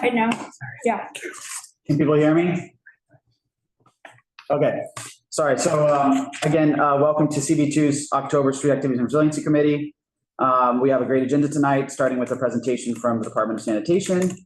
Right now, yeah. Can people hear me? Okay, sorry. So again, welcome to CB2's October Street Activities and Resiliency Committee. We have a great agenda tonight, starting with a presentation from the Department of Sanitation.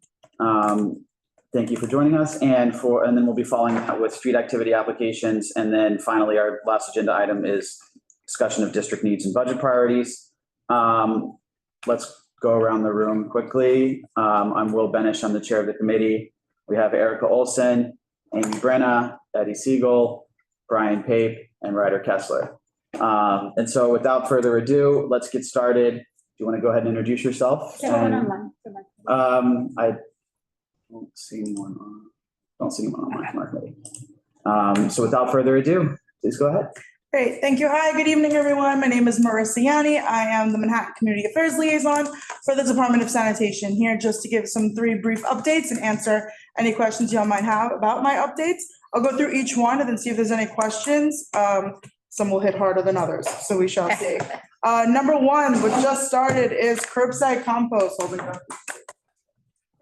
Thank you for joining us, and then we'll be following that with street activity applications, and then finally our last agenda item is discussion of district needs and budget priorities. Let's go around the room quickly. I'm Will Benish. I'm the chair of the committee. We have Erica Olson, Amy Brenna, Eddie Siegel, Brian Pape, and Ryder Kessler. And so without further ado, let's get started. Do you want to go ahead and introduce yourself? I don't see anyone on my committee. So without further ado, please go ahead. Great. Thank you. Hi, good evening, everyone. My name is Marissa Yanni. I am the Manhattan Community Affairs Liaison for the Department of Sanitation, here just to give some 3 brief updates and answer any questions y'all might have about my updates. I'll go through each one and then see if there's any questions. Some will hit harder than others, so we shall see. Number 1, what just started is curbside compost.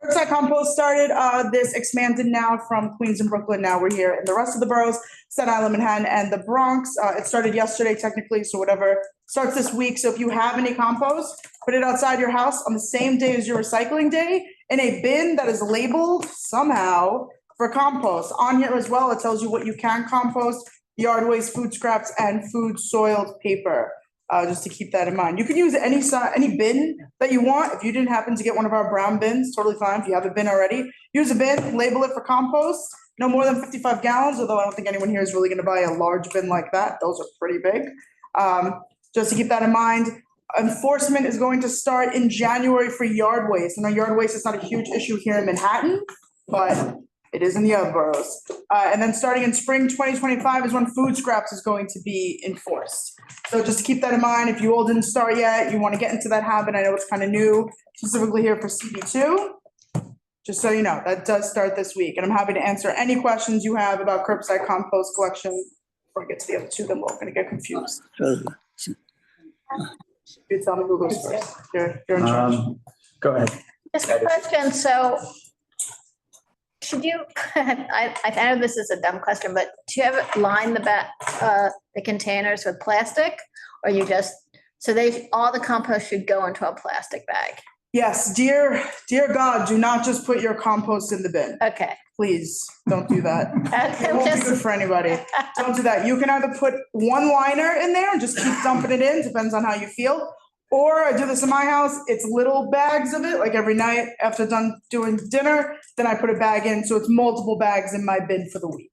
Curbside compost started. This expanded now from Queens and Brooklyn. Now we're here in the rest of the boroughs, Staten Island, Manhattan, and the Bronx. It started yesterday technically, so whatever starts this week. So if you have any compost, put it outside your house on the same day as your recycling day in a bin that is labeled somehow for compost. On here as well, it tells you what you can compost: yard waste, food scraps, and food soiled paper. Just to keep that in mind. You can use any bin that you want. If you didn't happen to get one of our brown bins, totally fine. If you have a bin already, use a bin, label it for compost. No more than 55 gallons, although I don't think anyone here is really going to buy a large bin like that. Those are pretty big. Just to keep that in mind. Enforcement is going to start in January for yard waste. And yard waste is not a huge issue here in Manhattan, but it is in the other boroughs. And then starting in spring 2025 is when food scraps is going to be enforced. So just to keep that in mind, if you all didn't start yet, you want to get into that habit. I know it's kind of new, specifically here for CB2. Just so you know, that does start this week. And I'm happy to answer any questions you have about curbside compost collection. Before I get to the other 2, then we're going to get confused. You tell me who goes first. You're in charge. Go ahead. Just a question. So should you, I know this is a dumb question, but do you ever line the containers with plastic, or you just, so all the compost should go into a plastic bag? Yes, dear God, do not just put your compost in the bin. Okay. Please don't do that. It won't be Just- good for anybody. Don't do that. You can either put one liner in there and just keep dumping it in, depends on how you feel. Or I do this in my house, it's little bags of it, like every night after done doing dinner, then I put a bag in, so it's multiple bags in my bin for the week.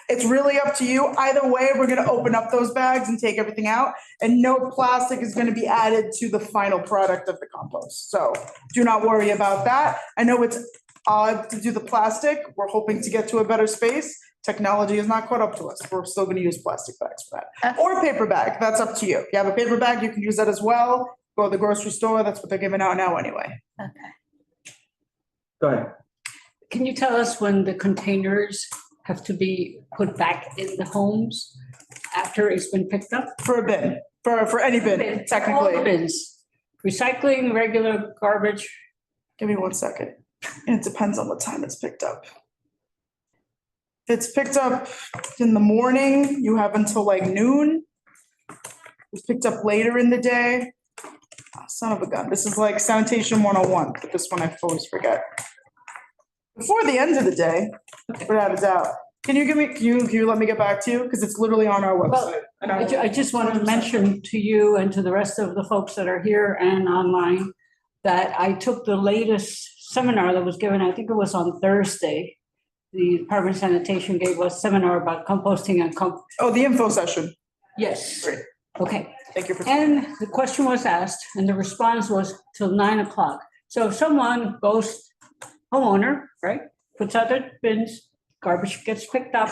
It's really up to you. Either way, we're gonna open up those bags and take everything out, and no plastic is gonna be added to the final product of the compost. So do not worry about that. I know it's odd to do the plastic. We're hoping to get to a better space. Technology has not caught up to us. We're still gonna use plastic bags for that. Or a paper bag, that's up to you. If you have a paper bag, you can use that as well. Go to the grocery store, that's what they're giving out now anyway. Okay. Go ahead. Can you tell us when the containers have to be put back in the homes after it's been picked up? For a bin, for any bin, All the technically. bins, recycling, regular garbage. Give me 1 second. And it depends on what time it's picked up. If it's picked up in the morning, you have until like noon. If it's picked up later in the day. Oh, son of a gun. This is like sanitation 101, but this one I always forget. Before the end of the day, without a doubt. Can you let me get back to you? Because it's literally on our website. I just want to mention to you and to the rest of the folks that are here and online that I took the latest seminar that was given, I think it was on Thursday. The Department of Sanitation gave us a seminar about composting and Oh, the info session. Yes. Great. Okay. Thank you for. And the question was asked and the response was till 9 o'clock. So if someone goes, homeowner, right, puts out their bins, garbage gets picked up,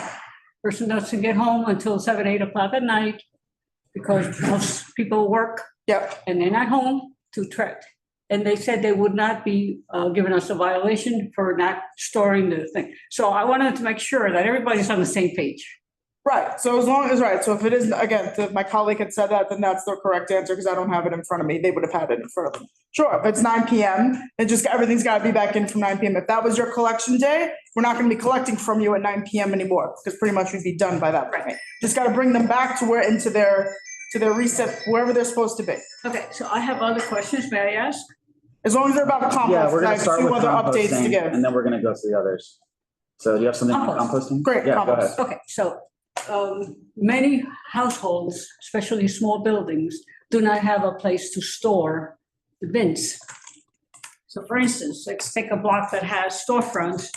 person doesn't get home until 7, 8 o'clock at night because most people work. Yep. And they're not home to treat. And they said they would not be giving us a violation for not storing the thing. So I wanted to make sure that everybody's on the same page. Right, so as long as, right, so if it is, again, if my colleague had said that, then that's the correct answer, because I don't have it in front of me, they would have had it in front of them. Sure, if it's 9 PM, it just, everything's gotta be back in from 9 PM. If that was your collection day, we're not gonna be collecting from you at 9 PM anymore, because pretty much we'd be done by that point. Just gotta bring them back to where, to their reset, wherever they're supposed to be. Okay, so I have other questions, may I ask? As long as they're about compost, Yeah, we're I gonna have start two with other updates to composting give. and then we're gonna go through the others. So do you have something on Compost. composting? Great, Yeah, go ahead. compost. Okay, so many households, especially small buildings, do not have a place to store the bins. So for instance, let's take a block that has storefronts,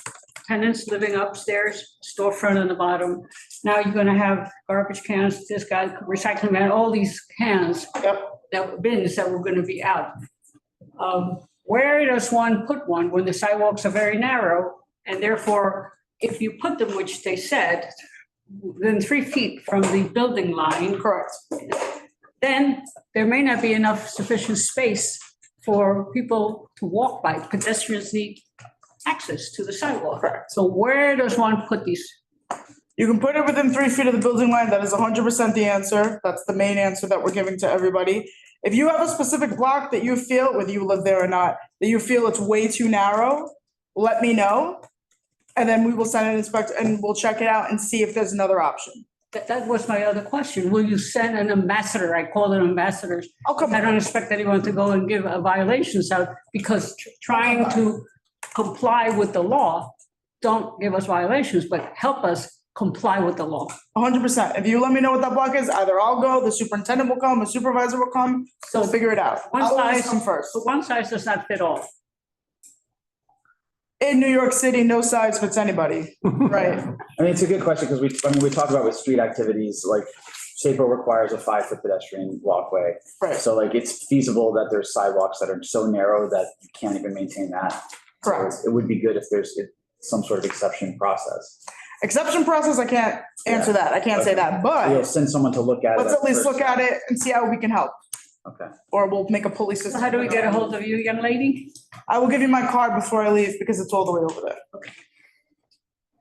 tenants living upstairs, storefront on the bottom. Now you're gonna have garbage cans, this guy, recycling man, all these cans, that bins that were gonna be out. Where does one put one when the sidewalks are very narrow? And therefore, if you put them, which they said, within 3 feet from the building line, Correct. then there may not be enough sufficient space for people to walk by. Pedestrians need access to the sidewalk. Correct. So where does one put these? You can put it within 3 feet of the building line. That is 100% the answer. That's the main answer that we're giving to everybody. If you have a specific block that you feel, whether you live there or not, that you feel it's way too narrow, let me know. And then we will send an inspector and we'll check it out and see if there's another option. That was my other question. Will you send an ambassador? I call them ambassadors. I'll come. I don't expect anyone to go and give a violations out because trying to comply with the law, don't give us violations, but help us comply with the law. 100%. If you let me know what that block is, either I'll go, the superintendent will come, the supervisor will come, so figure it out. One I'll always size- come first. But one size does not fit all. In New York City, no size fits anybody, right? I mean, it's a good question because we talk about with street activities, like SAPO requires a 5-foot pedestrian walkway. Right, So like it's feasible that there's sidewalks that are so narrow that you can't even maintain that. So correct. it would be good if there's some sort of exception process. Exception process, I can't answer that. I can't say that, You'll but send someone to look at it. let's at least look at it and see how we can help. Okay. Or we'll make a police system. How do we get a hold of you, young lady? I will give you my card before I leave because it's all the way over there.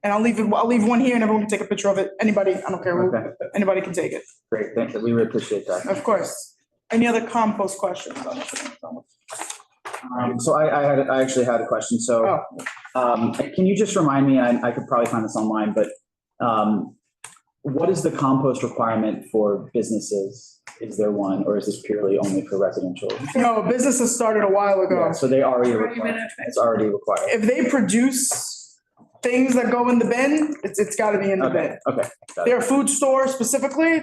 And I'll leave one here and everyone can take a picture of it. Anybody, I don't care who, Okay. anybody can take it, Great. Thank you. We really appreciate that. of course. Any other compost questions? So I actually had a question. So, can you just remind me, I could probably find this online, but, what is the compost requirement for businesses? Is there one, or is this purely only for residential? No, businesses started a while ago. Yeah, so they already Already require, been it's already required. If they produce things that go in the bin, it's gotta be in the bin. Okay, okay. got it. They're a food store specifically,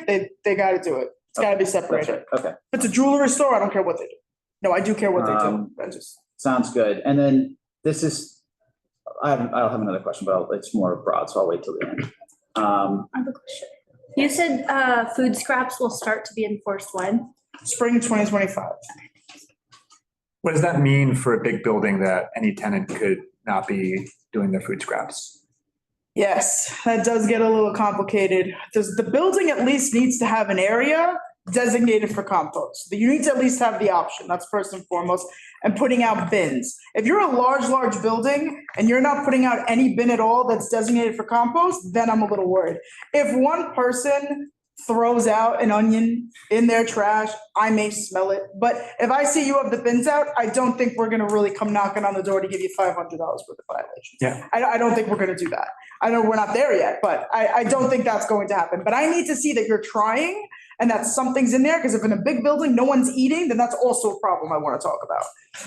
they gotta do it. It's gotta be That's separated. right. Okay, If it's a jewelry store, I don't care what they do. No, I do care what they do. Um, I just, sounds good. And then this is, I'll have another question, but it's more broad, so I'll wait till the end. I have a question. You said food scraps will start to be enforced when? spring 2025. What does that mean for a big building that any tenant could not be doing their food scraps? Yes, that does get a little complicated. The building at least needs to have an area designated for compost. You need to at least have the option, that's first and foremost, and putting out bins. If you're a large building and you're not putting out any bin at all that's designated for compost, then I'm a little worried. If one person throws out an onion in their trash, I may smell it. But if I see you have the bins out, I don't think we're gonna really come knocking on the door to give you $500 worth of violations. Yeah. I don't think we're gonna do that. I know we're not there yet, but I don't think that's going to happen. But I need to see that you're trying and that something's in there, because if in a big building, no one's eating, then that's also a problem I want to talk about.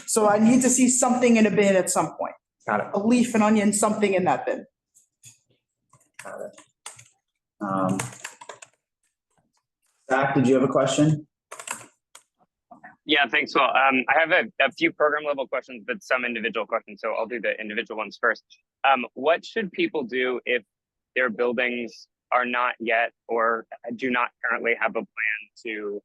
So I need to see something in a bin at some point. Got it. A leaf, an onion, something in that bin. Got it. Zach, did you have a question? Yeah, thanks. Well, I have a few program level questions, but some individual questions. So I'll do the individual ones first. What should people do if their buildings are not yet or do not currently have a plan to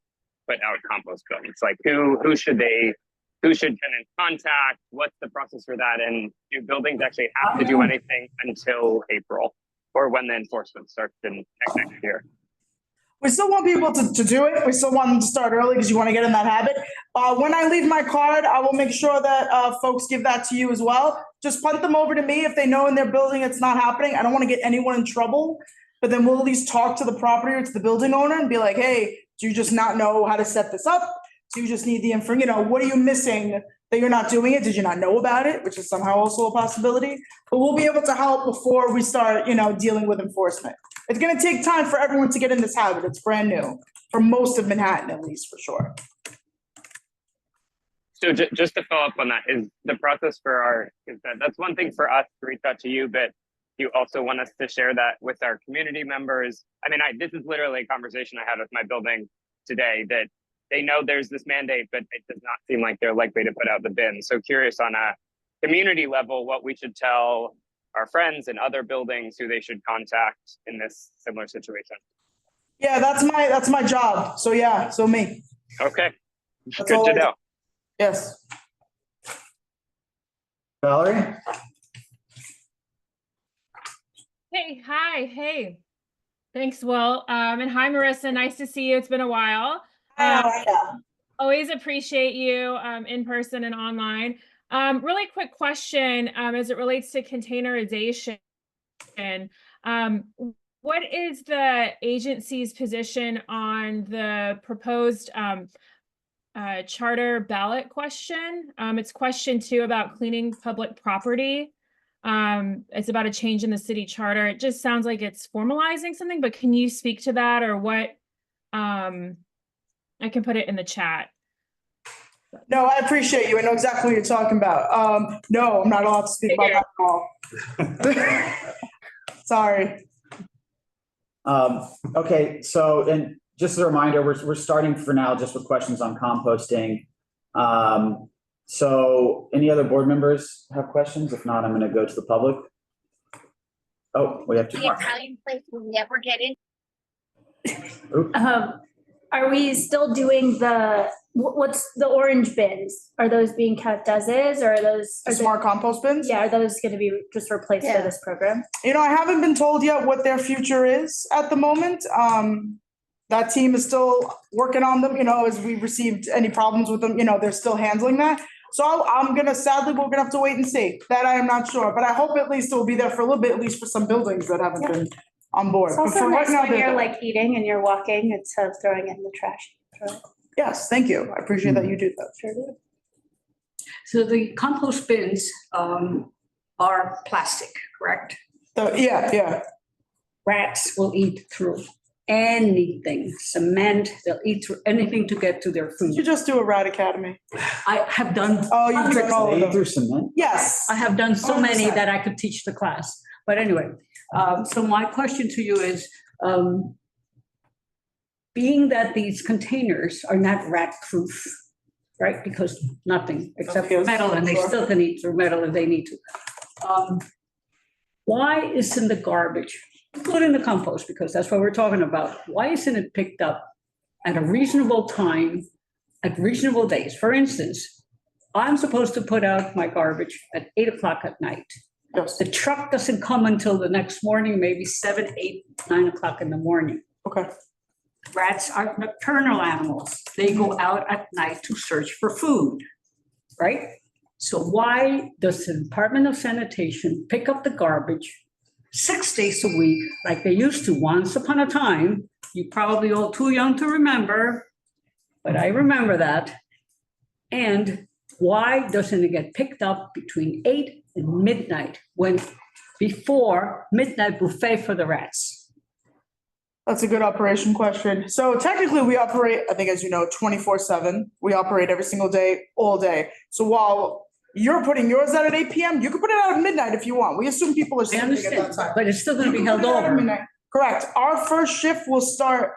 put out compost bins? Like who should tenants contact? What's the process for that? And do buildings actually have to do anything until April, or when the enforcement starts in next year? We still want people to do it. We still want them to start early because you want to get in that habit. When I leave my card, I will make sure that folks give that to you as well. Just punt them over to me if they know in their building it's not happening. I don't want to get anyone in trouble. but then we'll at least talk to the property or to the building owner and be like, hey, do you just not know how to set this up? Do you just need the info, what are you missing that you're not doing it? Did you not know about it? Which is somehow also a possibility. But we'll be able to help before we start, dealing with enforcement. It's gonna take time for everyone to get in this habit. It's brand new, for most of Manhattan at least, for sure. So just to follow up on that, is the process for that's one thing for us to reach out to you, but you also want us to share that with our community members. I mean, this is literally a conversation I had with my building today, that they know there's this mandate, but it does not seem like they're likely to put out the bin. So curious on a community level, what we should tell our friends in other buildings who they should contact in this similar situation. Yeah, that's my job. So yeah, so me. Okay, That's good all to I do. know. Yes. Valerie? Hey, hi, hey. Thanks, Will. And hi, Marissa. Nice to see you. It's been a while. Always appreciate you in person and online. Really quick question as it relates to containerization. What is the agency's position on the proposed charter ballot question? It's question 2 about cleaning public property. It's about a change in the city charter. It just sounds like it's formalizing something, but can you speak to that, or what? I can put it in the chat. No, I appreciate you. I know exactly what you're talking about. No, I'm not allowed to speak about that at all. Sorry. Okay, so, and just as a reminder, we're starting for now just with questions on composting. So any other board members have questions? If not, I'm going to go to the public. Oh, we have 2 more. Italian place will never get in. Are we still doing what's the orange bins? Are those being kept as is, or are those? Smart compost bins? Yeah, are those going to be just replaced for this program? I haven't been told yet what their future is at the moment. That team is still working on them, as we received any problems with them, they're still handling that. So sadly, we're gonna have to wait and see. That I am not sure, but I hope at least it will be there for a little bit, at least for some buildings that haven't been on board. It's But also for right nice now, when they're you're there. like eating and you're walking instead of throwing it in the trash. Yes, thank you. I appreciate that you do that. Sure do. So the compost bins are plastic, correct? So, yeah. Rats will eat through anything, cement, they'll eat through anything to get to their Did you food. just do a rat academy? I have done Oh, you've hundreds done all of They them. through cement? Yes. I have done so many 100%. that I could teach the class. But anyway, so my question to you is, being that these containers are not rat proof, right? Because nothing except for metal, and they Sure. still can eat through metal if they need to. Why isn't the garbage, including the compost, because that's what we're talking about, why isn't it picked up at a reasonable time, at reasonable days? For instance, I'm supposed to put out my garbage at 8 o'clock at night. Yes. The truck doesn't come until the next morning, maybe 7, 8, 9 o'clock in the morning. Okay. Rats are nocturnal animals. They go out at night to search for food, right? So why does the Department of Sanitation pick up the garbage 6 days a week like they used to once upon a time? You're probably all too young to remember, but I remember that. And why doesn't it get picked up between 8 and midnight, when before midnight buffet for the rats? That's a good operation question. So technically we operate, I think, as you know, 24/7. We operate every single day, all day. So while you're putting yours out at 8 p.m., you can put it out at midnight if you want. We assume people are I sleeping at that understand, time. but it's still gonna be You can held put it out at over. midnight. Correct. Our first shift will start,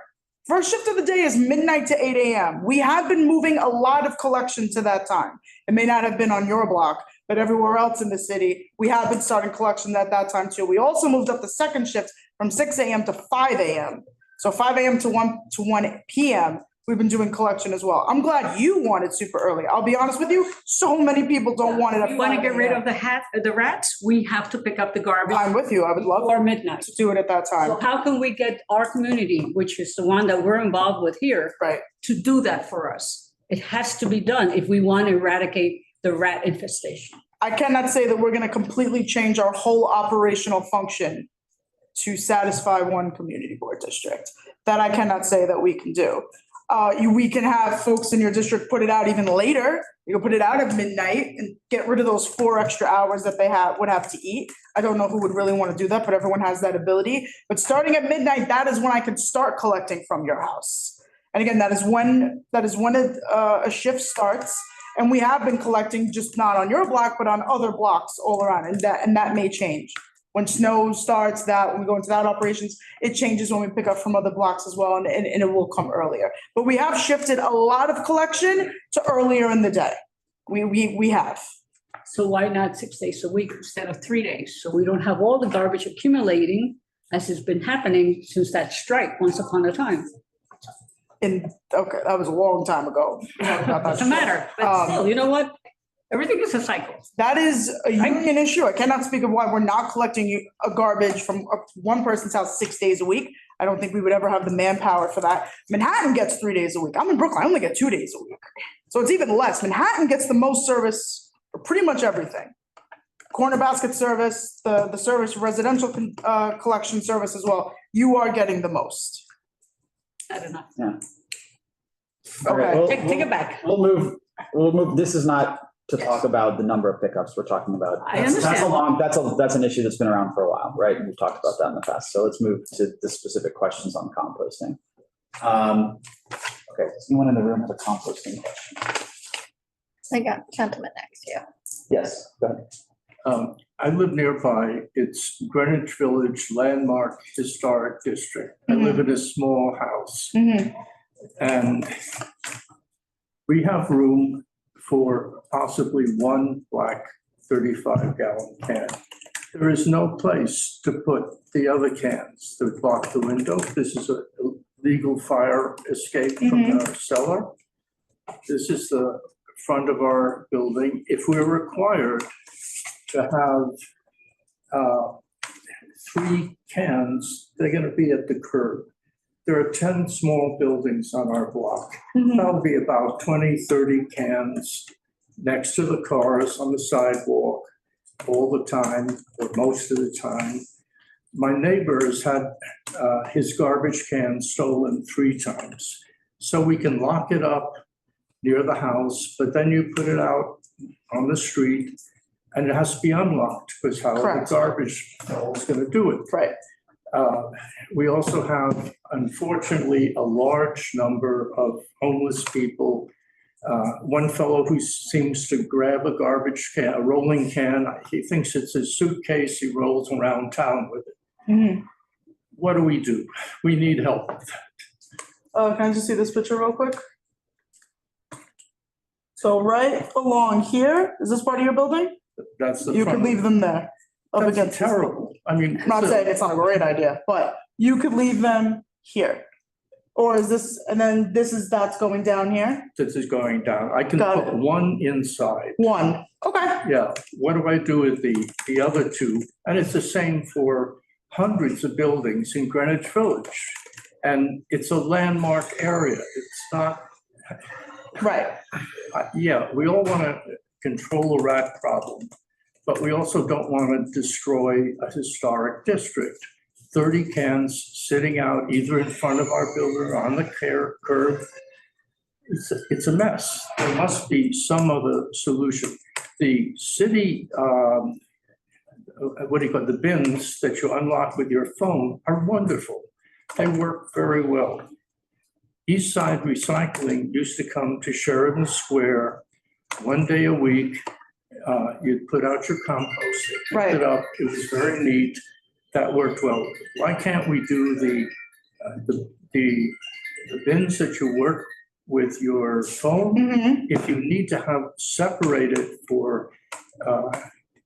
first shift of the day is midnight to 8 a.m. We have been moving a lot of collection to that time. It may not have been on your block, but everywhere else in the city, we have been starting collection at that time too. We also moved up the second shift from 6 a.m. to 5 a.m. So 5 a.m. to 1 p.m., we've been doing collection as well. I'm glad you want it super early. I'll be honest with you, so many people don't want it at If 5 we want to get rid a.m. of the rats, we have to pick up the garbage I'm with you. I would love before midnight. to do it at that So time. how can we get our community, which is the one that we're involved with here, Right. to do that for us? It has to be done if we want to eradicate the rat infestation. I cannot say that we're going to completely change our whole operational function to satisfy one community board district. That I cannot say that we can do. We can have folks in your district put it out even later. You can put it out at midnight and get rid of those 4 extra hours that they would have to eat. I don't know who would really want to do that, but everyone has that ability. But starting at midnight, that is when I can start collecting from your house. And again, that is when a shift starts. And we have been collecting, just not on your block, but on other blocks all around. And that may change. When snow starts, when we go into that operations, it changes when we pick up from other blocks as well, and it will come earlier. But we have shifted a lot of collection to earlier in the day. We have. So why not 6 days a week instead of 3 days? So we don't have all the garbage accumulating as has been happening since that strike once upon a time. Okay, that was a long time ago. Doesn't matter, but still, you know what? Everything is a cycle. That is a union issue. I cannot speak of why we're not collecting a garbage from one person's house 6 days a week. I don't think we would ever have the manpower for that. Manhattan gets 3 days a week. I'm in Brooklyn. I only get 2 days a week. So it's even less. Manhattan gets the most service for pretty much everything. Corner basket service, the service residential collection service as well. You are getting the most. I don't know. Yeah. All right, Okay. Take it back. We'll move. This is not to talk about the number of pickups we're talking about. I understand. That's an issue that's been around for a while, right? We've talked about that in the past. So let's move to the specific questions on composting. Okay, does anyone in the room have a composting question? I got gentleman next to you. Yes, go ahead. I live nearby. It's Greenwich Village Landmark Historic District. I live in a small house. And we have room for possibly one black 35-gallon can. There is no place to put the other cans that block the window. This is a legal fire escape from the cellar. This is the front of our building. If we're required to have 3 cans, they're going to be at the curb. There are 10 small buildings on our block. That'll be about 20, 30 cans next to the cars on the sidewalk all the time, or most of the time. My neighbor has had his garbage can stolen 3 times. So we can lock it up near the house, but then you put it out on the street and it has to be unlocked because how the garbage is going to do it. Right. We also have, unfortunately, a large number of homeless people. One fellow who seems to grab a garbage can, a rolling can, he thinks it's his suitcase, he rolls around town with it. What do? We need help with that. Can I just see this picture real quick? So right along here, is this part of your building? That's the You front. could leave them there. Up That's against terrible. I mean, I'm not saying it's not a great idea, but you could leave them here. Or is this, and then that's going down here? this is going down. I can Got put it. one inside. One. Okay. Yeah, what do I do with the other 2? And it's the same for hundreds of buildings in Greenwich Village. And it's a landmark area. It's not, Right. yeah, we all want to control the rat problem, but we also don't want to destroy a historic district. 30 cans sitting out either in front of our building or on the curb. It's a mess. There must be some other solution. The city, the bins that you unlock with your phone are wonderful. They work very well. East Side Recycling used to come to Sheridan Square 1 day a week. You'd put out your compost, pick it up. It was very neat. That worked well. Why can't we do the bins that you work with your phone? If you need to have separated for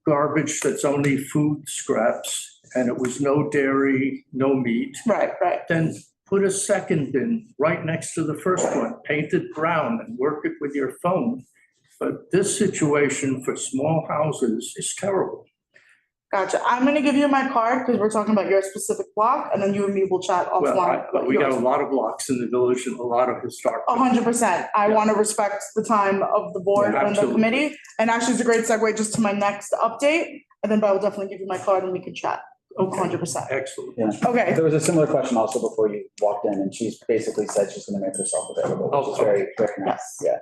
garbage that's only food scraps and it was no dairy, no meat, Right. then put a second bin right next to the first one, paint it brown and work it with your phone. But this situation for small houses is terrible. Gotcha. I'm going to give you my card because we're talking about your specific block, and then you and me will chat offline. Well, we got a lot of blocks in the village and a lot of historic. 100%. I Yeah. want to respect the time of the board Yeah, and the absolutely. committee. And actually, it's a great segue just to my next update. And then I will definitely give you my card and we can chat. Okay, 100%. excellent. Yeah. Okay, There was a similar question also before you walked in, and she's basically said she's gonna make herself available, which is very, very nice, yeah.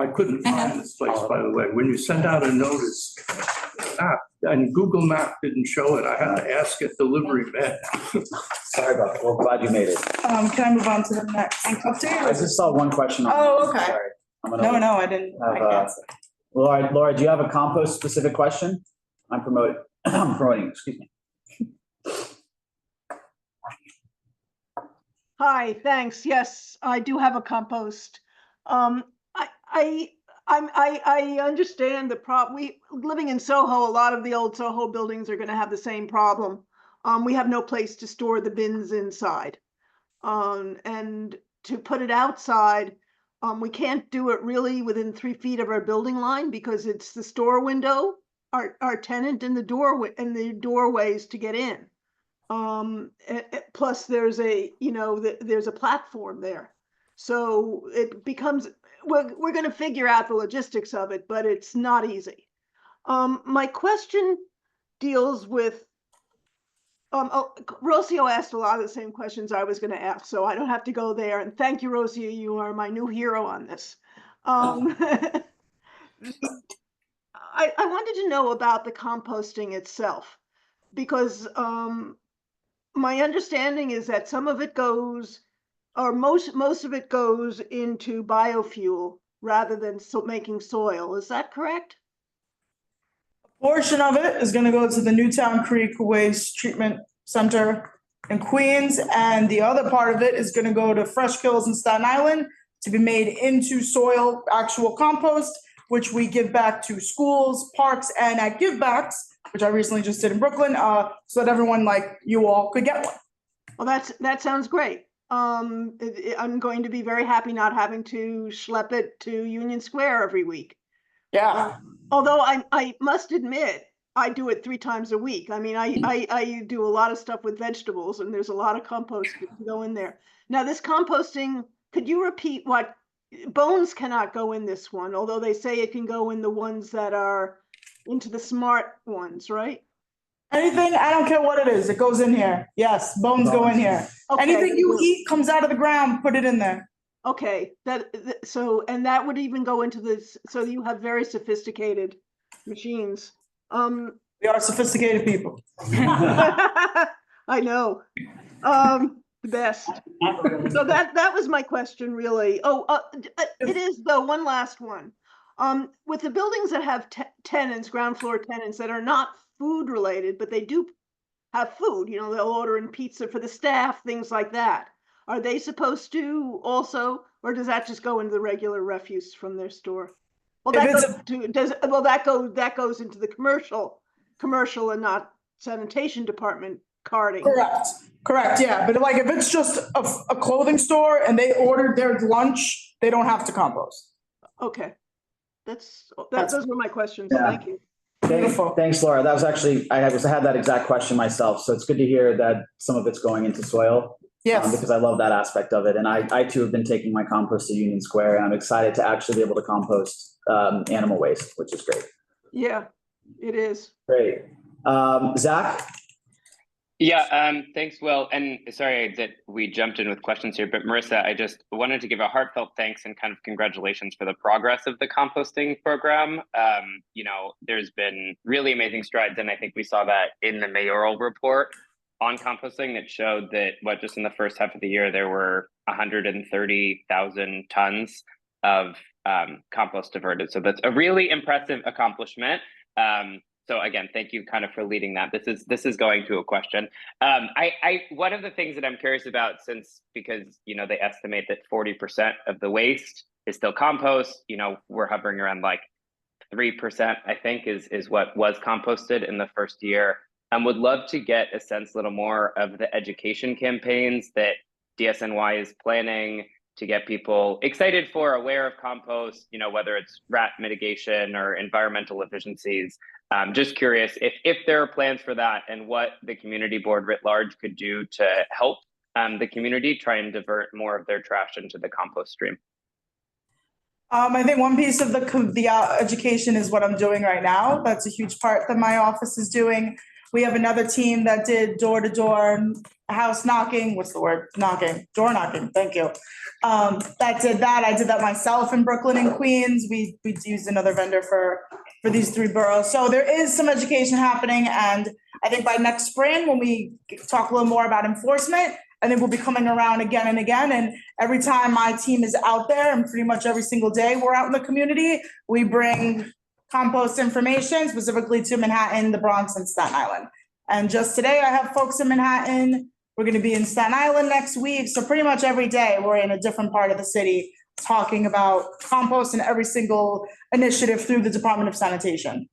I couldn't find this place, by the way. When you sent out a notice, and Google Map didn't show it, I had to ask a delivery man. Sorry about that, well, glad you made it. can I move on to the next I update? just saw one question. Oh, okay. Sorry. I'm gonna No, I didn't. I can't. Laura, do you have a compost specific question? I'm promoting, excuse me. Hi, thanks. Yes, I do have a compost. I understand living in Soho, a lot of the old Soho buildings are gonna have the same problem. We have no place to store the bins inside. And to put it outside, we can't do it really within 3 feet of our building line because it's the store window, our tenant in the doorway, and the doorways to get in. Plus there's there's a platform there. So it becomes, we're gonna figure out the logistics of it, but it's not easy. My question deals with, Rocio asked a lot of the same questions I was gonna ask, so I don't have to go there. And thank you, Rocio, you are my new hero on this. I wanted to know about the composting itself, because my understanding is that some of it goes, or most of it goes into biofuel rather than making soil. Is that correct? Portion of it is gonna go to the Newtown Creek Waste Treatment Center in Queens, and the other part of it is gonna go to Fresh Kills in Staten Island to be made into soil, actual compost, which we give back to schools, parks, and at givebacks, which I recently just did in Brooklyn, so that everyone like you all could get one. Well, that sounds great. I'm going to be very happy not having to schlep it to Union Square every week. Yeah. Although I must admit, I do it 3 times a week. I mean, I do a lot of stuff with vegetables, and there's a lot of compost that can go in there. Now, this composting, could you repeat what, bones cannot go in this one, although they say it can go in the ones that are into the smart ones, right? Anything, I don't care what it is, it goes in here. Yes, bones go in here. Okay. Anything you eat comes out of the ground, put it in there. Okay, so, and that would even go into this, so you have very sophisticated machines. We are sophisticated people. I know, the best. So that was my question, really. It is though, one last one. With the buildings that have tenants, ground floor tenants that are not food related, but they do have food, they'll order in pizza for the staff, things like that. Are they supposed to also, or does that just go into the regular refuse from their store? Well, that goes into the commercial and not Sanitation Department carding. Correct, yeah, but like if it's just a clothing store and they ordered their lunch, they don't have to compost. Okay, those were my questions. Yeah. Thank you. Thanks, Laura. That was actually, I had that exact question myself. So it's good to hear that some of it's going into soil. Yes. Because I love that aspect of it. And I too have been taking my compost to Union Square, and I'm excited to actually be able to compost animal waste, which is great. Yeah, it is. Great. Zach? Yeah, thanks, Will. And sorry that we jumped in with questions here, but Marissa, I just wanted to give a heartfelt thanks and kind of congratulations for the progress of the composting program. There's been really amazing strides, and I think we saw that in the mayoral report on composting that showed that just in the first half of the year, there were 130,000 tons of compost diverted. So that's a really impressive accomplishment. So again, thank you kind of for leading that. This is going to a question. One of the things that I'm curious about, because they estimate that 40% of the waste is still compost, we're hovering around like 3%, I think is what was composted in the first year. Would love to get a sense a little more of the education campaigns that DSNY is planning to get people excited for, aware of compost, whether it's rat mitigation or environmental efficiencies. Just curious if there are plans for that and what the community board writ large could do to help the community try and divert more of their trash into the compost stream. I think one piece of the education is what I'm doing right now. That's a huge part that my office is doing. We have another team that did door-to-door house knocking, what's the word? Knocking, door knocking, thank you. That did that. I did that myself in Brooklyn and Queens. We used another vendor for these three boroughs. So there is some education happening, and I think by next spring, when we talk a little more about enforcement, I think we'll be coming around again and again. And every time my team is out there, and pretty much every single day we're out in the community, we bring compost information specifically to Manhattan, the Bronx, and Staten Island. And just today, I have folks in Manhattan. We're going to be in Staten Island next week. So pretty much every day, we're in a different part of the city talking about compost and every single initiative through the Department of Sanitation.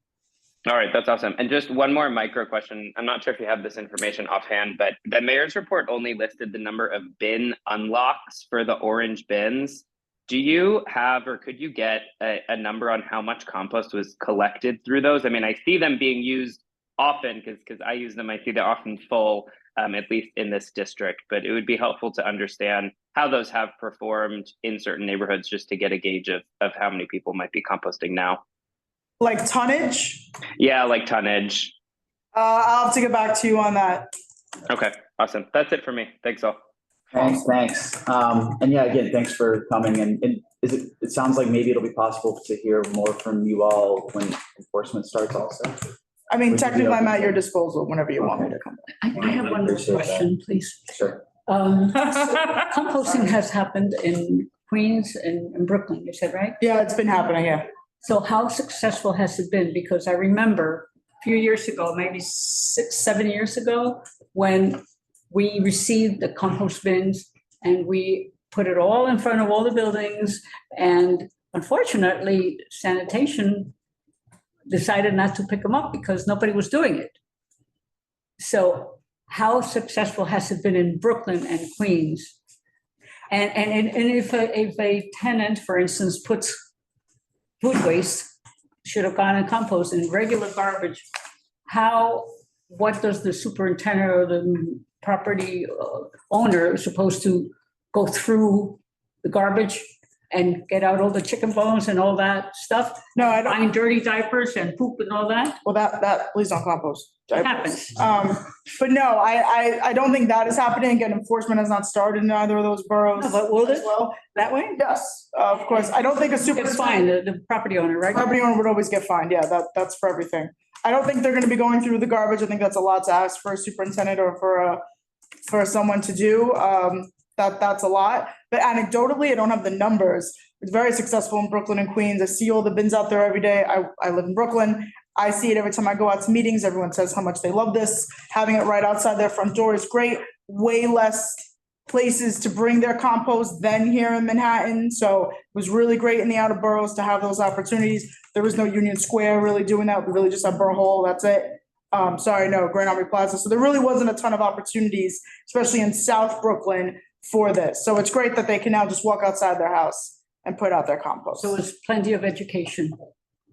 All right, that's awesome. And just one more micro question. I'm not sure if you have this information offhand, but the mayor's report only listed the number of bin unlocks for the orange bins. Do you have, or could you get a number on how much compost was collected through those? I mean, I see them being used often because I use them. I see they're often full, at least in this district, but it would be helpful to understand how those have performed in certain neighborhoods just to get a gauge of how many people might be composting now. Like tonnage? Yeah, like tonnage. I'll have to get back to you on that. Okay, awesome. That's it for me. Thanks all. Thanks. And yeah, again, thanks for coming. And it sounds like maybe it'll be possible to hear more from you all when enforcement starts also. I mean, technically, I'm at your disposal whenever you want me to come. I have one more question, please. Sure. Composting has happened in Queens and in Brooklyn, you said, right? Yeah, it's been happening, yeah. So how successful has it been? Because I remember a few years ago, maybe 6-7 years ago, when we received the compost bins and we put it all in front of all the buildings. And unfortunately, sanitation decided not to pick them up because nobody was doing it. So how successful has it been in Brooklyn and Queens? And if a tenant, for instance, puts food waste, should have gone in compost and regular garbage, what does the superintendent or the property owner supposed to go through the garbage and get out all the chicken bones and all that stuff? No, I don't. Find dirty diapers and poop and all that? Well, that please don't compost. It happens. But no, I don't think that is happening. Again, enforcement has not started in either of those boroughs. No, but will as it? well. That way? Yes, of course. I don't think a It's superintendent. fine, the property owner, right? Property owner would always get fined. Yeah, that's for everything. I don't think they're gonna be going through the garbage. I think that's a lot to ask for a superintendent or for someone to do. That's a lot. But anecdotally, I don't have the numbers. It's very successful in Brooklyn and Queens. I see all the bins out there every day. I live in Brooklyn. I see it every time I go out to meetings. Everyone says how much they love this. Having it right outside their front door is great. Way less places to bring their compost than here in Manhattan. So it was really great in the outer boroughs to have those opportunities. There was no Union Square really doing that. We really just have Borough Hall. That's it. Grand Army Plaza. So there really wasn't a ton of opportunities, especially in South Brooklyn, for this. So it's great that they can now just walk outside their house and put out their compost. So it's plenty of education.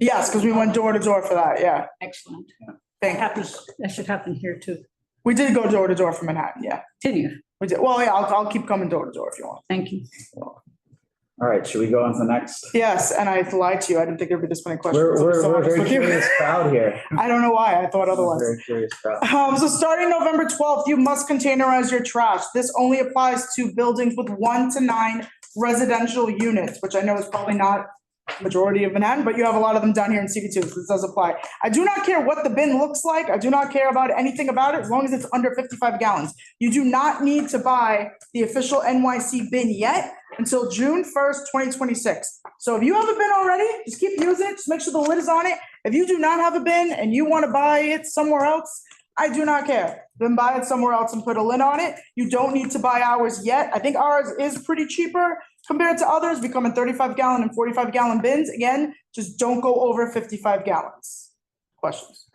Yes, because we went door to door for that. Yeah. Excellent. Thank you. That should happen here too. We did go door to door for Manhattan. Yeah, Continue. we did. Well, yeah, I'll keep coming door to door if you want. Thank you. All right, should we go on to the next? Yes, and I lied to you. I didn't think there'd be this many questions. We're So a honest very with you. curious crowd here. I don't know why. I thought otherwise. Very curious crowd. So starting November 12th, you must containerize your trash. This only applies to buildings with 1 to 9 residential units, which I know is probably not majority of Manhattan, but you have a lot of them down here in CB2, so this does apply. I do not care what the bin looks like. I do not care about anything about it, as long as it's under 55 gallons. You do not need to buy the official NYC bin yet until June 1st, 2026. So if you have a bin already, just keep using it. Just make sure the lid is on it. If you do not have a bin and you want to buy it somewhere else, I do not care. Then buy it somewhere else and put a lid on it. You don't need to buy ours yet. I think ours is pretty cheaper compared to others. We come in 35-gallon and 45-gallon bins. Again, just don't go over 55 gallons. Questions?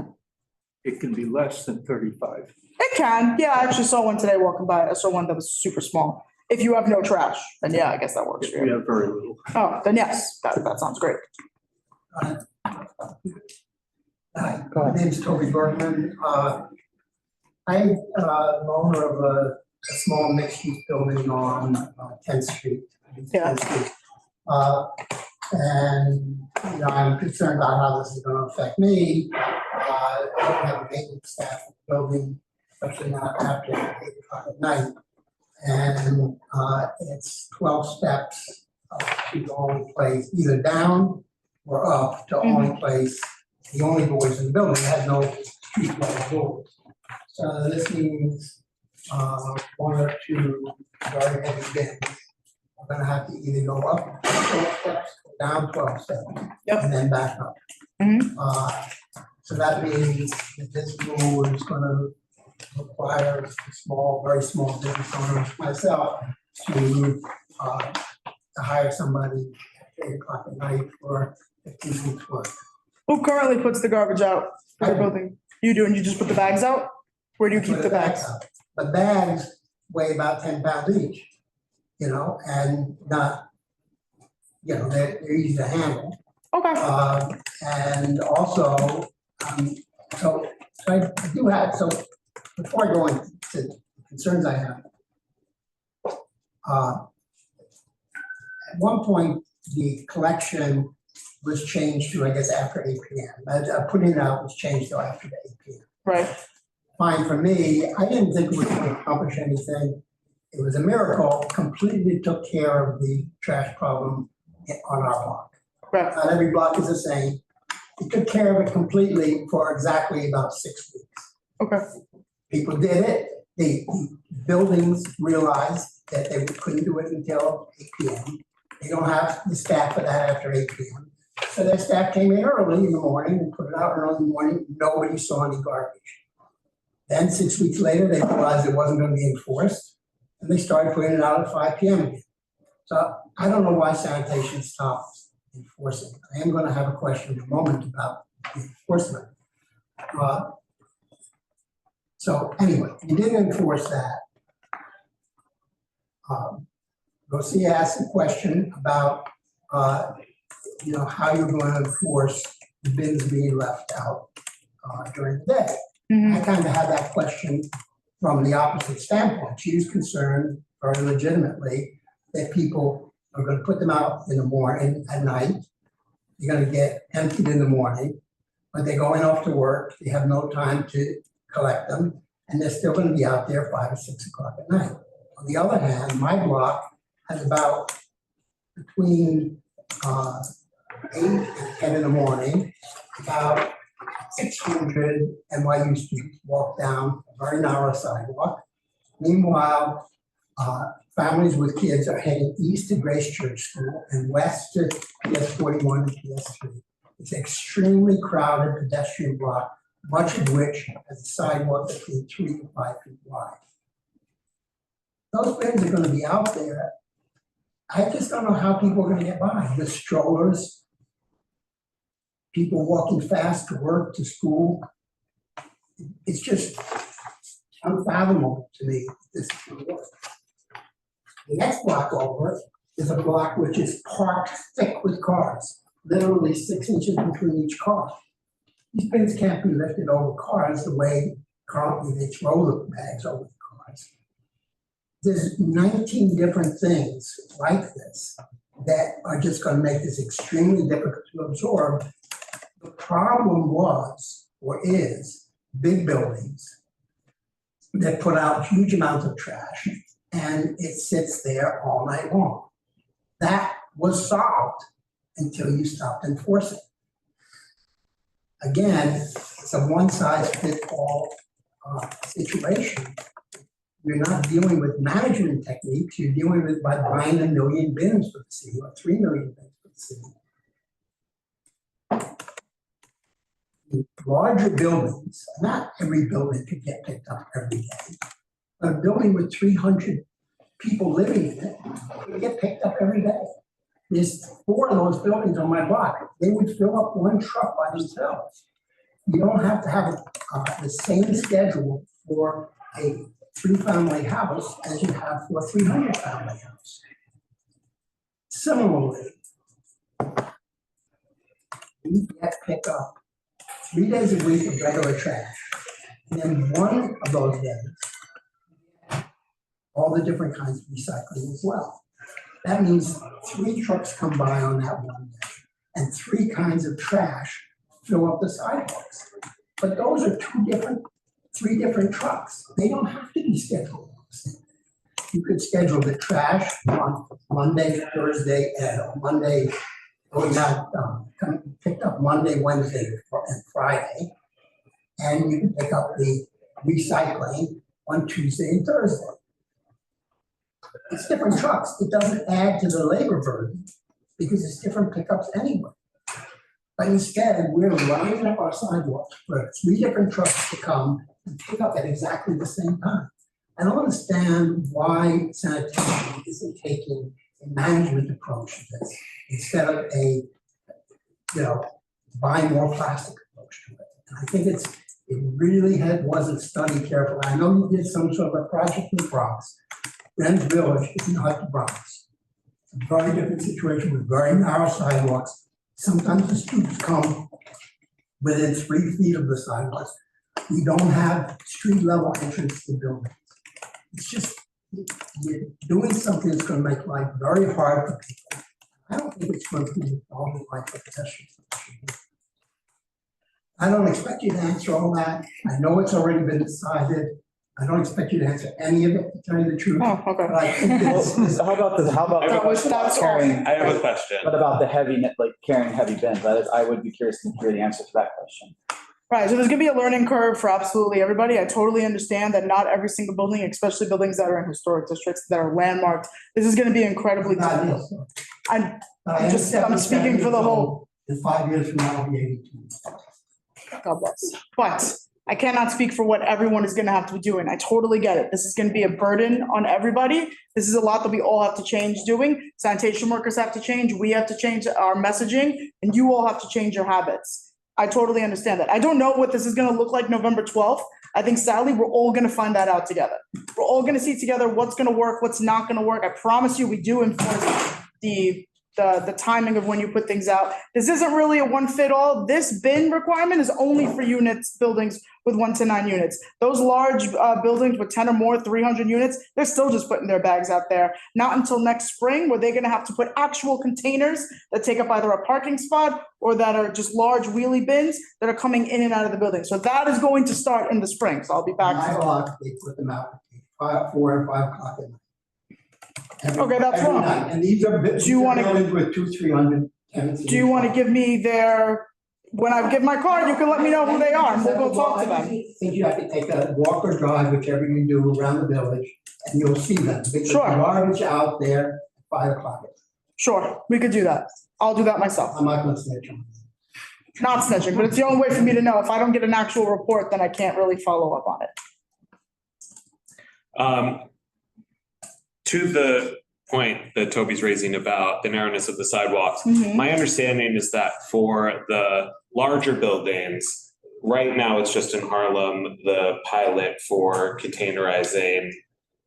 It can be less than 35. It can. Yeah, I actually saw one today walking by. I saw one that was super small. If you have no trash, then yeah, I guess that works for We you. have very little. Oh, then yes, that sounds great. Hi, my name's Toby Bergman. I'm the owner of a small mixed-use building on 10th Street. Yeah. 10th Street. And I'm concerned about how this is going to affect me. I don't have a maintenance staff building, especially not after 8 o'clock at night. And it's 12 steps to the only place, either down or up to only place, the only doors in the building. It has no street level doors. So this means one or two very heavy bins are gonna have to either go up 12 steps, down 12 steps, Yep. and then back up. So that means that this rule is gonna require very small business owners, myself, to hire somebody at 8 o'clock at night for 15 weeks work. Who currently puts the garbage out for the I do. building? You do, and you just put the bags out? Where do you keep Put the it back bags? up. The bags weigh about 10 pounds each, you know, and not, you know, they're easy to handle. Okay. And also, so I do have, so before I go into the concerns I have, at one point, the collection was changed to, I guess, after 8 p.m. Putting it out was changed to after the 8 p.m. Right. Fine for me. I didn't think it was going to accomplish anything. It was a miracle, completely took care of the trash problem on our block. Right. Not every block is the same. It took care of it completely for exactly about 6 weeks. Okay. People did it. The buildings realized that they couldn't do it until 8 p.m. They don't have the staff for that after 8 p.m. So their staff came in early in the morning and put it out early in the morning. Nobody saw any garbage. Then 6 weeks later, they realized it wasn't going to be enforced, and they started putting it out at 5 p.m. again. So I don't know why sanitation stopped enforcing. I am going to have a question in a moment about the enforcement. So anyway, you didn't enforce that. Garcia asked a question about, you know, how you're going to enforce the bins being left out during the day. I kind of had that question from the opposite standpoint. She was concerned very legitimately that people are going to put them out in the morning, at night. You're going to get emptied in the morning, but they're going off to work. They have no time to collect them, and they're still going to be out there 5 or 6 o'clock at night. On the other hand, my block has about between 8 and 10 in the morning, about 600 NYU students walk down a very narrow sidewalk. Meanwhile, families with kids are heading east to Grace Church School and west to PS 41 and PS 3. It's an extremely crowded pedestrian block, much of which has a sidewalk between 3 to 5 feet wide. Those bins are going to be out there. I just don't know how people are going to get by. The strollers, people walking fast to work, to school. It's just unfathomable to me this is going to work. The next block over is a block which is parked thick with cars, literally 6 inches between each car. These bins can't be lifted over cars the way currently they throw the bags over the cars. There's 19 different things like this that are just going to make this extremely difficult to absorb. The problem was, or is, big buildings that put out huge amounts of trash and it sits there all night long. That was solved until you stopped enforcing. Again, it's a one-size-fits-all situation. You're not dealing with management techniques, you're dealing with by buying 1 million bins for the city or 3 million bins for the city. Larger buildings, not every building could get picked up every day. But a building with 300 people living in it could get picked up every day. There's 4 of those buildings on my block. They would fill up 1 truck by themselves. You don't have to have the same schedule for a 3-family house as you have for a 300-family house. Similarly, you get picked up 3 days a week of regular trash. And then one of those days, all the different kinds of recycling as well. That means 3 trucks come by on that one day and 3 kinds of trash fill up the sidewalks. But those are 2 different 3 different trucks. They don't have to be scheduled. You could schedule the trash on Monday, Thursday, and Monday, picked up Monday, Wednesday, and Friday. And you can pick up the recycling on Tuesday and Thursday. It's different trucks. It doesn't add to the labor burden because it's different pickups anyway. But instead, we're lining up our sidewalks for 3 different trucks to come and pick up at exactly the same time. I don't understand why sanitation isn't taking a management approach to this instead of a, buy more plastic approach to it. And I think it really wasn't studied carefully. I know you did some sort of a project in the Bronx. Greenwich Village is not the Bronx. It's a very different situation with very narrow sidewalks. Sometimes the students come within 3 feet of the sidewalks. We don't have street level entrance to buildings. It's just, you're doing something that's going to make life very hard for people. I don't think it's going to be all the life for pedestrians. I don't expect you to answer all that. I know it's already been decided. I don't expect you to answer any of it, to tell you the truth. Oh, okay. But I think it's, How about That's carrying? I have a question. What about the heavy, like carrying heavy bins? I would be curious to hear the answer to that question. Right, so there's gonna be a learning curve for absolutely everybody. I totally understand that not every single building, especially buildings that are in historic districts that are landmarked, this is gonna be incredibly difficult. I'm speaking for the whole. In 5 years from now, I'll be 82. God bless. But I cannot speak for what everyone is gonna have to be doing. I totally get it. This is gonna be a burden on everybody. This is a lot that we all have to change doing. Sanitation workers have to change, we have to change our messaging, and you all have to change your habits. I totally understand that. I don't know what this is gonna look like November 12th. I think sadly, we're all gonna find that out together. We're all gonna see together what's gonna work, what's not gonna work. I promise you, we do enforce the timing of when you put things out. This isn't really a one fit all. This bin requirement is only for buildings with 1 to 9 units. Those large buildings with 10 or more, 300 units, they're still just putting their bags out there. Not until next spring where they're gonna have to put actual containers that take up either a parking spot or that are just large wheelie bins that are coming in and out of the building. So that is going to start in the spring. So I'll be back. My block, they put them out at 4 and 5 o'clock at night. Okay, that's Every wrong. night. And these are Do you wanna- buildings with 200-300 tenants. Do you want to give me when I give my card, you can let me know who they are and we'll go talk to them. I think you have to take a walk or drive, whichever you do around the village, and you'll see them. Because Sure. the garbage out there at 5 o'clock. Sure, we could do that. I'll do that myself. I'm not gonna snitch on you. Not snitching, but it's the only way for me to know. If I don't get an actual report, then I can't really follow up on it. To the point that Toby's raising about the narrowness of the sidewalks, Mhm. my understanding is that for the larger buildings, right now it's just in Harlem, the pilot for containerizing.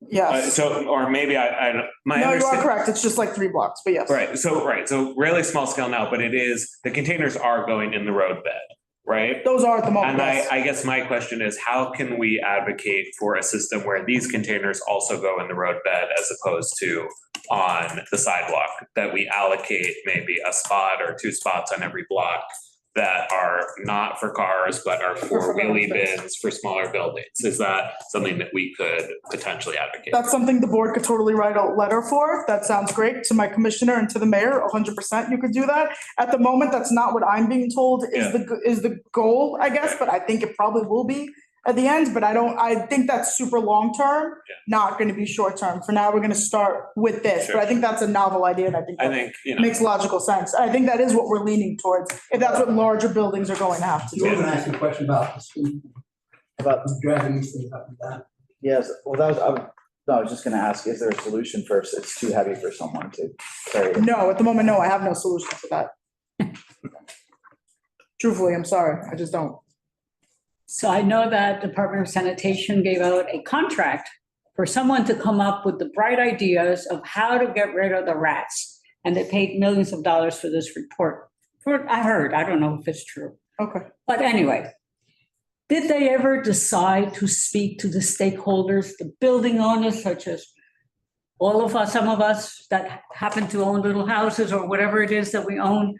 Yes. Or maybe my No, you are understanding. correct. It's just like 3 blocks, but yes. Right, so really small scale now, but the containers are going in the road bed, right? Those are at the moment, And yes. I guess my question is, how can we advocate for a system where these containers also go in the road bed as opposed to on the sidewalk, that we allocate maybe a spot or 2 spots on every block that are not for cars, but are for wheelie bins for smaller buildings? Is that something that we could potentially advocate? That's something the board could totally write a letter for. That sounds great. To my commissioner and to the mayor, 100% you could do that. At the moment, that's not what I'm being told is the goal, I guess, but I think it probably will be at the end, but I think that's super long-term, not gonna be short-term. For now, we're gonna start with this, but I think that's a novel idea and I think that makes logical sense. I think that is what we're leaning towards, if that's what larger buildings are going to have to You were do. gonna ask a question about the speed, about dragging these things up and down. Yes, well, I was just gonna ask, is there a solution for if it's too heavy for someone to carry it? No, at the moment, no, I have no solution to that. Truthfully, I'm sorry, I just don't. So I know that Department of Sanitation gave out a contract for someone to come up with the bright ideas of how to get rid of the rats. And they paid millions of dollars for this report. I heard, I don't know if it's true. Okay. But anyway, did they ever decide to speak to the stakeholders, the building owners, such as all of us, some of us that happen to own little houses or whatever it is that we own?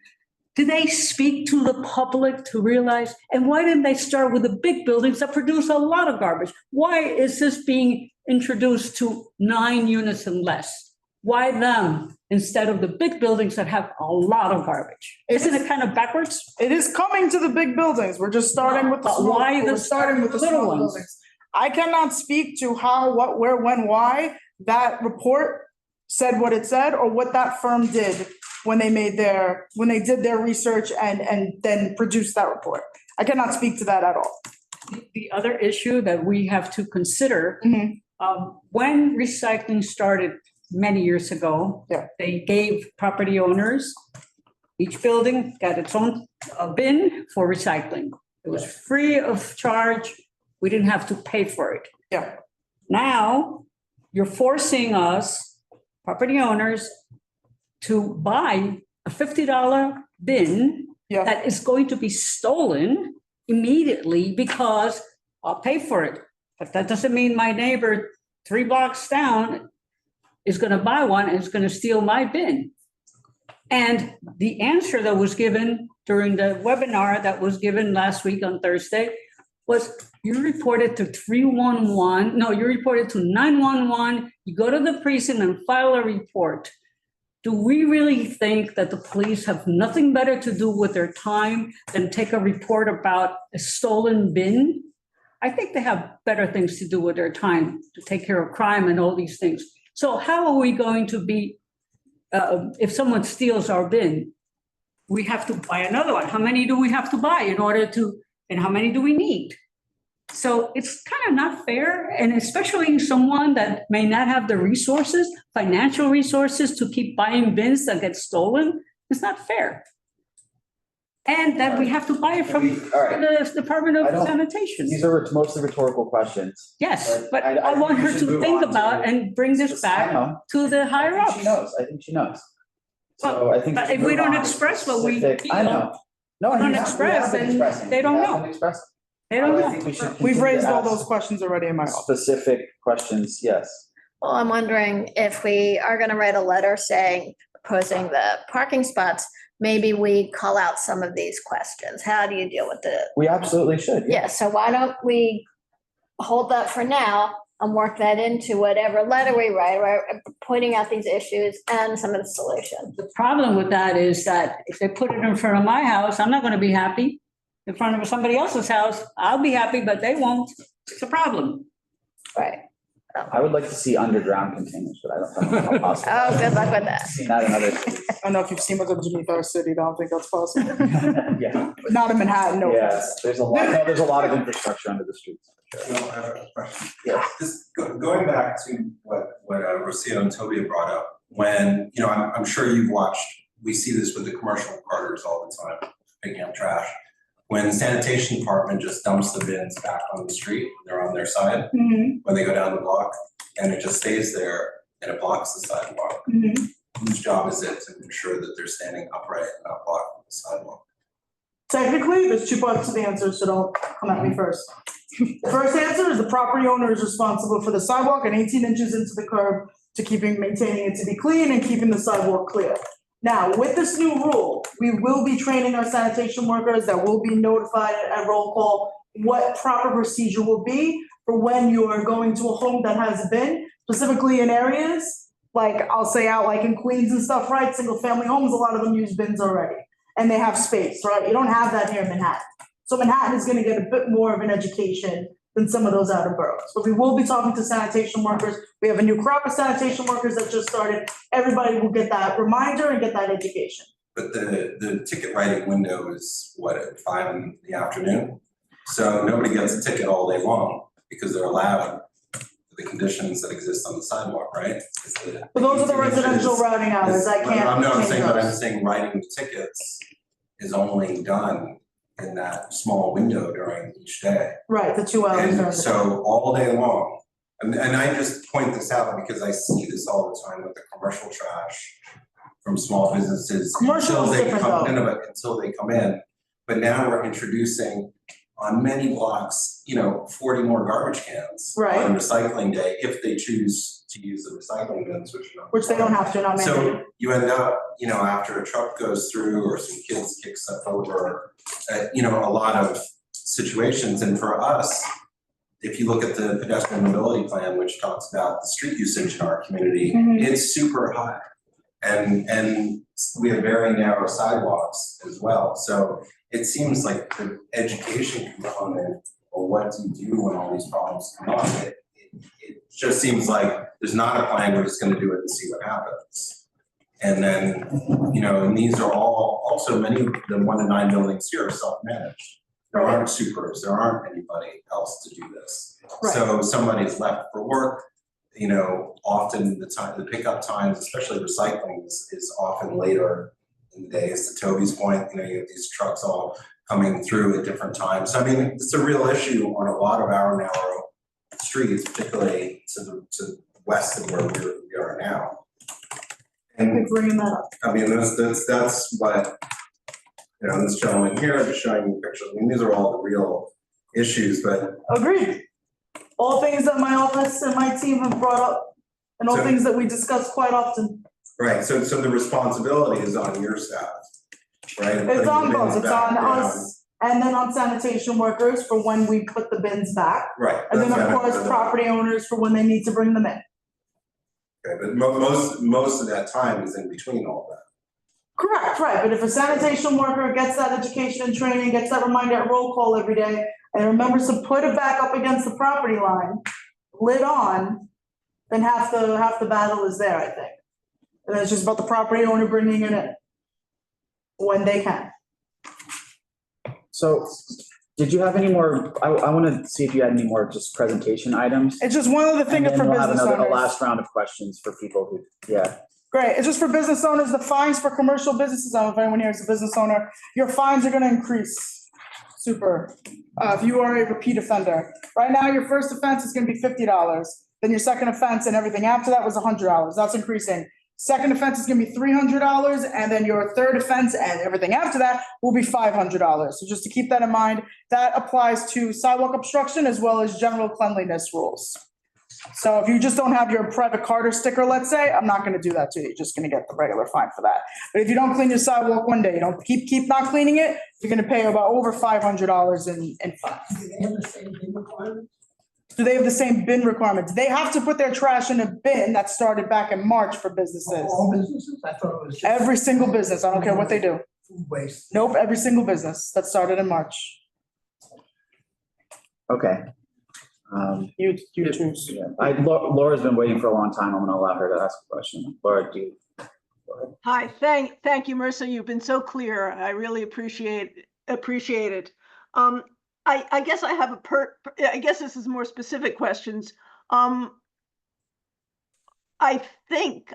Do they speak to the public to realize, and why didn't they start with the big buildings that produce a lot of garbage? Why is this being introduced to 9 units and less? Why them instead of the big buildings that have a lot of garbage? Isn't it kind of backwards? It is coming to the big buildings. We're just starting with the But small, why we're the starting with the little small ones? buildings. I cannot speak to how, what, where, when, why that report said what it said, or what that firm did when they did their research and then produced that report. I cannot speak to that at all. The other issue that we have to consider, Mhm. when recycling started many years ago, Yeah. they gave property owners, each building got its own bin for recycling. It was free of charge. We didn't have to pay for it. Yeah. Now, you're forcing us, property owners, to buy a $50 bin Yeah. that is going to be stolen immediately because I'll pay for it. But that doesn't mean my neighbor 3 blocks down is going to buy one and is going to steal my bin. And the answer that was given during the webinar that was given last week on Thursday was you reported to 311, no, you reported to 911, you go to the precinct and file a report. Do we really think that the police have nothing better to do with their time than take a report about a stolen bin? I think they have better things to do with their time, to take care of crime and all these things. So how are we going to be, if someone steals our bin, we have to buy another one. How many do we have to buy in order to, and how many do we need? So it's kind of not fair, and especially someone that may not have the resources, financial resources to keep buying bins that get stolen, it's not fair. And that we have to buy it from All right. the Department I of don't- Sanitation. These are mostly rhetorical questions. Yes, but I I want think we her should to move think on about to- and bring this I back know. to the higher I ups. think she knows. So I think. But we if should we move don't on to express what we specific- I feel, know. No, we don't you have- we express, have been then expressing. they don't We have know. been expressing. They don't I know. think we should We've continue to raised all ask those questions already in my office. specific questions, yes. Well, I'm wondering if we are going to write a letter saying, proposing the parking spots, maybe we call out some of these questions. How do you deal with the, We absolutely should. yeah, so why don't we hold that for now and work that into whatever letter we write, right? Pointing out these issues and some of the solutions. The problem with that is that if they put it in front of my house, I'm not going to be happy. In front of somebody else's house, I'll be happy, but they won't. It's a problem. Right. I would like to see underground containers, but I don't know how possible. Oh, good luck with that. I've seen that in other cities. I don't know if you've seen what's underneath our city, but I don't think that's possible. Yeah, But not in Manhattan, no yeah, offense. there's a lot of infrastructure under the streets. I have a question. Yes. Just going back to what Rocio and Toby have brought up, when, I'm sure you've watched, we see this with the commercial carters all the time, picking up trash. When the sanitation department just dumps the bins back on the street, they're on their side, Mhm, when they go down the block, and it just stays there and it blocks the sidewalk. mhm. Whose job is it to ensure that they're standing upright and not blocking the sidewalk? Technically, there's 2 parts to the answer, so don't come at me first. The first answer is the property owner is responsible for the sidewalk and 18 inches into the curb to maintaining it to be clean and keeping the sidewalk clear. Now, with this new rule, we will be training our sanitation workers that will be notified at roll call what proper procedure will be for when you are going to a home that has a bin, specifically in areas, like I'll say out like in Queens and stuff, right? Single family homes, a lot of them use bins already. And they have space, right? You don't have that here in Manhattan. So Manhattan is gonna get a bit more of an education than some of those outer boroughs. But we will be talking to sanitation workers. We have a new crop of sanitation workers that just started. Everybody will get that reminder and get that education. But the ticket writing window is what, at 5 in the afternoon? So nobody gets a ticket all day long because they're allowed the conditions that exist on the sidewalk, right? But those are the residential routing hours. I can't No, I'm change saying, but I'm those. saying writing the tickets is only done in that small window during each day. Right, the 2 hours. during And the day. so all day long, and I just point this out because I see this all the time with the commercial trash from small businesses. Commercial is until they different, come- though. no, but until they come in. But now we're introducing on many blocks, 40 more garbage cans Right. on recycling day if they choose to use the recycling bins, Which they don't have to, not mandated. So you end up, after a truck goes through or some kids kick stuff over, a lot of situations. And for us, if you look at the pedestrian mobility plan, which talks about the street usage in our community, it's super high. And we have very narrow sidewalks as well. So it seems like the education component, or what do you do when all these problems come up, it just seems like there's not a plan, we're just gonna do it and see what happens. And then, and these are all, also many of the 1 to 9 buildings here are self-managed. There aren't supers, there aren't anybody else to do this. Right. So somebody's left for work, often the pickup times, especially recycling, is often later in the day. As to Toby's point, you have these trucks all coming through at different times. So, I mean, it's a real issue on a lot of our narrow streets, particularly to the west of where we are now. And bringing that up. I mean, that's what, this gentleman here, just showing you pictures. I mean, these are all the real issues, but. Agreed. All things that my office and my team have brought up, and all things that we discuss quite often. Right, so the responsibility is on your staff, right? It's on both, it's on us, and then on sanitation workers for when we put the bins back. Right. And then of course, property owners for when they need to bring them in. Okay, but most of that time is in between all that. Correct, right, but if a sanitation worker gets that education and training, gets that reminder at roll call every day, and remembers to put it back up against the property line, lid on, then half the battle is there, I think. And it's just about the property owner bringing it in when they can. So did you have any more, I want to see if you had any more just presentation items. It's just one of the things for business a owners. last round of questions for people who, yeah. Great, it's just for business owners, the fines for commercial businesses, I don't know if anyone here is a business owner, your fines are gonna increase. Super, if you are a repeat offender. Right now, your first offense is gonna be $50. Then your second offense and everything after that was $100, that's increasing. Second offense is gonna be $300, and then your third offense and everything after that will be $500. So just to keep that in mind, that applies to sidewalk obstruction as well as general cleanliness rules. So if you just don't have your private Carter sticker, let's say, I'm not gonna do that to you, you're just gonna get the regular fine for that. But if you don't clean your sidewalk one day, you don't keep not cleaning it, you're gonna pay about over $500 in fines. Do they have the same bin requirements? Do they have the same bin requirements? They have to put their trash in a bin that started back in March for businesses. All businesses? I thought it was just. Every single business, I don't care what they do. Food waste. Nope, every single business that started in March. Okay. You choose. Yeah. Laura's been waiting for a long time. I'm gonna allow her to ask a question. Laura, do you? Hi, thank you, Marissa. You've been so clear. I really appreciate it. I guess I have I guess this is more specific questions. I think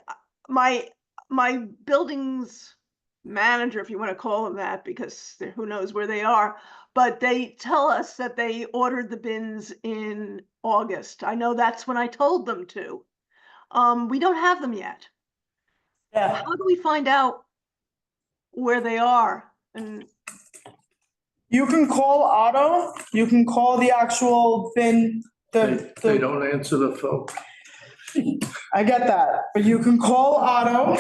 my building's manager, if you want to call them that, because who knows where they are, but they tell us that they ordered the bins in August. I know that's when I told them to. We don't have them yet. Yeah. How do we find out where they are? And You can call Otto, you can call the actual bin, They don't answer the phone. I get that, but you can call Otto.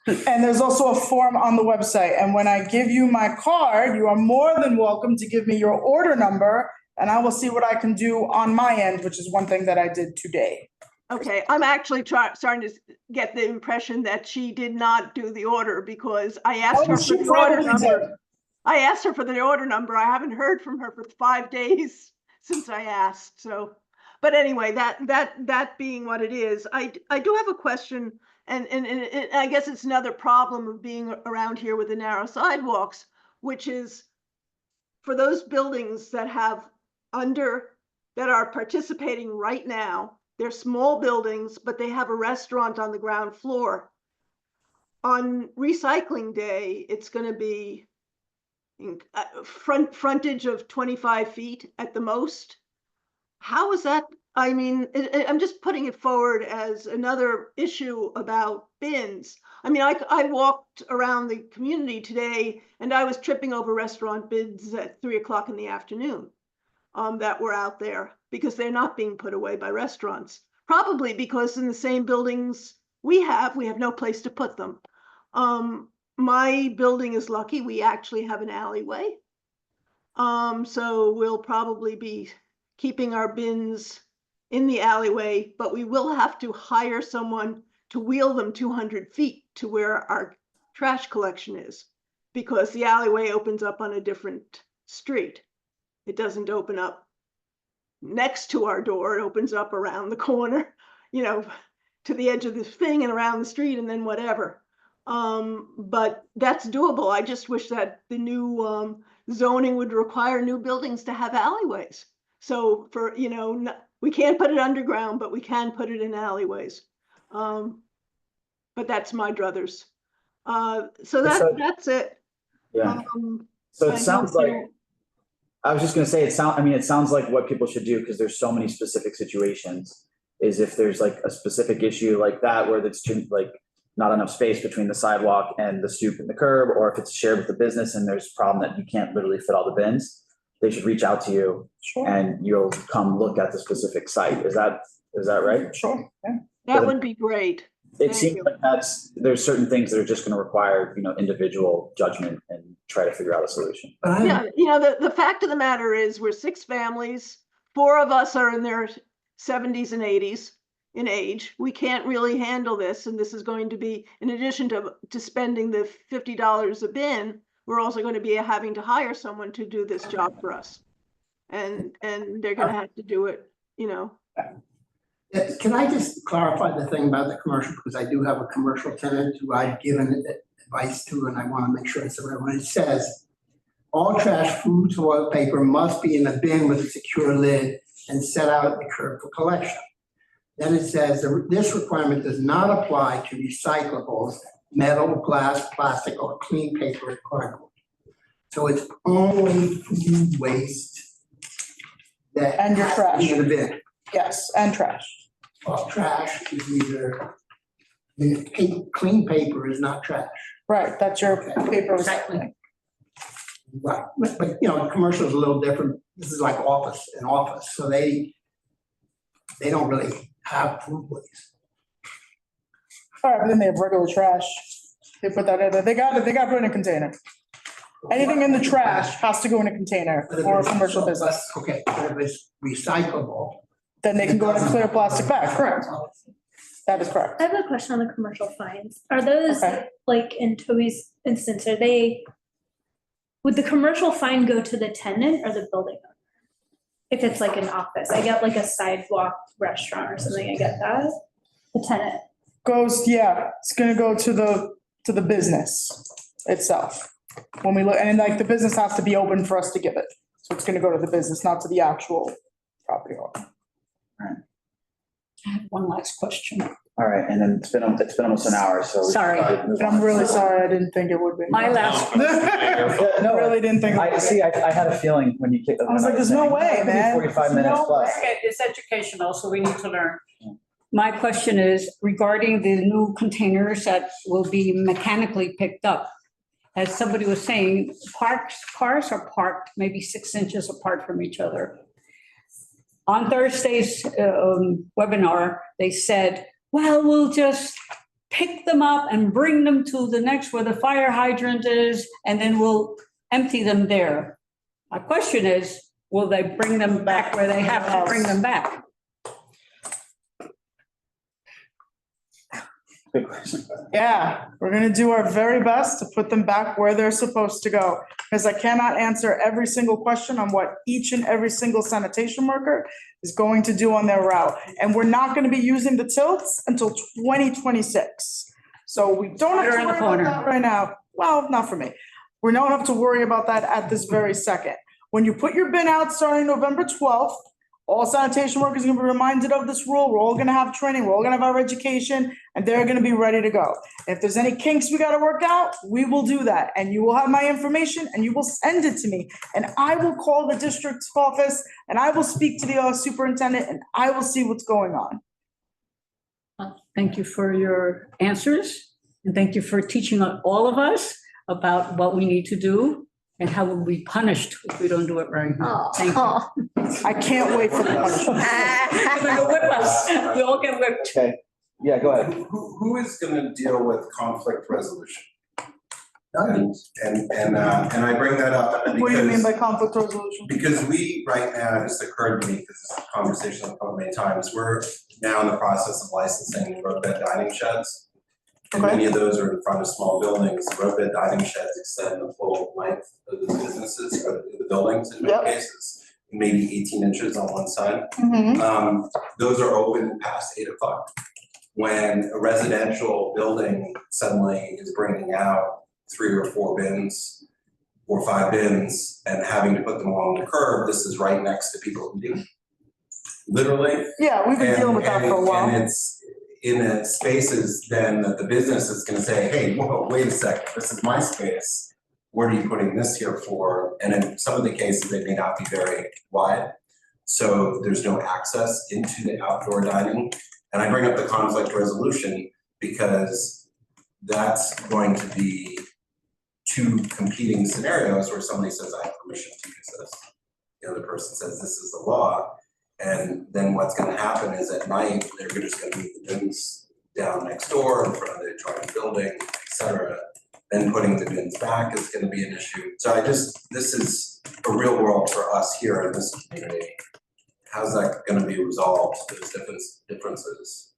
And there's also a form on the website. And when I give you my card, you are more than welcome to give me your order number, and I will see what I can do on my end, which is one thing that I did today. okay, I'm actually starting to get the impression that she did not do the order, because I asked her for the order number. I asked her for the order number. I haven't heard from her for 5 days since I asked. So, but anyway, that being what it is, I do have a question, and I guess it's another problem of being around here with the narrow sidewalks, which is for those buildings that are participating right now. They're small buildings, but they have a restaurant on the ground floor. On recycling day, it's going to be frontage of 25 feet at the most. How is that? I mean, I'm just putting it forward as another issue about bins. I mean, I walked around the community today and I was tripping over restaurant bins at 3 o'clock in the afternoon that were out there because they're not being put away by restaurants. Probably because in the same buildings we have no place to put them. My building is lucky, we actually have an alleyway. So we'll probably be keeping our bins in the alleyway, but we will have to hire someone to wheel them 200 feet to where our trash collection is, because the alleyway opens up on a different street. It doesn't open up next to our door, it opens up around the corner, to the edge of the thing and around the street and then whatever. But that's doable. I just wish that the new zoning would require new buildings to have alleyways. So for, we can't put it underground, but we can put it in alleyways. But that's my druthers. So that's it. Yeah. So I it sounds don't like, know. I was just gonna say, it sounds like what people should do, because there's so many specific situations, is if there's like a specific issue like that, where it's like not enough space between the sidewalk and the stoop and the curb, or if it's shared with the business and there's a problem that you can't literally fit all the bins, they should reach out to you and you'll come look at the specific site. Is that right? Sure. Yeah. That would be great. It Thank seems you. like there's certain things that are just gonna require, individual judgment and try to figure out a solution. Yeah, the fact of the matter is we're 6 families. 4 of us are in their 70s and 80s in age. We can't really handle this. And this is going to be, in addition to spending the $50 a bin, we're also going to be having to hire someone to do this job for us. And they're going to have to do it, Can I just clarify the thing about the commercial, because I do have a commercial tenant who I've given advice to, and I want to make sure it's the right one. It says, all trash, food, toilet paper must be in a bin with a secure lid and set out at the curb for collection. Then it says, this requirement does not apply to recyclables, metal, glass, plastic, or clean paper and cardboard. So it's only food waste that And your has to trash. be in the bin. Yes, and trash. Well, trash is either, clean paper is not trash. Right, that's your paper Exactly. recycling. Right, but commercial is a little different. This is like an office, so they don't really have food waste. All right, but then they have regular trash. They put that in there. They got to put in a container. Anything in the trash has to go in a container for a commercial business. Okay, but if it's recyclable. Then they can go in a clear plastic bag, correct? That is correct. I have a question on the commercial fines. Are those, Okay. like in Toby's instance, would the commercial fine go to the tenant or the building owner? If it's like an office, I get like a sidewalk restaurant or something, I get that. The tenant. It's gonna go to the business itself. When we look, and like the business has to be open for us to give it. So it's gonna go to the business, not to the actual property owner. I have one last question. All right, and then it's been almost an hour, so. Sorry. And I'm really sorry, I didn't think it would be. My last, I really didn't think. I had a feeling when you kicked. I was like, there's no way, man. 45 There's minutes no plus. way. it's educational, so we need to learn. My question is regarding the new containers that will be mechanically picked up. As somebody was saying, cars are parked maybe 6 inches apart from each other. On Thursday's webinar, they said, well, we'll just pick them up and bring them to the next where the fire hydrant is, and then we'll empty them there. My question is, will they bring them back where they have to bring them back? Good question. Yeah, we're gonna do our very best to put them back where they're supposed to go. Because I cannot answer every single question on what each and every single sanitation worker is going to do on their route. And we're not gonna be using the tilts until 2026. So we don't have Put her to in the worry about corner. that right now. Well, not for me. We don't have to worry about that at this very second. When you put your bin out starting November 12th, all sanitation workers are gonna be reminded of this rule. We're all gonna have training, we're all gonna have our education, and they're gonna be ready to go. If there's any kinks we gotta work out, we will do that. And you will have my information and you will send it to me. And I will call the district's office and I will speak to the superintendent and I will see what's going on. Thank you for your answers, and thank you for teaching all of us about what we need to do And how will we be punished if we don't do it right? Oh. Thank you. I can't wait for the punishment. They'll whip us. We all get whipped. Okay, yeah, go ahead. Who is gonna deal with conflict resolution? And I bring that up What do you mean because, by conflict resolution? because we, right now, this occurred to me, because this conversation I've had many times, we're now in the process of licensing roadbed dining sheds. And Okay. many of those are in front of small buildings. Roadbed dining sheds extend the full length of the businesses, or the buildings in Yep. many cases, maybe 18 inches on one side. Mm-hmm. Those are open past 8 o'clock. When a residential building suddenly is bringing out 3 or 4 bins or 5 bins and having to put them along the curb, this is right next to people eating. Literally. Yeah, we've been dealing with that for a while. And it's in the spaces then that the business is gonna say, hey, whoa, wait a second, this is my space. What are you putting this here for? And in some of the cases, they may not be very wide. So there's no access into the outdoor dining. And I bring up the conflict resolution because that's going to be 2 competing scenarios where somebody says, I have permission to use this. The other person says, this is the law. And then what's gonna happen is at night, they're just gonna move the bins down next door in front of the adjoining building, et cetera. Then putting the bins back is gonna be an issue. So this is a real world for us here in this community. How's that gonna be resolved, those differences?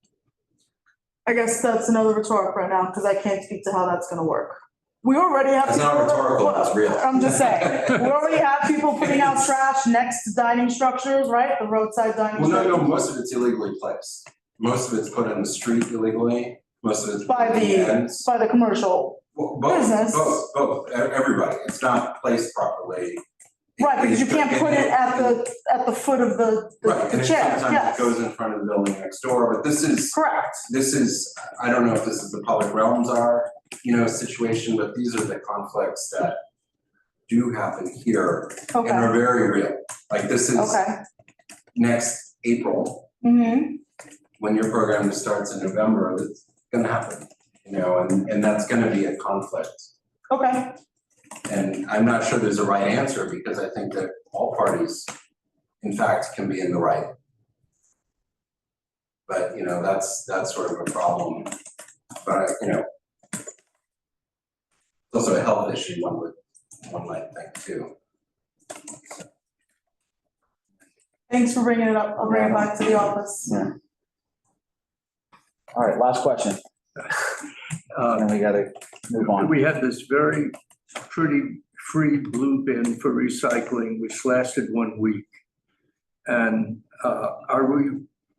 I guess that's another rhetoric right now, because I can't speak to how that's gonna work. We already have. It's not people that- rhetorical, it's real. I'm just saying, we already have people putting out trash next to dining structures, right? The roadside dining. Well, no, structures. most of it's illegally placed. Most of it's put in the street illegally, most of it's. By put in the, ends. by the commercial. Both, business. both, everybody. It's not placed properly. Right, because you can't put it at the foot of Right, the and chair, sometimes yes. it goes in front of the building next door, but this is, Correct. I don't know if this is the public realms are, situation, but these are the conflicts that do happen here and Okay, are very real. Like this is okay. next April, Mm-hmm. when your program starts in November, it's gonna happen, and that's gonna be a conflict. Okay, And I'm not sure there's a right answer because I think that all parties, in fact, can be in the right. But, that's sort of a problem. But, it's also a health issue, one might think too. thanks for bringing it up. I'll bring it back to the office. Yeah. All right, last question, and then we gotta move on. We had this very pretty free blue bin for recycling, which lasted 1 week. And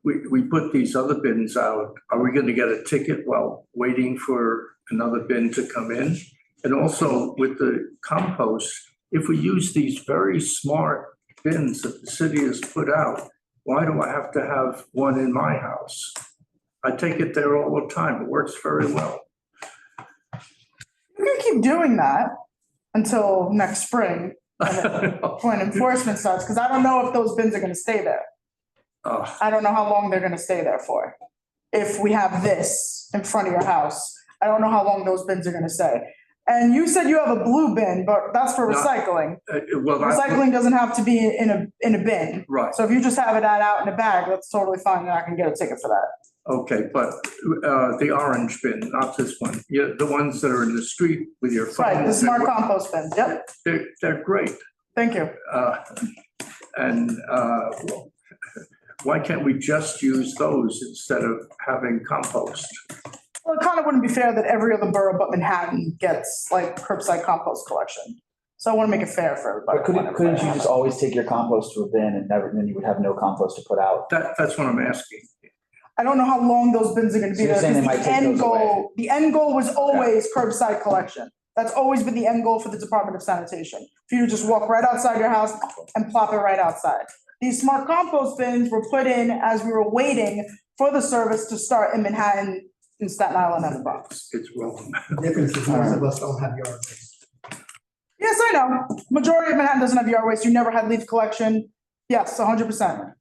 we put these other bins out. Are we gonna get a ticket while waiting for another bin to come in? And also with the compost, if we use these very smart bins that the city has put out, why do I have to have one in my house? I take it there all the time. It works very well. You're gonna keep doing that until next spring, when enforcement starts, because I don't know if those bins are gonna stay there. I don't know how long they're gonna stay there for. If we have this in front of your house, I don't know how long those bins are gonna stay. And you said you have a blue bin, but that's for No. recycling. Well, Recycling doesn't have to be in a bin. right. So if you just have it out in a bag, that's totally fine, and I can get a ticket for that. Okay, but the orange bin, not this one. Yeah, the ones that are in the street with your phone. Right, the smart compost bins, yep, They're great. thank you. And why can't we just use those instead of having compost? Well, it kind of wouldn't be fair that every other borough but Manhattan gets like curbside compost collection. So I want to make it fair for everybody. But couldn't you just always take your compost to a bin and then you would have no compost to put out? That's what I'm asking. I don't know how long those bins are gonna So be you're there, saying they because might the take end those away? goal, the end goal was always curbside collection. That's always been the end goal for the Department of Sanitation, for you to just walk right outside your house and plop it right outside. These smart compost bins were put in as we were waiting for the service to start in Manhattan, in Staten Island, and the Bronx. It's wrong. The difference is most of us don't have yard waste. Yes, I know. Majority of Manhattan doesn't have yard waste. You never had leaf collection. Yes, 100%.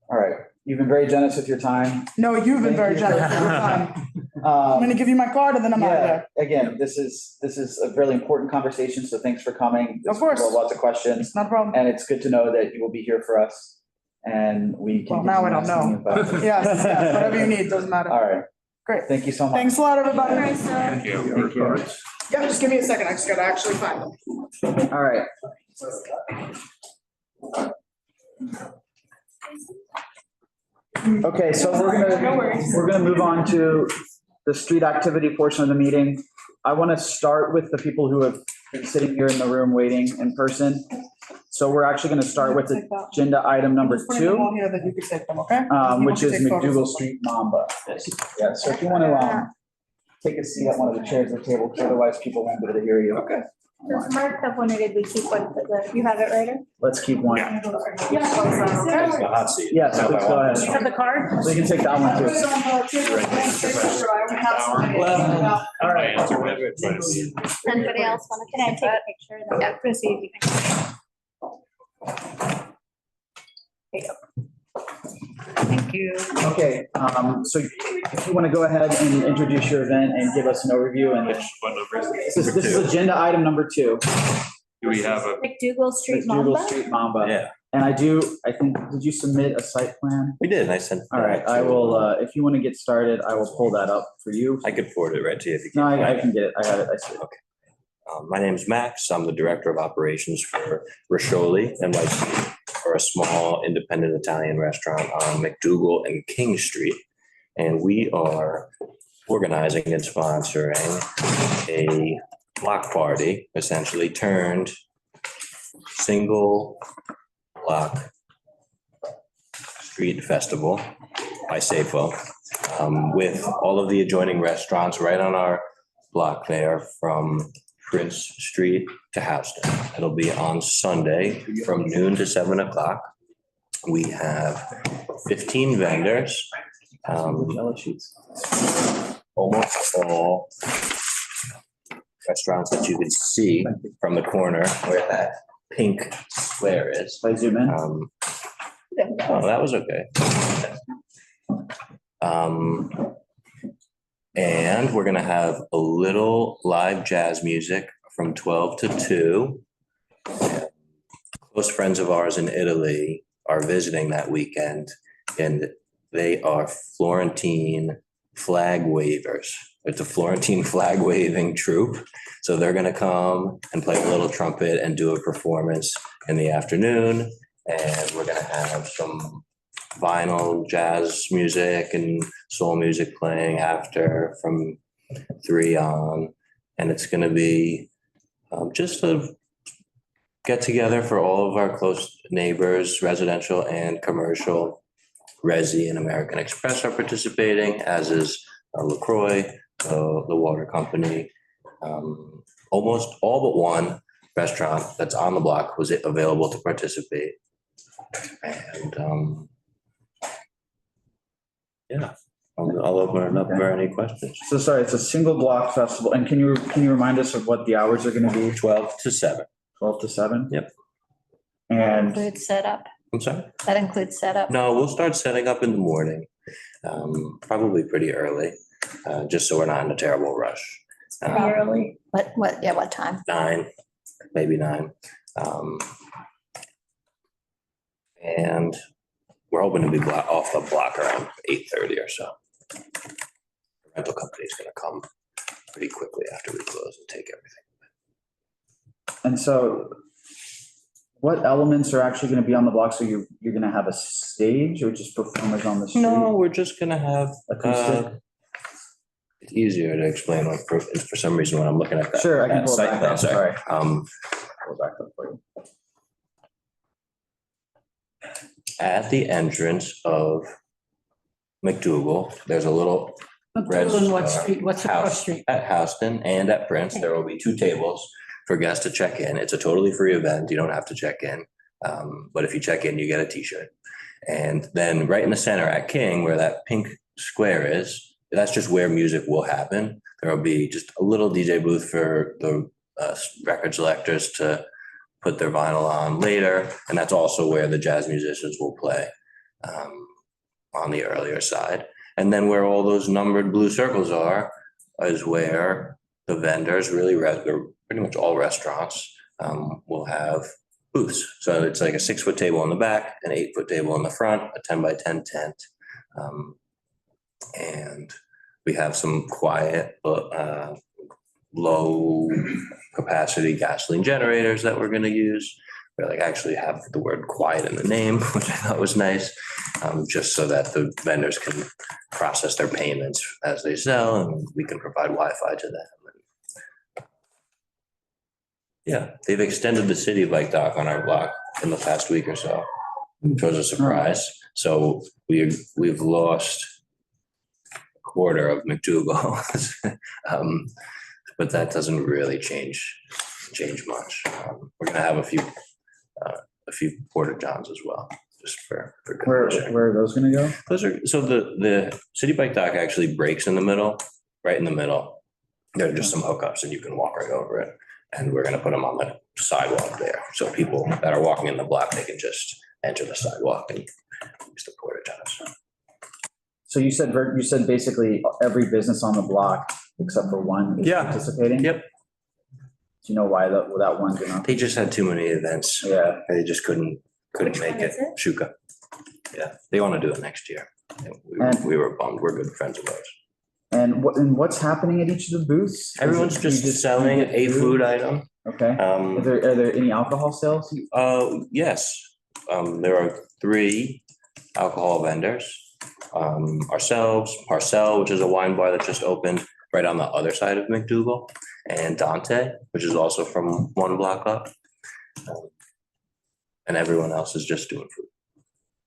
All right, You've been very generous with your time. No, you've been very Thank you. generous with your time. I'm gonna give you my card and then I'm out of Yeah, there. again, this is a really important conversation, so thanks for coming. Of course. There's Lots of questions, Not a problem. and it's good to know that you will be here for us, and we can. Well, now I don't know. Yes, whatever you need, doesn't matter. All right, Great. thank you so much. Thanks a lot, everybody. Thank you. Thank you. Yeah, just give me a second. I just gotta actually find them. All right. Okay, so we're gonna move on to the street activity portion of the meeting. I want to start with the people who have been sitting here in the room waiting in person. So we're actually going to start with agenda item number Just putting them 2, all here that you could take them, okay? which You is can take photos McDougal of them. Street Mamba. Yeah, so if you want to take a seat at one of the chairs at the table, because otherwise people won't be able to hear you. Okay. Does Mark have one or did we keep one for the, you have it right? Let's keep one. Okay. Hot seat. Yes, please go You ahead. have the card? So you can take that one too. All right. Anybody else want to? Can I take a picture? And then proceed? Thank you. Okay, so if you want to go ahead and introduce your event and give us an overview, and this is agenda item number 2. Do we have a? McDougal Street McDougal Mamba? Street Mamba. Yeah, And I think, did you submit a site plan? we did. I sent. All right, I will, if you want to get started, I will pull that up for you. I could forward it right to you if you No, can. I can get it. I have it. I see it. My name is Max. I'm the Director of Operations for Riscioli NYC, for a small independent Italian restaurant on McDougal and King Street. And we are organizing and sponsoring a block party, essentially turned single block street festival by Safo, with all of the adjoining restaurants right on our block there from Prince Street to Houston. It'll be on Sunday from noon to 7 o'clock. We have 15 vendors. Almost all restaurants that you can see from the corner where that pink square is. If I zoom in. Oh, that was okay. And we're gonna have a little live jazz music from 12 to 2. Close friends of ours in Italy are visiting that weekend, and they are Florentine flag wavers. It's a Florentine flag waving troupe. So they're gonna come and play a little trumpet and do a performance in the afternoon. And we're gonna have some vinyl jazz music and soul music playing after from 3 on. And it's gonna be just a get together for all of our close neighbors, residential and commercial. Resi and American Express are participating, as is LaCroix, the water company. Almost all but one restaurant that's on the block was available to participate. And yeah, I'll open it up for any questions. So sorry, it's a single block festival. And can you remind us of what the hours are going to be? 12 to 7. 12 to 7? Yep. And Includes setup. I'm sorry? That includes setup. No, we'll start setting up in the morning, probably pretty early, just so we're not in a terrible rush. Early. What time? 9, maybe 9. And we're hoping to be off the block around 8:30 or so. The rental company's gonna come pretty quickly after we close and take everything. And so what elements are actually going to be on the block? So you're going to have a stage or just performers on the street? No, we're just gonna have, Acoustic? it's easier to explain, like, for some reason when I'm looking at that. Sure, I can that pull it site back plan, up, sorry. Pull back up for you. At the entrance of McDougal, there's a little McDougal, what street, what's the cross house street? at Houston and at Prince. There will be 2 tables for guests to check in. It's a totally free event. You don't have to check in. But if you check in, you get a t-shirt. And then right in the center at King, where that pink square is, that's just where music will happen. There will be just a little DJ booth for the record selectors to put their vinyl on later. And that's also where the jazz musicians will play. on the earlier side. And then where all those numbered blue circles are is where the vendors, really, they're pretty much all restaurants, will have booths. So it's like a 6-foot table in the back, an 8-foot table in the front, a 10 by 10 tent. And we have some quiet, low capacity gasoline generators that we're gonna use. We like actually have the word quiet in the name, which I thought was nice, just so that the vendors can process their payments as they sell and we can provide Wi-Fi to them. Yeah, they've extended the city bike dock on our block in the past week or so, which was a surprise. So we've lost a quarter of McDougal. But that doesn't really change much. We're gonna have a few Porta Johns as well, just for good measure. Where are those gonna go? Those are, so the city bike dock actually breaks in the middle, right in the middle. There are just some hookups and you can walk right over it. And we're gonna put them on the sidewalk there. So people that are walking in the block, they can just enter the sidewalk and use the Porta Johns. So you said basically every business on the block except for one is participating? Yep. Do you know why that one did not? They just had too many events. Yeah. They just couldn't Which make one it. is it? Shuka. Yeah, they want to do it next year. We were bummed. We're good friends of ours. And what's happening at each of the booths? Everyone's just selling a food item. Okay. Are there any alcohol sales? Yes. There are 3 alcohol vendors. Ourselves, Parcel, which is a wine bar that just opened right on the other side of McDougal, and Dante, which is also from 1 block up. And everyone else is just doing food.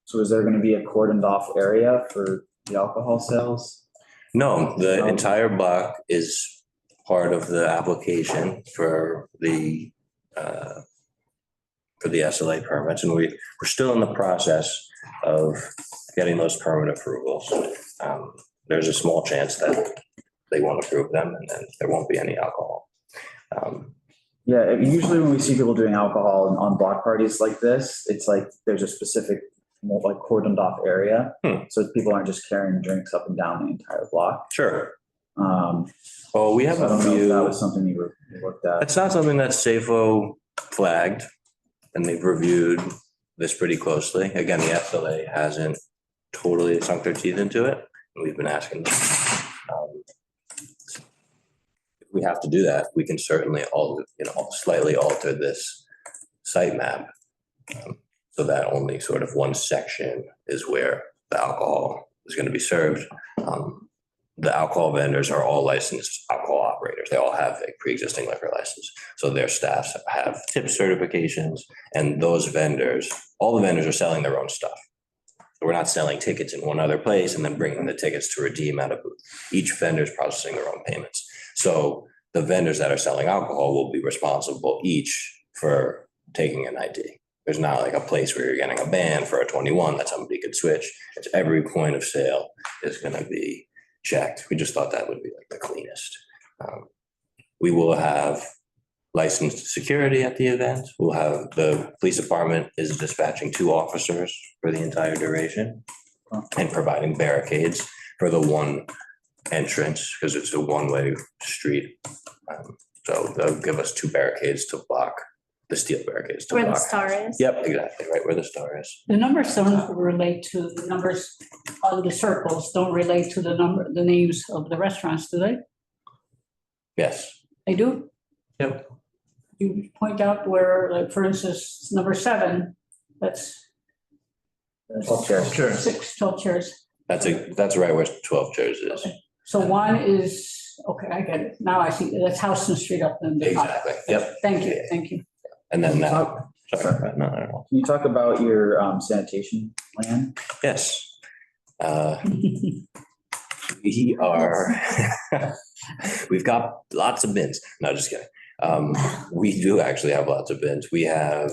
So is there going to be a cordoned off area for the alcohol sales? No, the entire block is part of the application for the SLA permits, and we're still in the process of getting those permit approvals. There's a small chance that they won't approve them, and then there won't be any alcohol. Yeah, usually when we see people doing alcohol on block parties like this, it's like there's a specific like cordoned off area. So people aren't just carrying drinks up and down the entire block. Sure. Well, we have So I a don't know if few. that was something you looked at. It's not something that's SAFO flagged, and they've reviewed this pretty closely. Again, the SLA hasn't totally sunk their teeth into it, and we've been asking them. If we have to do that, we can certainly slightly alter this site map, so that only sort of one section is where the alcohol is going to be served. The alcohol vendors are all licensed alcohol operators. They all have a pre-existing liquor license. So their staffs have tip certifications, and those vendors, all the vendors are selling their own stuff. So we're not selling tickets in one other place and then bringing the tickets to redeem at a booth. Each vendor is processing their own payments. So the vendors that are selling alcohol will be responsible each for taking an ID. There's not like a place where you're getting a ban for a 21 that somebody could switch. It's every point of sale is going to be checked. We just thought that would be like the cleanest. We will have licensed security at the event. We'll have the police department is dispatching 2 officers for the entire duration and providing barricades for the one entrance because it's a one-way street. So they'll give us 2 barricades to block the steel barricades. Where the star is. Yep, exactly, right where the star is. The numbers don't relate to the numbers on the circles, don't relate to the names of the restaurants, do they? Yes. They do? Yep. You point out where, like, for instance, number 7, that's 12 chairs. 12 chairs. That's right where 12 chairs is. Okay. So 1 is, okay, I get it. Now I see, that's Houston Street up in the. Exactly, yep. Thank you. And then that, sorry, no, I don't know. Can you talk about your sanitation plan? Yes. We are, we've got lots of bins. No, just kidding. We do actually have lots of bins. We have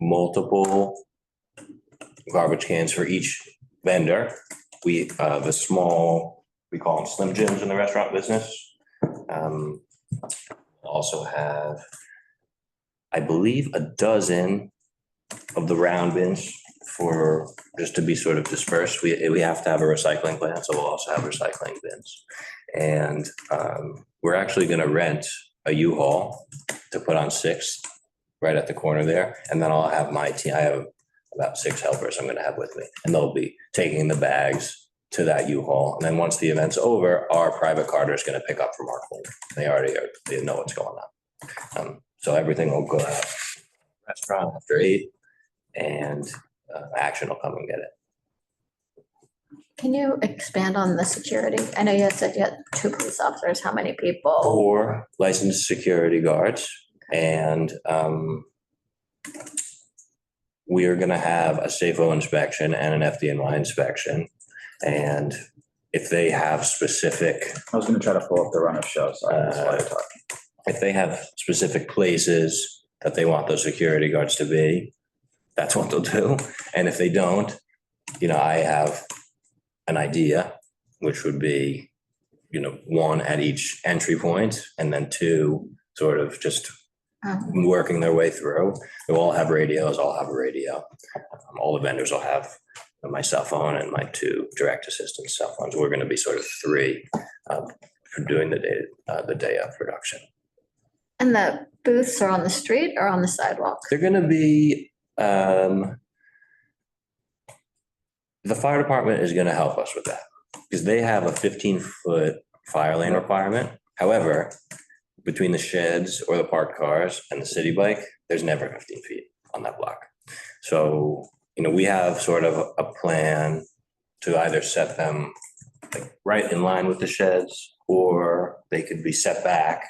multiple garbage cans for each vendor. We, the small, we call them Slim Jims in the restaurant business. Also have, I believe, a dozen of the round bins for, just to be sort of dispersed, we have to have a recycling plant, so we'll also have recycling bins. And we're actually gonna rent a U-Haul to put on 6th, right at the corner there. And then I'll have my team, I have about 6 helpers I'm gonna have with me, and they'll be taking the bags to that U-Haul. And then once the event's over, our private carter is gonna pick up from our corner. They know what's going on. So everything will go out restaurant after 8, and Action will come and get it. Can you expand on the security? I know you said you had 2 police officers. How many people? 4 licensed security guards, and we are gonna have a SAFO inspection and an FDNY inspection. And if they have specific, I was gonna try to pull up the run of shows. So that's why I talked. if they have specific places that they want those security guards to be, that's what they'll do. And if they don't, I have an idea, which would be, 1 at each entry point, and then 2 sort of just working their way through. They'll all have radios, I'll have a radio. All the vendors will have my cell phone and my 2 direct assistant cell phones. We're gonna be sort of 3 for doing the day of production. And the booths are on the street or on the sidewalk? They're gonna be, the fire department is gonna help us with that, because they have a 15-foot fire lane requirement. However, between the sheds or the parked cars and the city bike, there's never 15 feet on that block. So, we have sort of a plan to either set them like right in line with the sheds, or they could be set back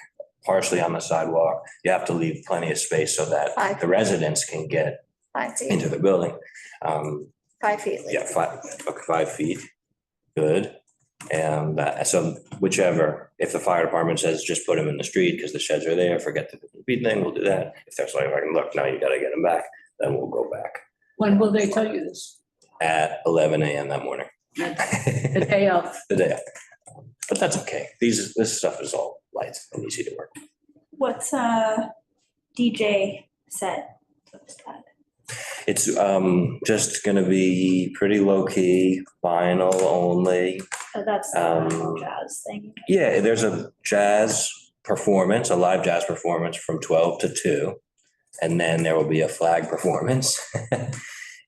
partially on the sidewalk. You have to leave plenty of space so that the residents can get 5 feet. into the building. 5 feet. Yeah, 5 feet, good. And so whichever, if the fire department says just put them in the street because the sheds are there, forget the speed thing, we'll do that. If they're like, look, now you gotta get them back, then we'll go back. When will they tell you this? At 11 a.m. that morning. The day of? The day of. But that's okay. This stuff is all light and easy to work. What's DJ set? It's just gonna be pretty low key, vinyl only. Oh, that's the jazz thing. Yeah, there's a jazz performance, a live jazz performance from 12 to 2. And then there will be a flag performance.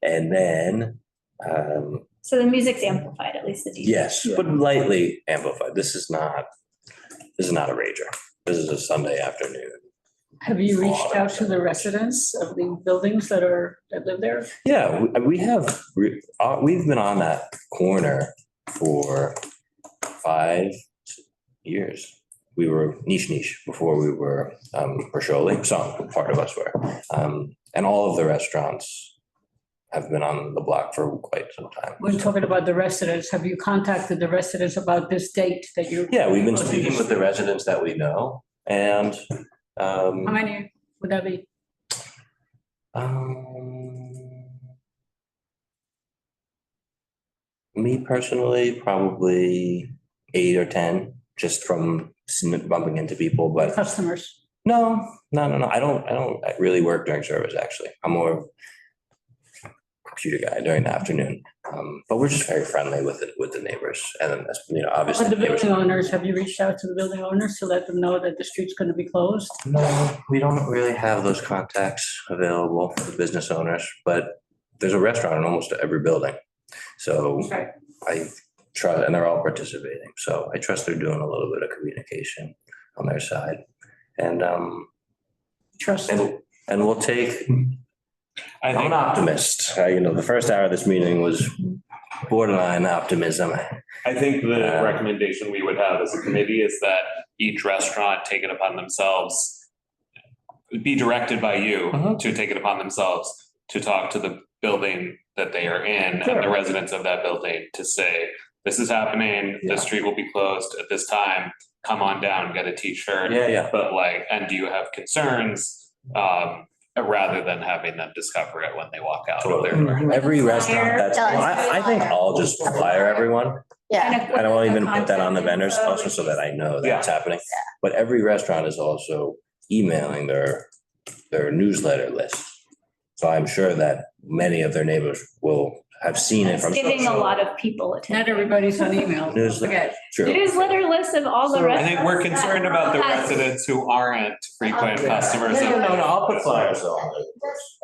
And then so the music's amplified, at least the DJ. yes, but lightly amplified. This is not a rager. This is a Sunday afternoon. Have you reached out to the residents of the buildings that live there? Yeah, we've been on that corner for 5 years. We were niche before we were Bersholi. Some part of us were. And all of the restaurants have been on the block for quite some time. When talking about the residents, have you contacted the residents about this date that you? Yeah, we've been speaking with the residents that we know, and How many would that be? Me personally, probably 8 or 10, just from bumping into people, but Customers? no. I don't really work during service, actually. I'm more computer guy during the afternoon. But we're just very friendly with the neighbors, and then, obviously. But the building owners, have you reached out to the building owners to let them know that the street's gonna be closed? No, we don't really have those contacts available for the business owners, but there's a restaurant in almost every building. So Right. I trust, and they're all participating. So I trust they're doing a little bit of communication on their side. And Trust. and we'll take, I'm an optimist. The first hour of this meeting was borderline optimism. I think the recommendation we would have as a committee is that each restaurant take it upon themselves, be directed by you to take it upon themselves to talk to the building that they are in and the residents of that building to say, this is happening, the street will be closed at this time, come on down, get a t-shirt. Yeah. But and do you have concerns? Rather than having them discover it when they walk out of there. Every restaurant I think I'll just flyer everyone. Yeah. I don't even put that on the vendors also so that I know that's happening. But every restaurant is also emailing their newsletter list So I'm sure that many of their neighbors will have seen it from. Giving a social lot of people Not attention. everybody's on email. Newsletter. True. Newsletter list of all the So rest. I think we're concerned about the residents who aren't frequent customers. No, I'll put flyers on it.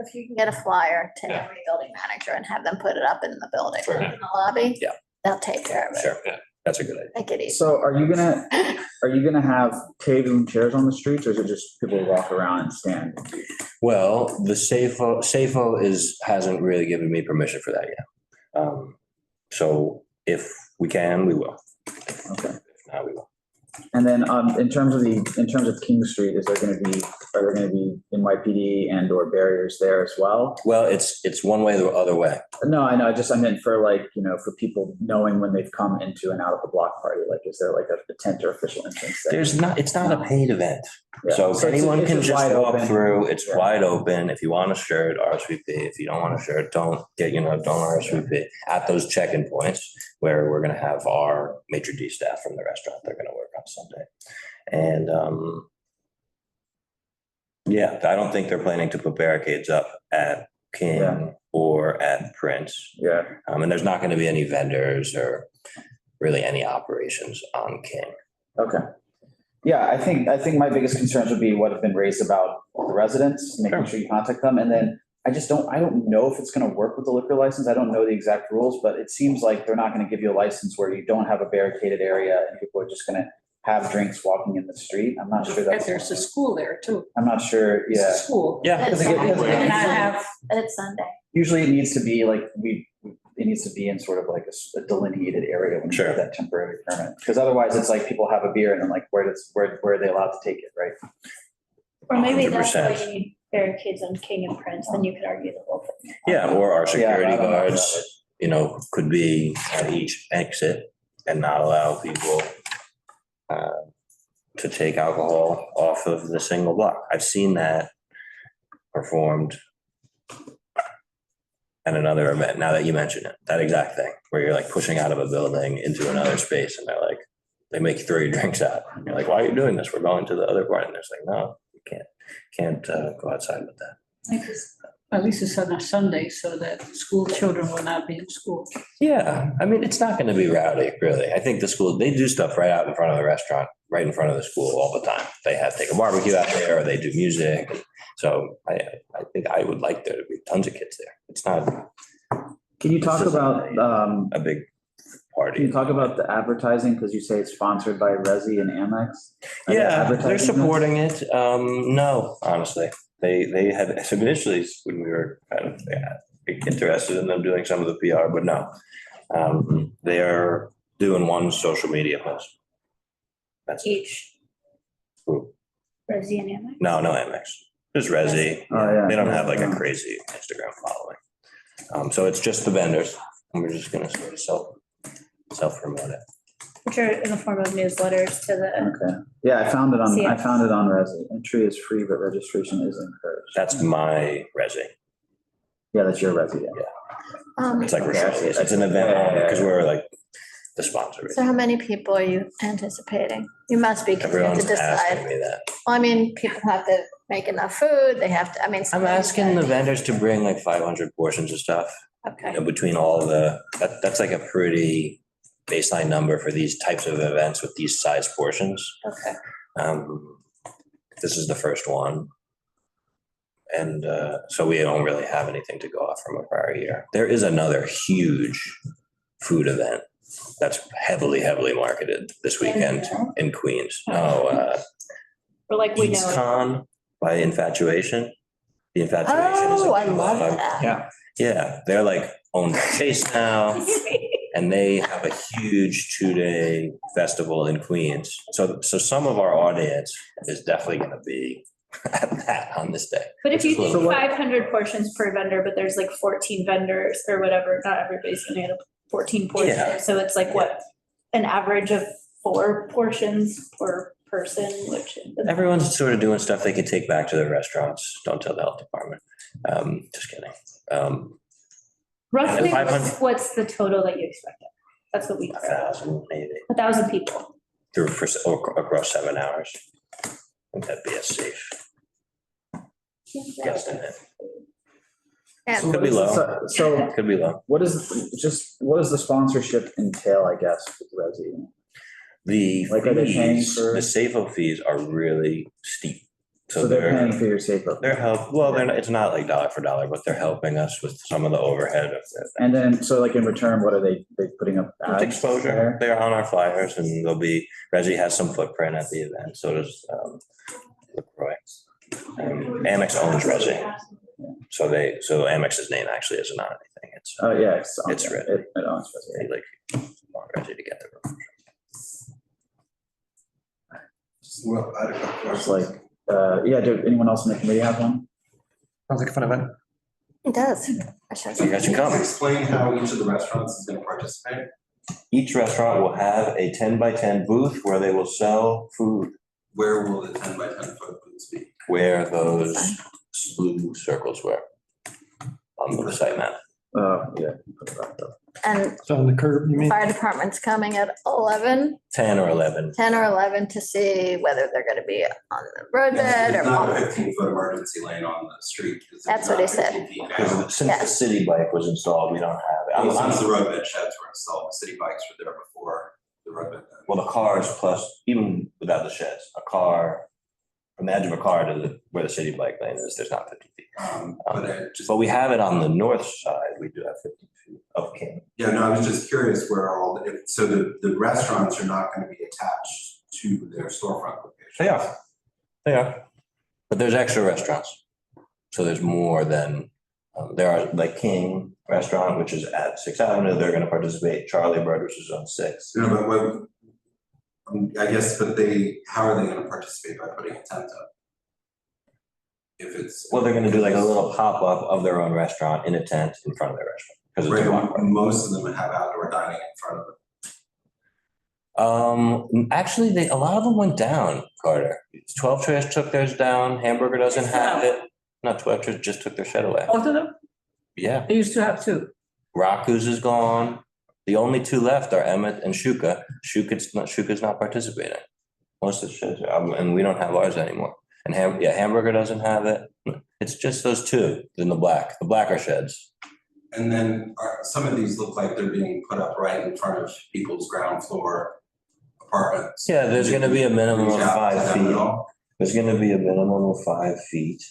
If you can get a flyer to Yeah. every building manager and have them put it up in the building, Sure. in the lobby. Yeah. They'll take care of it. Sure, that's a good idea. Make it easy. So are you gonna have tables and chairs on the streets, or is it just people walk around and stand? Well, the SAFO hasn't really given me permission for that yet. So if we can, we will. Okay. If not, we will. And then, in terms of King Street, are there gonna be NYPD and or barriers there as well? Well, it's one way the other way. No, I know, I meant for for people knowing when they've come into and out of the block party, like, is there like a tent or official entrance there? It's not a paid event. Yeah. So it's- anyone it's can just wide walk open. through. It's Yeah. wide open. If you want a shirt, RSVP. If you don't want a shirt, don't RSVP. At those check-in points where we're gonna have our maitre d' staff from the restaurant, they're gonna work on Sunday. And yeah, I don't think they're planning to put barricades up at King Yeah. or at Prince. Yeah, And there's not gonna be any vendors or really any operations on King. okay. Yeah, I think my biggest concerns would be what have been raised about the residents, making sure you contact them. And then I don't know if it's gonna work with the liquor license. I don't know the exact rules, but it seems like they're not gonna give you a license where you don't have a barricaded area and people are just gonna have drinks walking in the street. I'm not sure that's. There's a school there too. I'm not sure, It's a yeah. school. Yeah. Because again, They cannot have, It's Sunday. usually it needs to be like, it needs to be in sort of like a delineated area when you Sure. get that temporary permit. Because otherwise it's like people have a beer and then like, where are they allowed to take it, right? Or maybe that's why 100%. you need barricades on King and Prince, then you could argue the whole thing. Yeah, or our security I don't know. guards, could be at each exit and not allow people to take alcohol off of the single block. I've seen that performed at another event, now that you mention it, that exact thing, where you're like pushing out of a building into another space and they make you throw your drinks out. And you're like, why are you doing this? We're going to the other part. And it's like, no, you can't go outside with that. at least it's on a Sunday so that school children will not be in school. Yeah, I mean, it's not gonna be rowdy, really. I think the school, they do stuff right out in front of the restaurant, right in front of the school all the time. They take a barbecue out there, or they do music. So I think I would like there to be tons of kids there. It's not. Can you talk this isn't about, A big can you party. talk about the advertising? Because you say it's sponsored by Resi and Amex. Are they Yeah, advertising they're this? supporting it. No, honestly. They had, so initially, when we were kind of interested in them doing some of the PR, but no. They are doing one social media post. That's it. Each. Who? Resi and Amex. No, Amex. Just Resi. Oh, yeah. They don't have like a crazy Instagram following. So it's just the vendors, and we're just gonna sort of self-promote it. Which are in the form of newsletters to the, Okay, yeah, I found it on CS. Resi. Entry is free, but registration is encouraged. That's my Resi. Yeah, that's your Resi, yeah. It's like it's an event, because we're like the sponsor. So how many people are you anticipating? You must be, 'cause you have to Everyone's asking decide. me that. Well, I mean, people have to make enough food, they have to, I mean. I'm somebody's asking the gotta- vendors to bring like 500 portions of stuff, Okay, between all that's like a pretty baseline number for these types of events with these size portions. okay. This is the first one. And so we don't really have anything to go off from a prior year. There is another huge food event that's heavily marketed this weekend in Queens. No, or like we Eats know. Con by Infatuation. The Infatuation is a Oh, I big love blog. that. Yeah, they're like owned by Chase now. And they have a huge 2-day festival in Queens. So some of our audience is definitely gonna be at that on this day. But if you Which is think a little- 500 portions per vendor, but there's like 14 vendors or whatever, not everybody's gonna get 14 Yeah. portions. So it's like what, an average of 4 portions per person, which. Everyone's sort of doing stuff they could take back to their restaurants. Don't tell the health department. Just kidding. Roughly, 500 what's the total that you expected? That's what we, 1,000 maybe 1,000 people. across 7 hours. I think that'd be a safe guesstimate. And Could be low. So Could be low. what does the sponsorship entail, I guess, with Resi? The Like, are they paying fees, for- the SAFO fees are really steep. So they're paying for your safe. They're it's not like dollar for dollar, but they're helping us with some of the overhead of it. And then, so like in return, what are they putting up? It's ads exposure. there? They're on our flyers and Resi has some footprint at the event. So does, LaCroix. Amex owns Resi. So Amex's name actually isn't on anything. It's, Oh, yeah. It's red. It owns Resi. they like want Resi to get the room. Well, I had a couple It's questions. like, yeah, do anyone else in the committee have one? Sounds like a fun event. it does. You guys can come. Explain how each of the restaurants is gonna participate. Each restaurant will have a 10 by 10 booth where they will sell food, Where will the 10 by 10 foot booths be? where those blue circles were on the site map. Yeah. And So on the curb, you mean? fire department's coming at 11, 10 or 11. 10 or 11 to see whether they're gonna be on the roadbed It's or. not a 15-foot emergency lane on the street. 'Cause it's That's what not he said. 15 feet now. Because since the Yes. city bike was installed, we don't have it. Well, since the roadbed sheds were installed, the city bikes were there before the roadbed. Well, the cars plus, even without the sheds, a car, from the edge of a car to where the city bike lane is, there's not 50 feet. But it just, But we have it on the north side, we do have 50 feet of King. yeah, no, I was just curious where all, so the restaurants are not gonna be attached to their storefront location. They are. But there's extra restaurants. So there's more than, there are like King Restaurant, which is at 6th Avenue, they're gonna participate. Charlie Bird, which is on 6th. No, but I guess, but how are they gonna participate by putting a tent up? If it's. Well, they're gonna do like a little pop-up of their own restaurant in a tent in front of their restaurant. Because it's a Right, walkway. most of them have outdoor dining in front of them. Actually, a lot of them went down, Carter. 12 Trash took theirs down, Hamburger doesn't have it. No, 12 Trash just took their shed away. Both of them? Yeah, They used to have two. Rocco's is gone. The only two left are Emmett and Shuka. Shuka's not participating. Most of the sheds are, and we don't have ours anymore. And Hamburger doesn't have it. It's just those two in the black. The black are sheds. And then some of these look like they're being put up right in front of people's ground floor apartments. Yeah, there's gonna be a minimum of Reach out to 5 them at feet. all? There's gonna be a minimum of 5 feet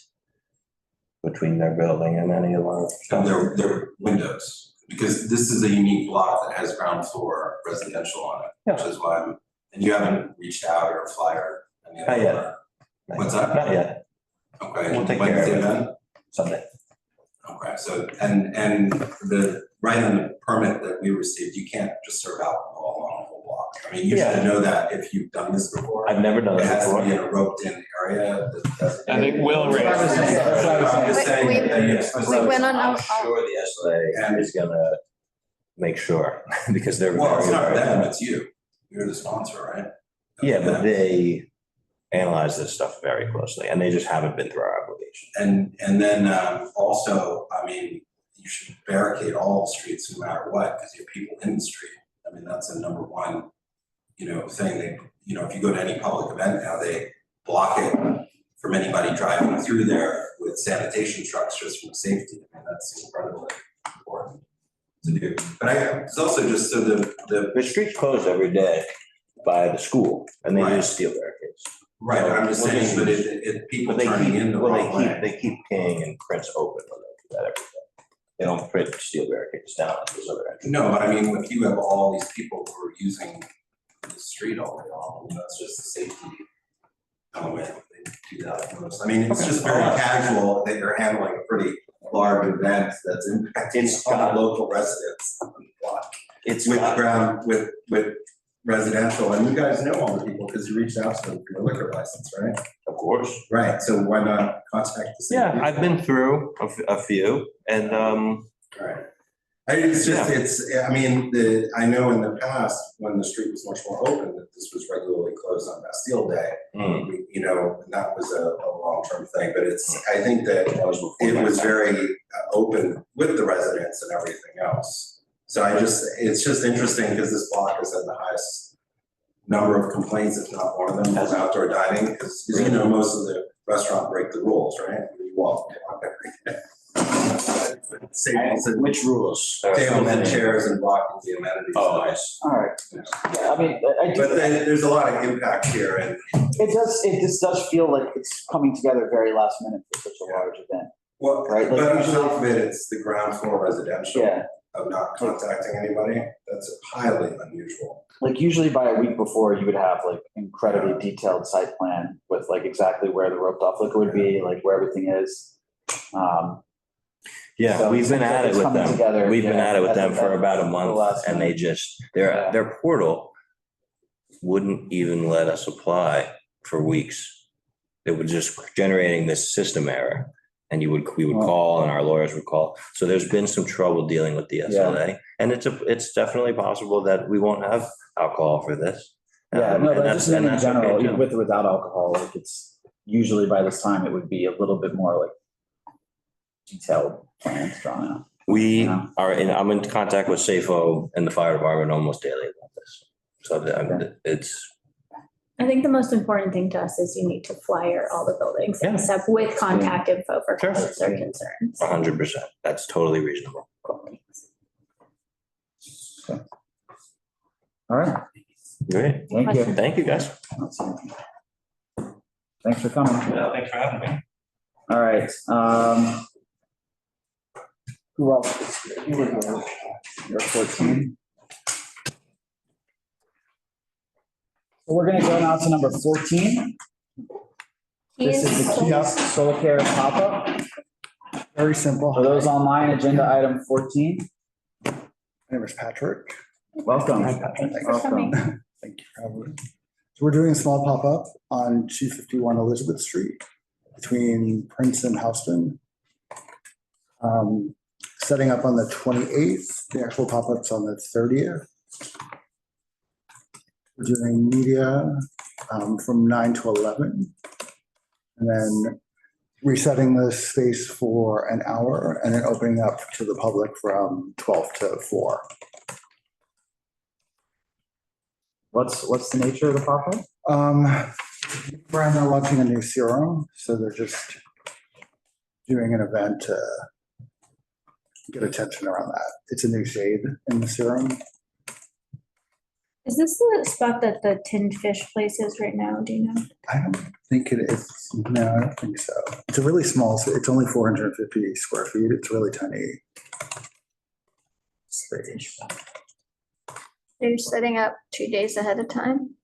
between their building and any of our And stuff. their windows, because this is a unique block that has ground floor residential on it, which is why and you haven't reached out or flyer any of Not yet. them. What's that? Not yet, Okay. We'll take Wednesday care of it. then? Sunday. Okay, so, and right on the permit that we received, you can't just serve alcohol on a whole block. I mean, you should know that if you've done this before. I've never done It it has to before. be in a roped-in area that doesn't. I think Will raised. I'm just saying We- that you're we supposed to- went on I'm a- sure the SLA is gonna make sure, because they're. Well, it's not very- them, it's you. You're the sponsor, right? Yeah, but they analyze this stuff very closely, and they just haven't been through our obligation. And then also, I mean, you should barricade all the streets no matter what, because you have people in the street. I mean, that's a number one, thing. They, if you go to any public event now, they block it from anybody driving through there with sanitation trucks just from safety. I mean, that's incredibly important to do. But it's also just so The street's closed every day by the school, and they Right. use steel barricades. right, but I'm just Well, saying, but this it people But they turning keep, in the well, wrong way. they keep King and Prince open when they do that every day. They don't print steel barricades down at those other entrances. No, but I mean, if you have all these people who are using the street all day long, that's just a safety element. They do that most. I mean, it's just very casual that you're handling a pretty large event that's impacting on the local residents on the block. It's With got- ground, with residential, and you guys know all the people because you reached out to them for your liquor license, right? Of course. Right, so why not contact the city? Yeah, I've been through a few, and, Right. It's just, I mean, I know in the past, when the street was much more open, that this was regularly closed on Bastille Day. And that was a long-term thing, but I think that it was very open with the residents and everything else. So it's just interesting because this block has had the highest number of complaints, if not one of them, was outdoor dining, because most of the restaurant break the rules, right? You walk every day. tables and Which rules? tables and chairs and blocking the amenities. Oh, nice. All right. Yeah, I mean, I do. But then there's a lot of impact here and This does feel like it's coming together very last minute for such a large event. well, Right, like but on usually- top of it, it's the ground floor residential Yeah, of not contacting anybody. That's highly unusual. like usually by a week before, you would have like incredibly detailed site plan with like exactly where the roped off liquor would be, like where everything is. Yeah, So we've been it's at it with coming them. together, We've been yeah, at it with at them the- for about a the month last and they minute. just, Yeah. their portal wouldn't even let us apply for weeks. It was just generating this system error and we would call and our lawyers would call. So there's been some trouble dealing with the SLA. And it's definitely possible that we won't have alcohol for this. Yeah, no, And but that's- just and in that's okay general, too. even with or without alcohol, like it's usually by this time, it would be a little bit more like detailed plans drawn out. We Yeah. I'm in contact with SAFO and the fire department almost daily about this. So it's, I think the most important thing to us is you need to flyer all the buildings Yeah. except with contact info for Sure. comments or concerns. 100%. That's totally reasonable. Cool, thanks. All right, Great. thank you. Thank you, guys. Thanks for coming. Thanks for having me. All right, who else? is here? You were here. You're 14. So we're gonna go now to number 14. This is the kiosk soul care pop-up. Very simple. For those online, agenda item 14. My name is Patrick. Welcome. Thanks for coming. Thank you for having me. So we're doing a small pop-up on 251 Elizabeth Street between Prince and Houston. Setting up on the 28th, the actual pop-up's on the 30th. We're doing media from 9 to 11. And then resetting the space for an hour and then opening up to the public from 12 to 4. What's the nature of the pop-up? Brand are launching a new serum, so they're just doing an event to get attention around that. It's a new shade in the serum. Is this the spot that the tinned fish place is right now? Do you know? I don't think it is. No, I don't think so. It's a really small, it's only 450 square feet. It's really tiny space. They're setting up 2 days ahead of time.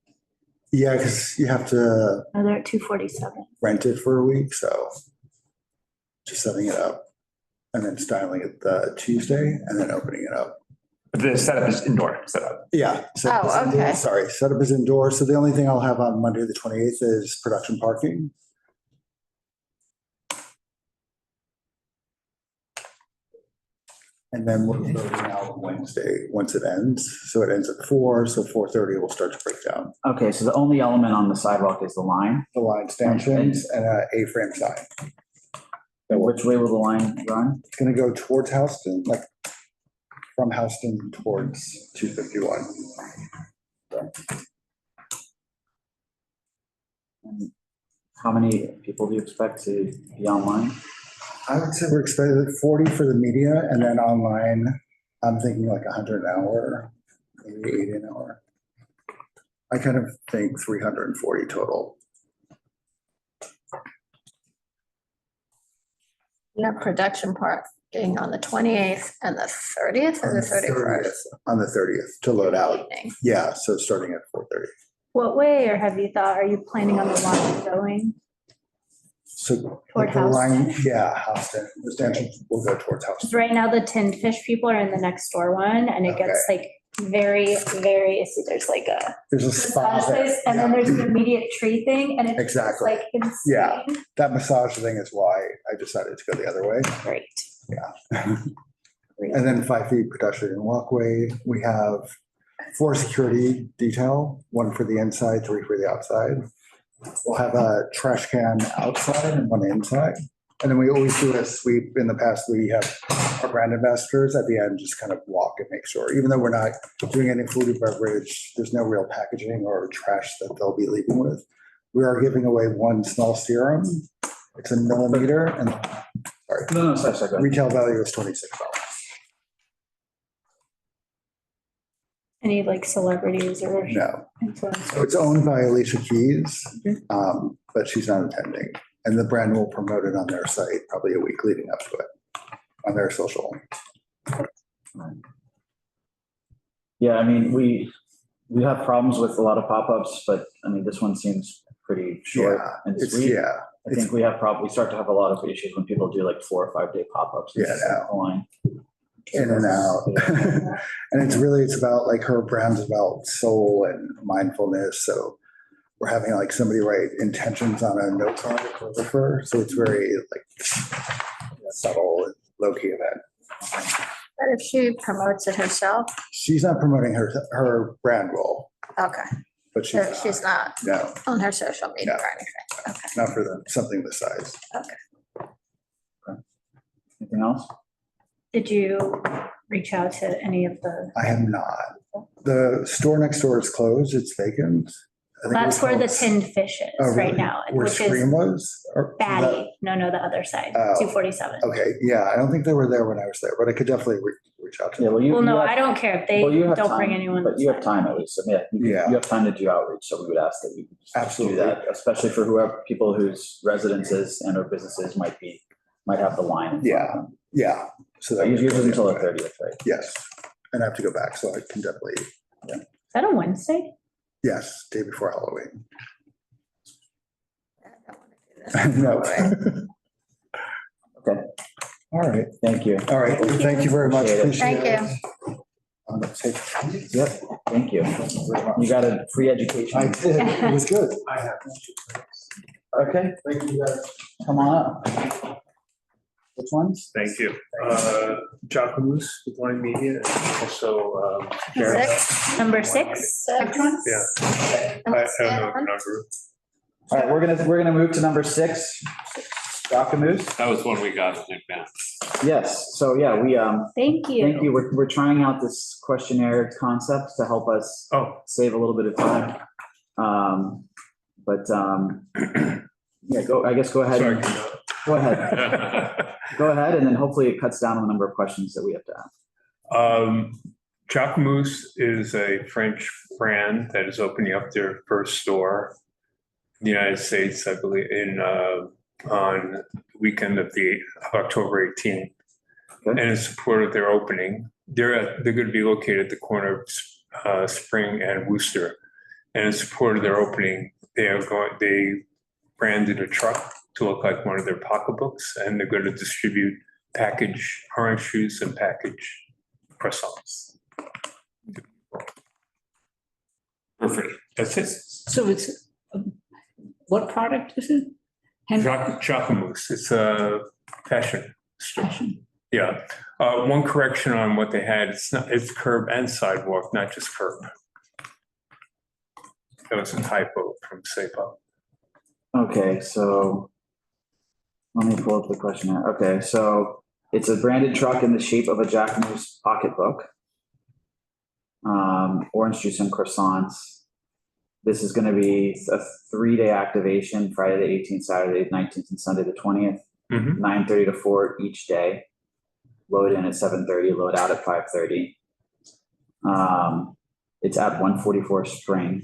Yeah, because you have to Oh, they're at 247. rent it for a week, so just setting it up and then styling it the Tuesday and then opening it up. The setup is indoor setup. Yeah. setup is Oh, indoor. okay. Sorry, setup is indoors. So the only thing I'll have on Monday, the 28th is production parking. And then we're building out Wednesday, once it ends. So it ends at 4, so 4:30 will start to break down. Okay, so the only element on the sidewalk is the line. The line stanchions and a A-frame sign. And which way will the line run? It's gonna go towards Houston, like from Houston towards 251. And how many people do you expect to be online? I would say we're expecting 40 for the media and then online, I'm thinking like 100 an hour, maybe 80 an hour. I kind of think 340 total. No production parking on the 28th and the 30th or the 31st. On the 30th to load out. Evening. Yeah, so starting at 4:30. What way, or have you thought, are you planning on the line going? So Toward the line, Houston? yeah, Houston, the stanchions will go towards Houston. Because right now the tinned fish people are in the next door one and it gets like very, see, there's like a There's a spot massage there. place and then there's an immediate tree thing and it's just Exactly. like insane. Yeah. That massage thing is why I decided to go the other way. Great. Yeah. And then 5 feet pedestrian walkway. We have 4 security detail, 1 for the inside, 3 for the outside. We'll have a trash can outside and 1 inside. And then we always do a sweep. In the past, we have our brand ambassadors at the end, just kind of walk and make sure, even though we're not doing any food or beverage, there's no real packaging or trash that they'll be leaving with. We are giving away 1 small serum. It's a millimeter and sorry. No, sorry, go ahead. Retail value is $26. Any like celebrities or No. influencers? So it's owned by Alicia Keys, but she's not attending. And the brand will promote it on their site probably a week leading up to it on their social. Yeah, I mean, we have problems with a lot of pop-ups, but I mean, this one seems pretty short Yeah, and it's, sweet. yeah. I think we start to have a lot of issues when people do like 4 or 5 day pop-ups. Yeah, It's line. In and out. And it's about like her brand's about soul and mindfulness. So we're having like somebody write intentions on a note card with her. So it's very like subtle and low key event. But if she promotes it herself, She's not promoting her brand role, okay, but so she's not no, on her social media No. or anything, okay. not for something this size. Anything else? Did you reach out to any of the, I have not. The store next door is closed. It's vacant. I think it that's was where the called- tinned fish is Oh, right really? now, Where which Scream is was? Or- Batty. No, the other side, Oh. 247. Okay, yeah, I don't think they were there when I was there, but I could definitely reach out to Yeah, them. well, you. Well, no, you have- I don't care if they well, you have don't bring time, anyone. But you have time at least. So Yeah. you have time to do outreach. So we would ask that you do Absolutely. that, especially for whoever, people whose residences and or businesses might have the line. in front of Yeah. them. Yeah. So that Usually was until the 30th, right? Yes, and I have to go back, so I can definitely, Is that a Wednesday? yes, day before Halloween. I don't wanna do this. No. Okay. All right, Thank you. all right, thank you very much. Appreciate Appreciate Thank it. Take- Yep, thank you. You got a free education. I did, it was good. Okay, Thank you, guys. come on up. Which ones? Thank you. Jacquemus with Line Media, and also, Number 6? yeah, I don't know the number. All right, we're gonna move to number 6. Jacquemus. That was one we got in advance. Yes, so yeah, we, Thank you. thank you. We're trying out this questionnaire concept to help us Oh, save a little bit of time. Yeah, go ahead. sorry. Go ahead. Go ahead, and then hopefully it cuts down on the number of questions that we have to ask. Jacquemus is a French brand that is opening up their first store in the United States, I believe, on the weekend of October 18th. Okay. And in support of their opening, they're going to be located at the corner of Spring and Worcester. And in support of their opening, they branded a truck to look like one of their pocketbooks, and they're going to distribute packaged orange juice and packaged croissants. Perfect. That's it. So it's, what product is it? Jacquemus. It's a fashion store. Fashion. Yeah. One correction on what they had. It's curb and sidewalk, not just curb. That was a typo from SAPA. Okay, so let me pull up the questionnaire. Okay, so it's a branded truck in the shape of a Jacquemus pocketbook. Orange juice and croissants. This is going to be a 3-day activation, Friday the 18th, Saturday the 19th, and Sunday the 20th, Mhm. 9:30 to 4 each day. Load in at 7:30, load out at 5:30. It's at 144 Spring.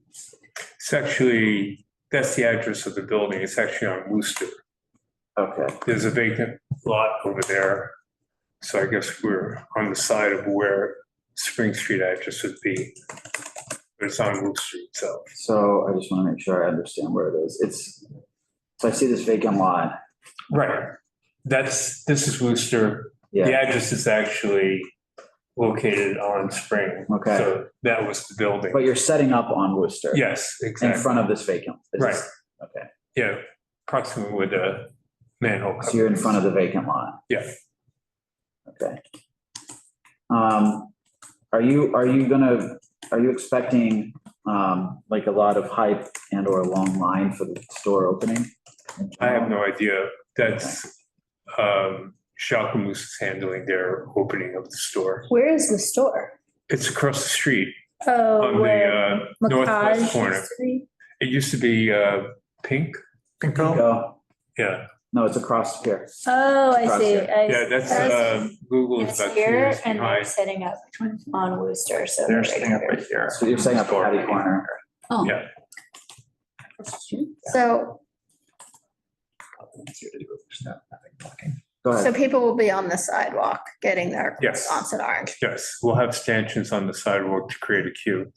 It's actually, that's the address of the building. It's actually on Worcester. Okay, There's a vacant lot over there. So I guess we're on the side of where Spring Street address would be. But it's on Worcester itself. so I just want to make sure I understand where it is. So I see this vacant lot. Right. This is Worcester. The Yeah, address is actually located on Spring. Okay. So that was the building. but you're setting up on Worcester. Yes, In exactly. front of this vacant. Right. Okay, Yeah, approximately with the manhole cover. so you're in front of the vacant lot. Yeah. Okay. Are you expecting, like a lot of hype and or a long line for the store opening? I have no idea. That's, Jacquemus is handling their opening of the store. Where is the store? It's across the street Oh, on where the northwest Macaj corner. used to be? It used to be Pink. Go. Yeah, No, it's across here. Oh, I see. Yeah, that's, Google's It's about 2 here years and they're behind. setting up on Wooster, so. They're setting up right here. So you're saying up Patty Corner. Oh. Yeah. So, Go so ahead. people will be on the sidewalk getting their Yes. croissants and orange. Yes, we'll have stanchions on the sidewalk to create a queue.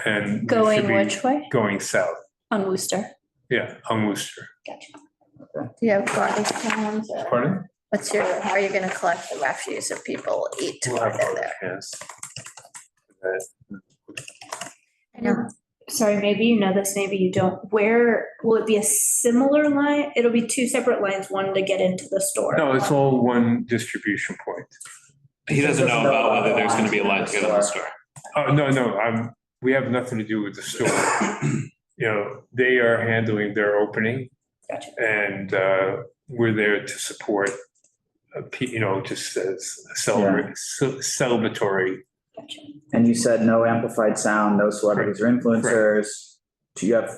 And. it should Going be which way? Going south, On Wooster. yeah, on Worcester. Do you have garbage cans or Pardon? how are you gonna collect the refuse if people eat We'll while have they're garbage there? cans. Sorry, maybe you know this, maybe you don't. Where, will it be a similar line? It'll be two separate lines, one to get into the store. No, it's all one distribution point. He doesn't know about whether there's gonna be a line to get in the store. Oh, no, we have nothing to do with the store. You know, they are handling their opening. Gotcha. And we're there to support, just as celebratory. Gotcha. And you said no amplified sound, no celebrities or influencers. Do you have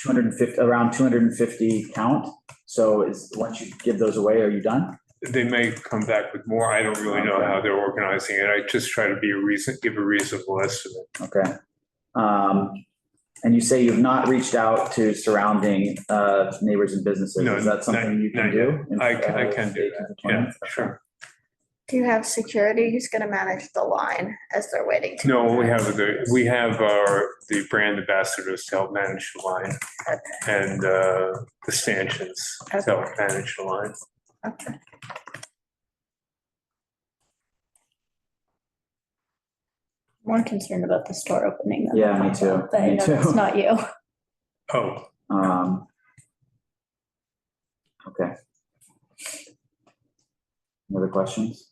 250, around 250 count? So once you give those away, are you done? They may come back with more. I don't really know how they're organizing it. I just try to give a reasonable estimate. Okay. And you say you've not reached out to surrounding neighbors and businesses. No, Is that something you can not do? I can do that. Yeah, sure. Do you have security who's gonna manage the line as they're waiting to? No, we have the brand ambassadors to help manage the line and the stanchions to help manage the line. Okay. More concerned about the store opening. than Yeah, the me too. pop-up, But I Me know too. that's not you. Oh, Okay. Any other questions?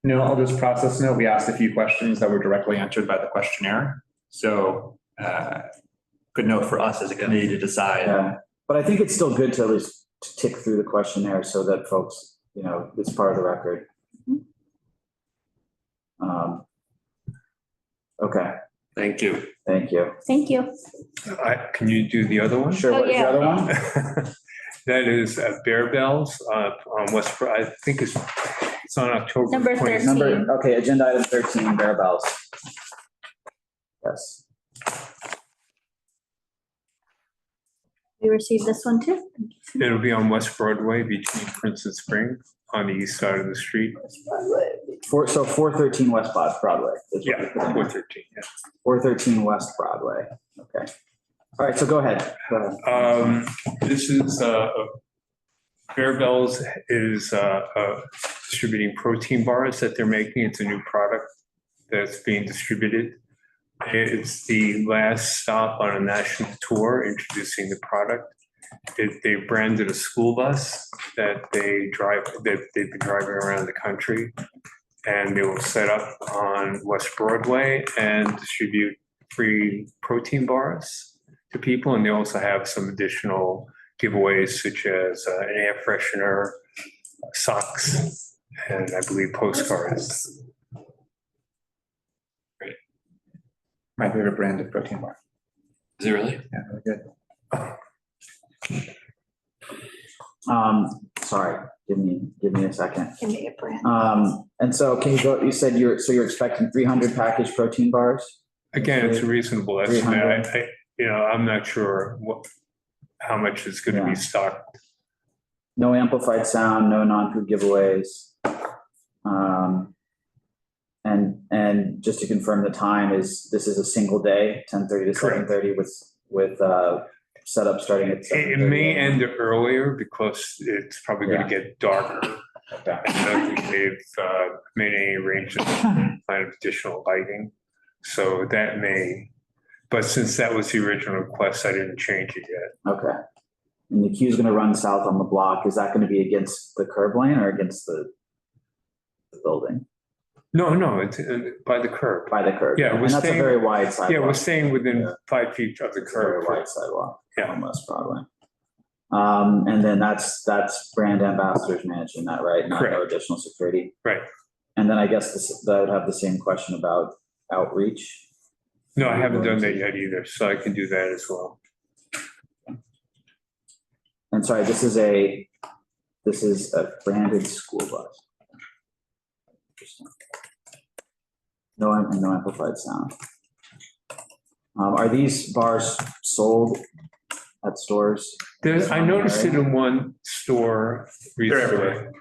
No, I'll just process note. We asked a few questions that were directly answered by the questionnaire. So good note for us as a committee to decide. Yeah, but I think it's still good to at least tick through the questionnaire so that folks, it's part of the record. Okay, Thank you. thank you. Thank you. can you do the other one? Sure, what is the other one? That is Bear Bells on West, I think it's on October. Number 20th. 13. Okay, agenda item 13, Bear Bells. Yes. We received this one too. It'll be on West Broadway between Prince and Spring on the east side of the street. So 413 West Broadway. is what Yeah, you're putting in. 413, yeah. 413 West Broadway. Okay. All right, so go ahead. This is, Bear Bells is distributing protein bars that they're making. It's a new product that's being distributed. It's the last stop on a national tour introducing the product. They branded a school bus that they've been driving around the country. And they will set up on West Broadway and distribute free protein bars to people. And they also have some additional giveaways such as an air freshener, socks, and I believe postcards. My favorite brand of protein bar. Is it really? Yeah, really good. Sorry, give me a second. Give me a brand. And so can you go, you said you're expecting 300 packaged protein bars? Again, it's a reasonable estimate. I'm not sure how much is going to be stocked. No amplified sound, no non-food giveaways. And just to confirm the time this is a single day, 10:30 to 7:30 with setup starting at 7:30. It may end earlier because it's probably going to get darker. Okay. I don't think they've made any arrangements to plan additional lighting. So that may, but since that was the original request, I didn't change it yet. Okay. And the queue's gonna run south on the block. Is that gonna be against the curb lane or against the building? No, it's by the curb. By the curb. Yeah, And that's a very wide sidewalk. Yeah, we're staying within 5 feet of the It's a very curb. wide sidewalk. Yeah. On West Broadway. And then that's brand ambassadors managing that, right? Not no Correct. additional security. Right. And then I guess that would have the same question about outreach. No, I haven't done that yet either, so I can do that as well. And sorry, this is a branded school bus. No amplified sound. Are these bars sold at stores? I noticed it in one store They're recently. everywhere.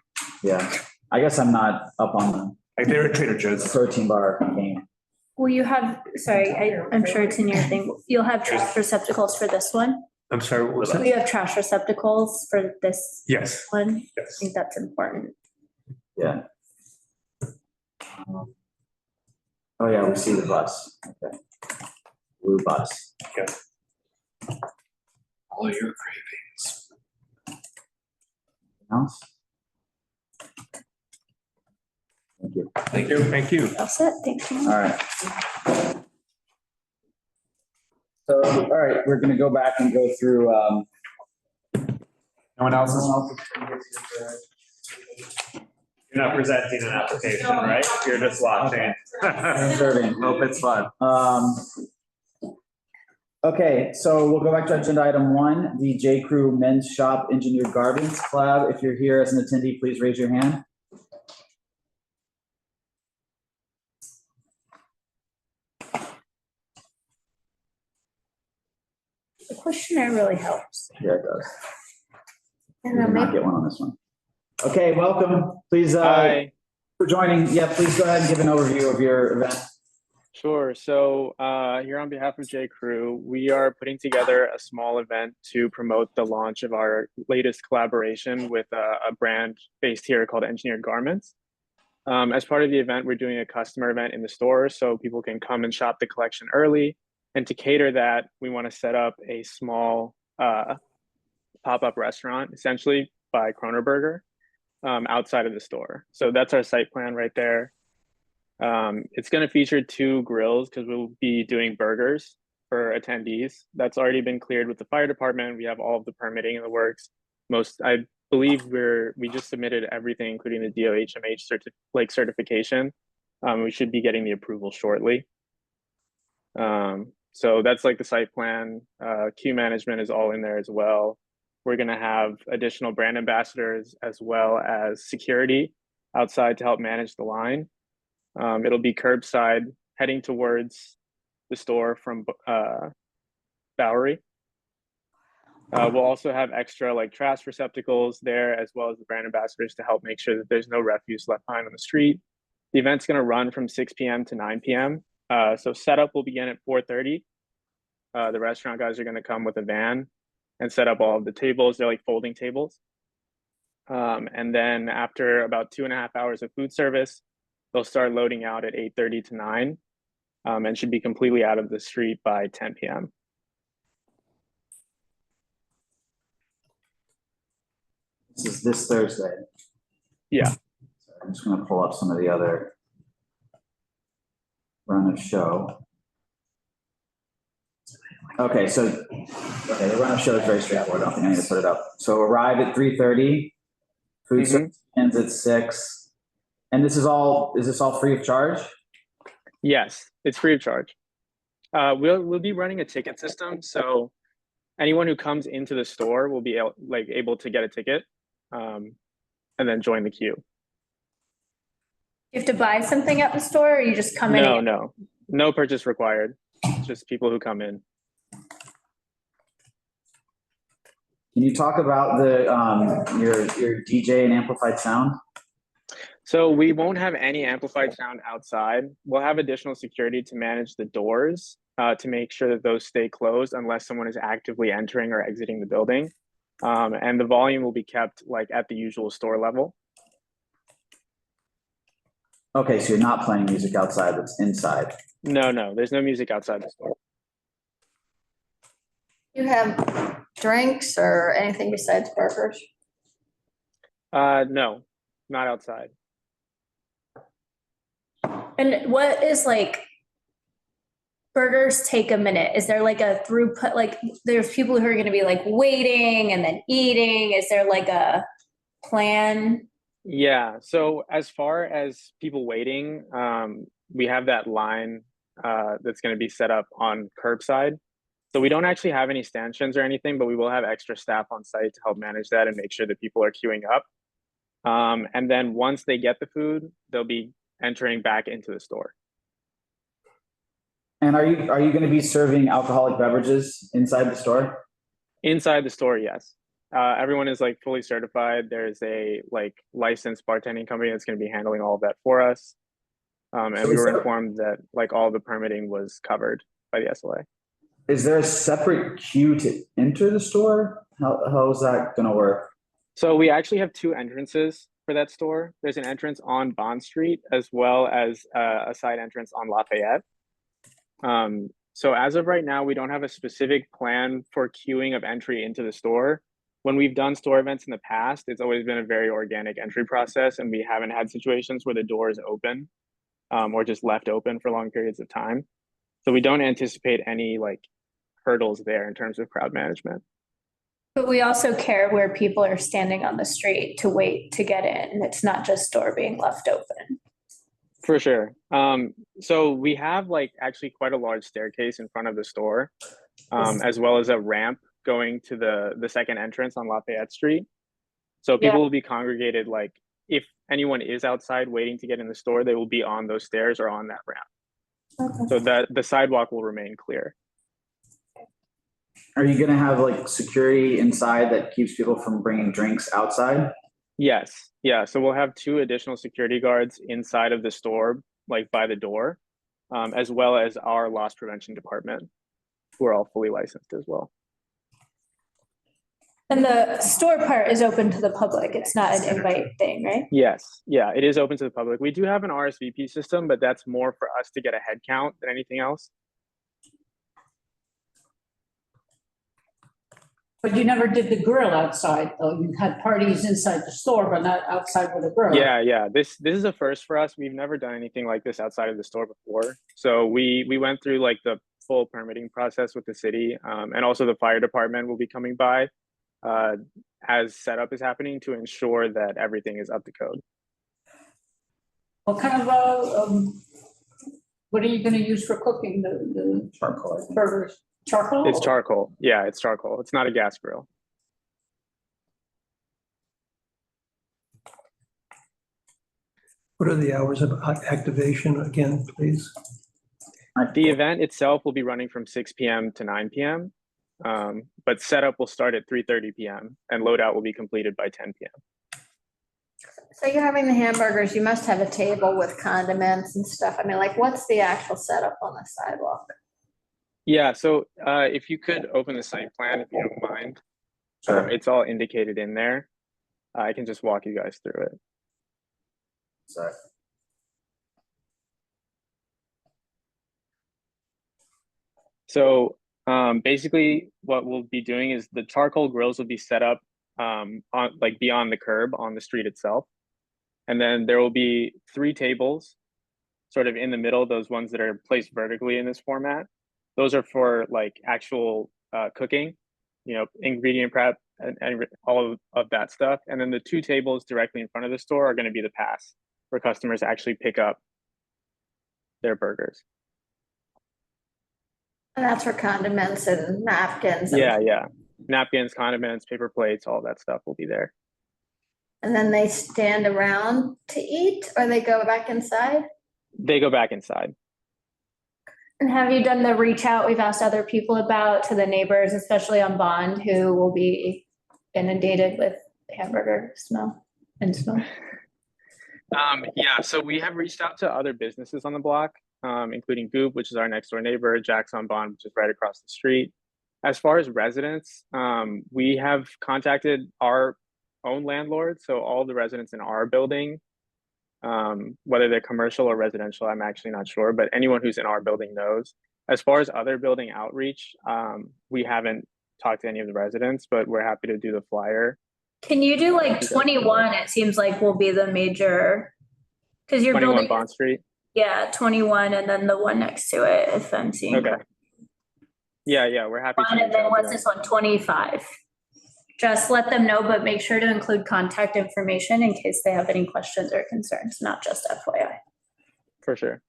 Yeah, I guess I'm not up on the Like they're at Trader Joe's. protein bar game. Will you have, sorry, I'm sure it's in your thing. You'll have trash receptacles for this one? I'm sorry, what was Will that? you have trash receptacles for this Yes, one? I yes. think that's important. Yeah. Oh, yeah, we see the bus. Okay. Blue bus. All your cravings. Anything else? Thank you. Thank you. Thank you. All set, thank you. All right. So, all right, we're gonna go back and go through, No one else is. You're not presenting an application, right? You're just watching. Observing. Hope it's fun. Okay, so we'll go back to agenda item 1, the J. Crew Men's Shop Engineered Garments Collab. If you're here as an attendee, please raise your hand. The questionnaire really helps. Yeah, it does. And We then did not maybe get one on this one. Okay, welcome. Please, Hi, for joining. Yeah, please go ahead and give an overview of your event. sure. So here on behalf of J. Crew, we are putting together a small event to promote the launch of our latest collaboration with a brand based here called Engineered Garments. As part of the event, we're doing a customer event in the store so people can come and shop the collection early. And to cater that, we want to set up a small pop-up restaurant, essentially by Kronerberger, outside of the store. So that's our site plan right there. It's going to feature 2 grills because we'll be doing burgers for attendees. That's already been cleared with the fire department. We have all of the permitting in the works. I believe we just submitted everything, including the DOHMH certification. We should be getting the approval shortly. So that's like the site plan. Queue management is all in there as well. We're going to have additional brand ambassadors as well as security outside to help manage the line. It'll be curbside heading towards the store from Bowery. We'll also have extra like trash receptacles there as well as the brand ambassadors to help make sure that there's no refuse left behind on the street. The event's going to run from 6 p.m. to 9 p.m. So setup will begin at 4:30. The restaurant guys are going to come with a van and set up all of the tables. They're like folding tables. And then after about 2.5 hours of food service, they'll start loading out at 8:30 to 9 and should be completely out of the street by 10 p.m. This is this Thursday. Yeah. So I'm just gonna pull up some of the other run of show. Okay, so, the run of show is very straightforward. I don't think I need to put it up. So arrive at 3:30. Food service ends at 6. And is this all free of charge? Yes, it's free of charge. We'll be running a ticket system, so anyone who comes into the store will be able to get a ticket and then join the queue. You have to buy something at the store, or you just come in? No purchase required. It's just people who come in. Can you talk about the your DJ and amplified sound? So we won't have any amplified sound outside. We'll have additional security to manage the doors to make sure that those stay closed unless someone is actively entering or exiting the building. And the volume will be kept like at the usual store level. Okay, so you're not playing music outside, that's inside. No, there's no music outside the store. you have drinks or anything besides burgers? No, not outside. And what is like, burgers take a minute? Is there like a throughput, like there's people who are gonna be like waiting and then eating? Is there like a plan? Yeah, so as far as people waiting, we have that line that's going to be set up on Curbside. So we don't actually have any stanchions or anything, but we will have extra staff on site to help manage that and make sure that people are queuing up. And then once they get the food, they'll be entering back into the store. And are you going to be serving alcoholic beverages inside the store? Inside the store, yes. Everyone is like fully certified. There's a like licensed bartending company that's going to be handling all of that for us. And we were informed that like all the permitting was covered by the SLA. Is there a separate queue to enter the store? How is that going to work? So we actually have two entrances for that store. There's an entrance on Bond Street as well as a side entrance on Lafayette. So as of right now, we don't have a specific plan for queuing of entry into the store. When we've done store events in the past, it's always been a very organic entry process, and we haven't had situations where the door is open or just left open for long periods of time. So we don't anticipate any like hurdles there in terms of crowd management. But we also care where people are standing on the street to wait to get in. It's not just door being left open. For sure. So we have like actually quite a large staircase in front of the store, as well as a ramp going to the second entrance on Lafayette Street. So people will be congregated, like if anyone is outside waiting to get in the store, they will be on those stairs or on that ramp. Okay. So that the sidewalk will remain clear. Are you going to have like security inside that keeps people from bringing drinks outside? Yes. Yeah. So we'll have 2 additional security guards inside of the store, like by the door, as well as our loss prevention department, who are all fully licensed as well. And the store part is open to the public. It's not an invite thing, right? Yes. Yeah, it is open to the public. We do have an RSVP system, but that's more for us to get a head count than anything else. But you never did the grill outside, though. You had parties inside the store, but not outside with a grill. Yeah. This is a first for us. We've never done anything like this outside of the store before. So we went through like the full permitting process with the city, and also the fire department will be coming by as setup is happening to ensure that everything is up to code. What kind of what are you going to use for cooking the charcoal burgers? Charcoal? It's charcoal. Yeah, it's charcoal. It's not a gas grill. What are the hours of activation again, please? The event itself will be running from 6 p.m. to 9 p.m. But setup will start at 3:30 p.m. and loadout will be completed by 10 p.m. So you're having the hamburgers, you must have a table with condiments and stuff. I mean, like, what's the actual setup on the sidewalk? Yeah, so if you could open the site plan, if you don't mind. Sure. It's all indicated in there. I can just walk you guys through it. Sorry. So basically what we'll be doing is the charcoal grills will be set up on like beyond the curb on the street itself. And then there will be 3 tables sort of in the middle, those ones that are placed vertically in this format. Those are for like actual cooking, you know, ingredient prep and all of that stuff. And then the 2 tables directly in front of the store are going to be the pass for customers to actually pick up their burgers. And that's for condiments and napkins. Yeah. Napkins, condiments, paper plates, all that stuff will be there. And then they stand around to eat or they go back inside? They go back inside. And have you done the reach out we've asked other people about to the neighbors, especially on Bond, who will be inundated with hamburger smell and smoke? Yeah, so we have reached out to other businesses on the block, including Goop, which is our next door neighbor, Jack's on Bond, which is right across the street. As far as residents, we have contacted our own landlord, so all the residents in our building, whether they're commercial or residential, I'm actually not sure, but anyone who's in our building knows. As far as other building outreach, we haven't talked to any of the residents, but we're happy to do the flyer. Can you do like 21? It seems like will be the major, because you're 21 building Bond Street. Yeah, 21, and then the one next to it, if I'm seeing. Okay. Yeah, we're happy to. And then what's this one? 25. Just let them know, but make sure to include contact information in case they have any questions or concerns, not just FYI. For sure.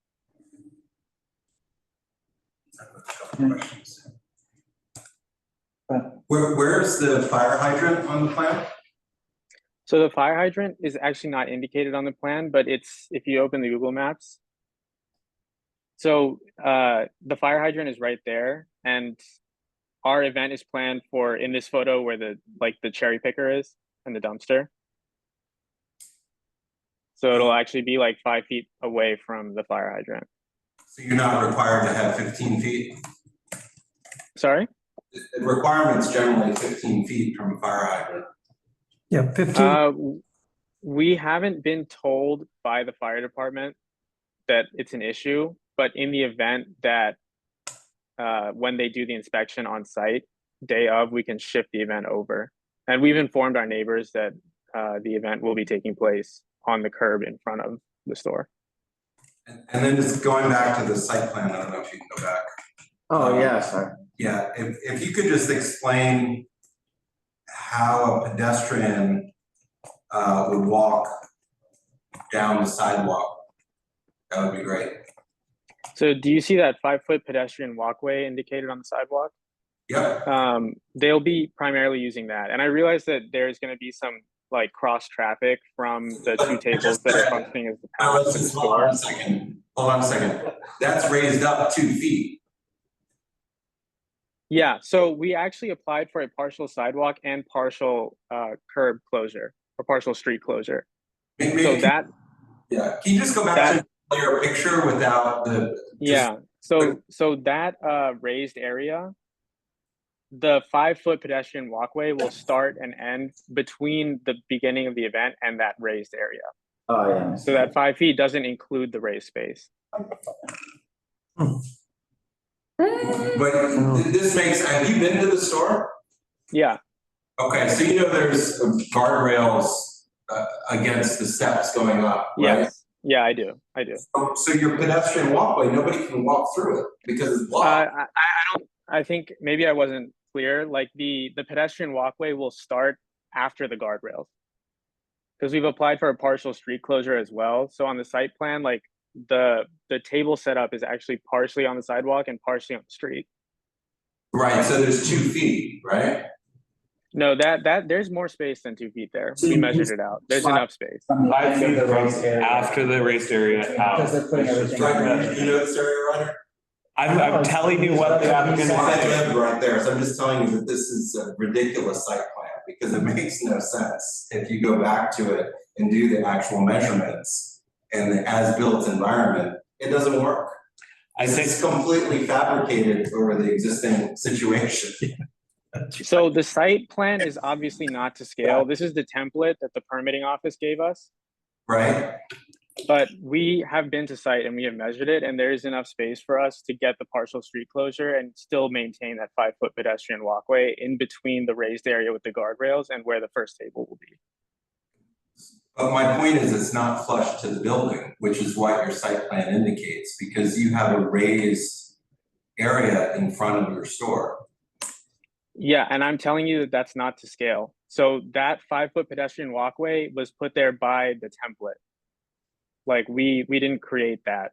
Where's the fire hydrant on the plan? So the fire hydrant is actually not indicated on the plan, but it's, if you open the Google Maps. So the fire hydrant is right there, and our event is planned for in this photo where the cherry picker is and the dumpster. So it'll actually be like 5 feet away from the fire hydrant. So you're not required to have 15 feet? Sorry? The requirement's generally 15 feet from a fire hydrant. Yeah, 15. We haven't been told by the fire department that it's an issue, but in the event that when they do the inspection on site, day of, we can shift the event over. And we've informed our neighbors that the event will be taking place on the curb in front of the store. And then just going back to the site plan, I don't know if you can go back. Oh, yeah, sorry. Yeah, if you could just explain how a pedestrian would walk down the sidewalk, that would be great. So do you see that 5-foot pedestrian walkway indicated on the sidewalk? Yep. They'll be primarily using that. And I realize that there's going to be some like cross traffic from the two tables that are functioning as the path to the store. Hold on a second. That's raised up 2 feet. Yeah, so we actually applied for a partial sidewalk and partial curb closure or partial street closure. Maybe, so yeah, can you just go back to your picture without the? Yeah, so that raised area, the 5-foot pedestrian walkway will start and end between the beginning of the event and that raised area. Oh, yeah. So that 5 feet doesn't include the raised space. But this makes, have you been to the store? Yeah. Okay, so you know there's guardrails against the steps going up, right? Yes. Yeah, I do. So your pedestrian walkway, nobody can walk through it because it's blocked. I think maybe I wasn't clear. Like the pedestrian walkway will start after the guardrails, because we've applied for a partial street closure as well. So on the site plan, like the table setup is actually partially on the sidewalk and partially on the street. Right, so there's 2 feet, right? No, that there's more space than 2 feet there. We measured it out. There's enough space. 5 feet after the raised area out. Because they're putting everything. You know this area, Ryder? I'm telling you what the applicant I said. live right there, so I'm just telling you that this is a ridiculous site plan because it makes no sense if you go back to it and do the actual measurements in the as-built environment. It doesn't work. I think It's completely fabricated over the existing situation. So the site plan is obviously not to scale. This is the template that the permitting office gave us. Right? But we have been to site and we have measured it, and there is enough space for us to get the partial street closure and still maintain that 5-foot pedestrian walkway in between the raised area with the guardrails and where the first table will be. But my point is it's not flush to the building, which is what your site plan indicates, because you have a raised area in front of your store. Yeah, and I'm telling you that that's not to scale. So that 5-foot pedestrian walkway was put there by the template. Like we didn't create that.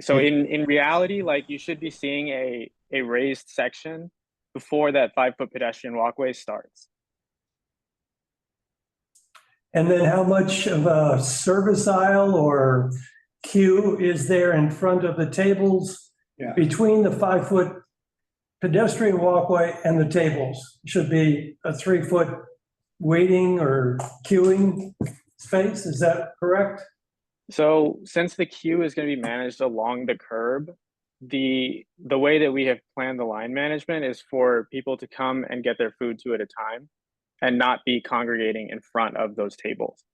So in reality, like you should be seeing a raised section before that 5-foot pedestrian walkway starts. And then how much of a service aisle or queue is there in front of the tables between the 5-foot pedestrian walkway and the tables? Should be a 3-foot waiting or queuing space, is that correct? So since the queue is going to be managed along the curb, the way that we have planned the line management is for people to come and get their food 2 at a time and not be congregating in front of those tables.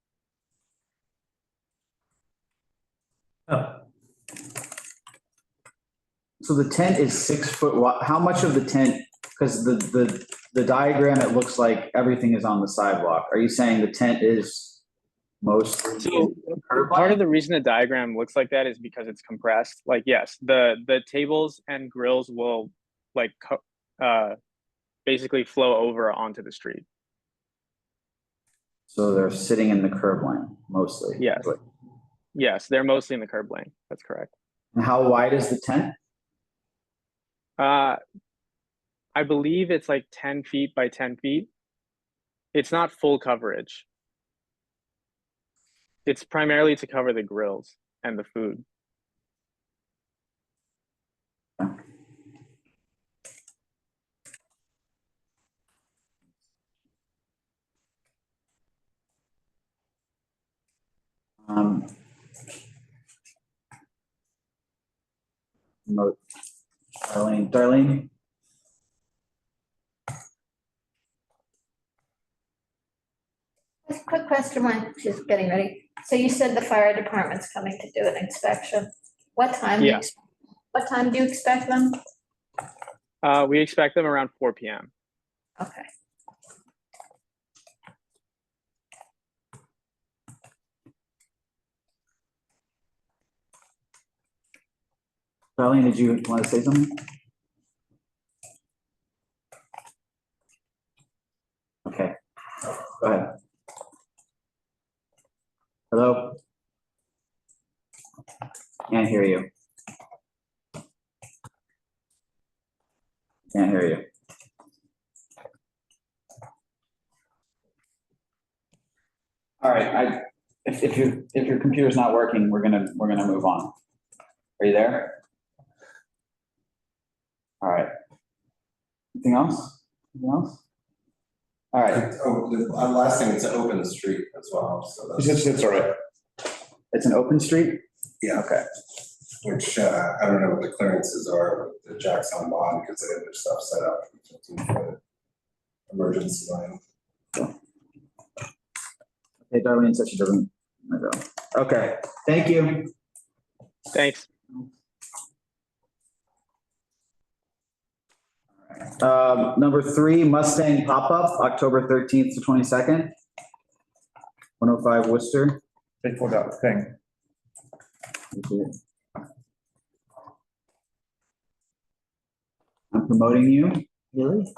Oh. So the tent is 6 foot wide. How much of the tent, because the diagram, it looks like everything is on the sidewalk. Are you saying the tent is mostly? So part of the reason the diagram looks like that is because it's compressed. Like, yes, the tables and grills will like basically flow over onto the street. So they're sitting in the curb lane mostly? Yes. Yes, they're mostly in the curb lane. That's correct. And how wide is the tent? I I believe it's like 10 feet by 10 feet. It's not full coverage. It's primarily to cover the grills and the food. Darlene? Quick question when she's getting ready. So you said the fire department's coming to do an inspection. What time? Yeah. What time do you expect them? We expect them around 4 p.m. Okay. Darlene, did you want to say something? Okay, go ahead. Hello? Can't hear you. Can't hear you. All right, if your computer's not working, we're gonna move on. Are you there? All right. Anything else? Anything else? All right. Oh, the last thing, it's an open street as well, so that's. It's all right. It's an open street? Yeah. Okay. Which, I don't know what the clearances are with the jacks on bond, because they have their stuff set up for the emergency line. Okay, Darlene said she doesn't. Okay, thank you. Thanks. Number 3, Mustang pop-up, October 13th to 22nd. 105 Worcester. They pulled out the thing. I'm promoting you. Really?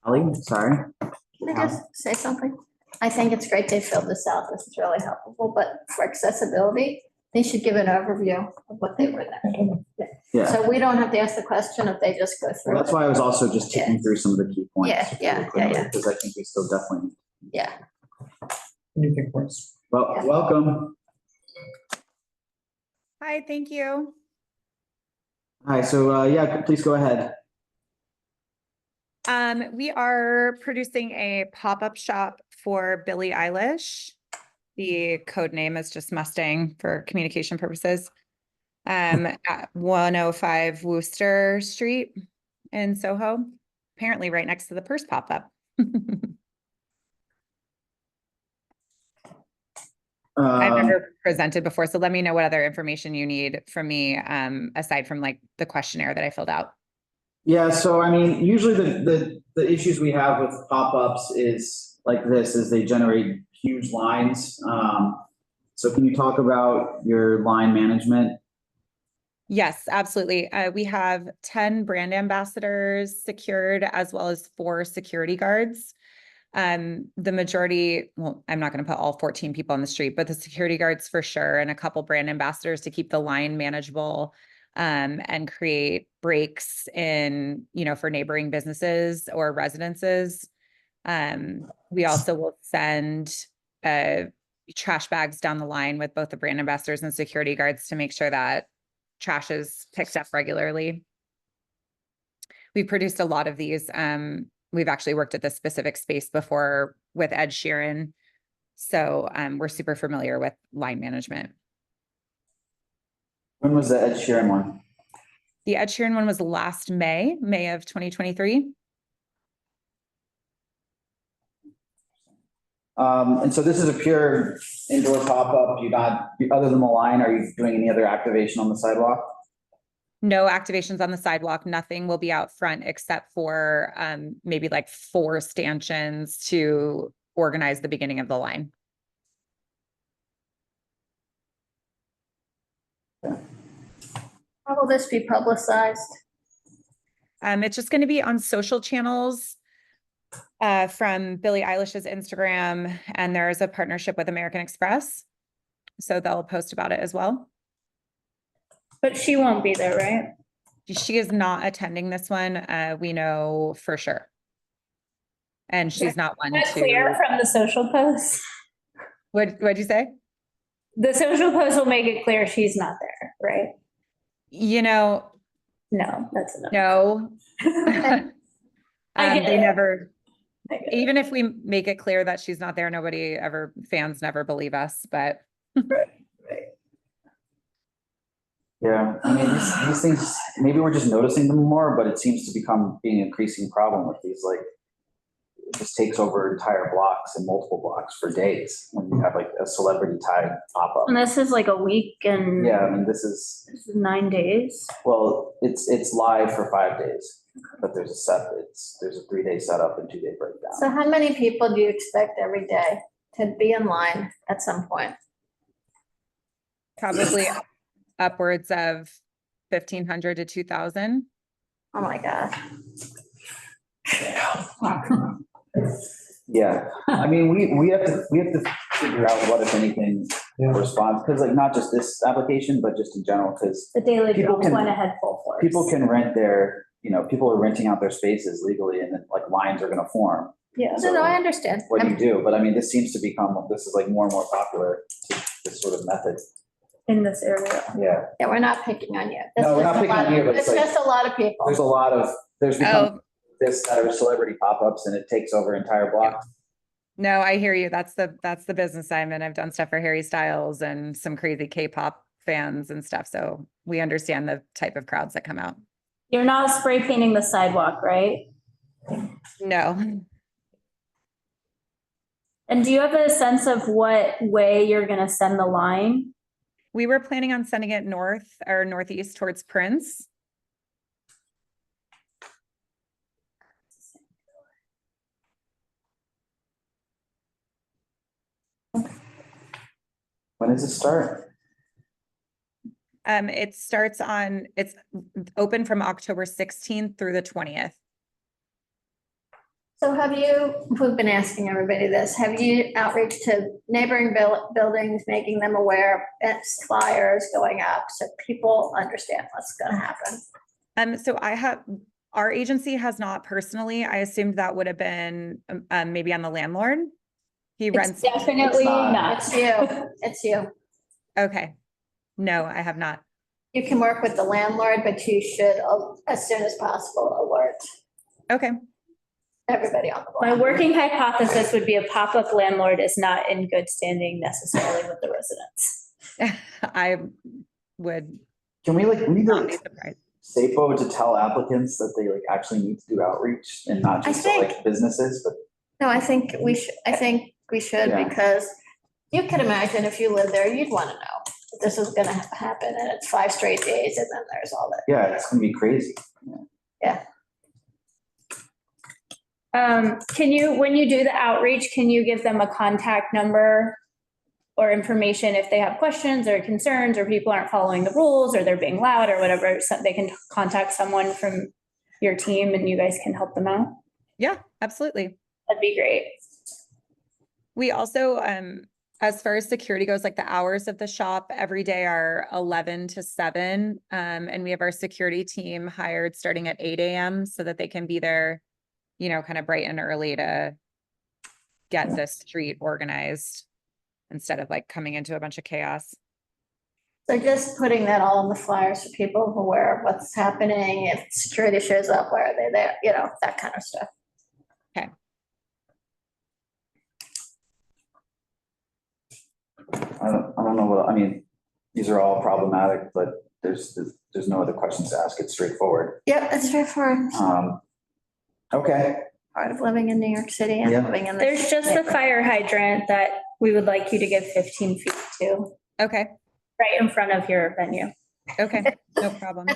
Ali, sorry. Can I just say something? I think it's great they filled this out. This is really helpful, but for accessibility, they should give an overview of what they were there. Yeah. So we don't have to ask the question if they just go through. Well, that's why I was also just ticking through some of the key points. Yeah. Because I think we still definitely. Yeah. What do you think, Maurice? Well, welcome. Hi, thank you. Hi, so yeah, please go ahead. We are producing a pop-up shop for Billie Eilish. The code name is just Mustang for communication purposes. At 105 Worcester Street in Soho, apparently right next to the purse pop-up. I've never presented before, so let me know what other information you need from me, aside from like the questionnaire that I filled out. Yeah, so I mean, usually the issues we have with pop-ups is like this, is they generate huge lines. So can you talk about your line management? Yes, absolutely. We have 10 brand ambassadors secured, as well as 4 security guards. The majority, well, I'm not going to put all 14 people on the street, but the security guards for sure, and a couple brand ambassadors to keep the line manageable, and create breaks in, for neighboring businesses or residences. We also will send trash bags down the line with both the brand ambassadors and security guards to make sure that trash is picked up regularly. We've produced a lot of these. We've actually worked at this specific space before with Ed Sheeran. So we're super familiar with line management. When was the Ed Sheeran one? The Ed Sheeran one was last May of 2023. And so this is a pure indoor pop-up. Other than the line, are you doing any other activation on the sidewalk? No activations on the sidewalk. Nothing will be out front except for maybe like 4 stanchions to organize the beginning of the line. How will this be publicized? It's just going to be on social channels from Billie Eilish's Instagram, and there's a partnership with American Express, so they'll post about it as well. But she won't be there, right? She is not attending this one, we know for sure. And she's not one That's clear to, from the social post. what'd you say? The social post will make it clear she's not there, right? You know, No, that's enough. no. I get They it. never, I get it. even if we make it clear that she's not there, nobody ever, fans never believe us, but. Yeah, I mean, these things, maybe we're just noticing them more, but it seems to being an increasing problem with these, like, it just takes over entire blocks and multiple blocks for days when you have like a celebrity tag pop up. And this is like a week and. Yeah, I mean, this is 9 days. well, it's live for 5 days, but there's a 3-day setup and 2-day breakdown. So how many people do you expect every day to be in line at some point? Probably upwards of 1,500 to 2,000. Oh my God. Yeah, I mean, we have to figure out what, if anything, responds, because like not just this application, but just in general, because The daily People Jones can- went ahead full force. people can rent people are renting out their spaces legally, and then like lines are gonna form. Yeah. No, I understand. What do you do? But I mean, this seems to this is like more and more popular, this sort of method. In this area. Yeah, Yeah, we're not picking on you. No, we're not That's just a picking lot on you, of- but It's it's like- just a lot of people. there's become this that are celebrity pop-ups, and it takes over entire blocks. No, I hear you. That's the business I'm in. I've done stuff for Harry Styles and some crazy K-pop fans and stuff. So we understand the type of crowds that come out. You're not spray painting the sidewalk, right? No. And do you have a sense of what way you're gonna send the line? We were planning on sending it north or northeast towards Prince. When does it start? It's open from October 16th through the 20th. So we've been asking everybody this, have you outreach to neighboring buildings, making them aware, flyers going up so people understand what's gonna happen? So our agency has not personally. I assumed that would have been maybe on the landlord. He rents. Definitely not. It's you, it's you. Okay. No, I have not. You can work with the landlord, but you should, as soon as possible, alert Okay. everybody on the block. My working hypothesis would be a pop-up landlord is not in good standing necessarily with the residents. I would Can we not like be surprised. SAPO to tell applicants that they like actually need to do outreach and not just to think- like businesses, but No, I think we should Yeah. because you can imagine if you live there, you'd want to know that this is gonna happen and it's 5 straight days and then there's all that. yeah, it's gonna be crazy. When you do the outreach, can you give them a contact number or information if they have questions or concerns or people aren't following the rules or they're being loud or whatever, so they can contact someone from your team and you guys can help them out? Yeah, absolutely. That'd be great. We also, as far as security goes, like the hours of the shop every day are 11 to 7. And we have our security team hired starting at 8 a.m. so that they can be there, kind of bright and early to get this street organized instead of like coming into a bunch of chaos. So just putting that all in the flyers so people are aware of what's happening, if security shows up, why are they there, that kind of stuff. Okay. I don't know I mean, these are all problematic, but there's no other questions to ask. It's straightforward. Yep, it's straightforward. Okay. Part of living in New York City and Yeah. living in the. There's just the fire hydrant that we would like you to give 15 feet to, Okay. right in front of your venue. Okay. No problem.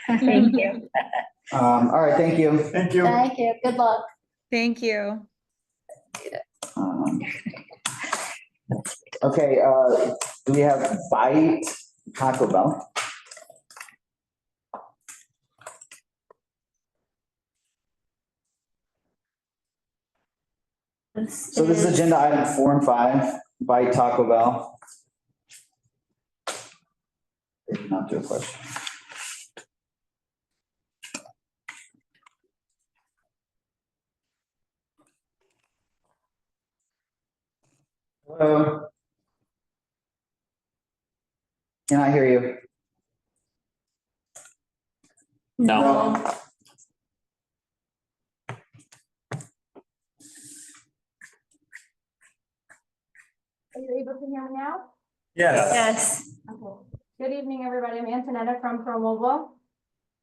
Thank you. All right, thank you. Thank you. Thank you, good luck. Thank you. Okay, do we have Bite Taco Bell? So this is agenda item 4 and 5, Bite Taco Bell. They did not do a question. Hello? Can I hear you? No. Are you able to hear me now? Yes. Okay. Good evening, everybody. I'm Antonetta from ProMobile.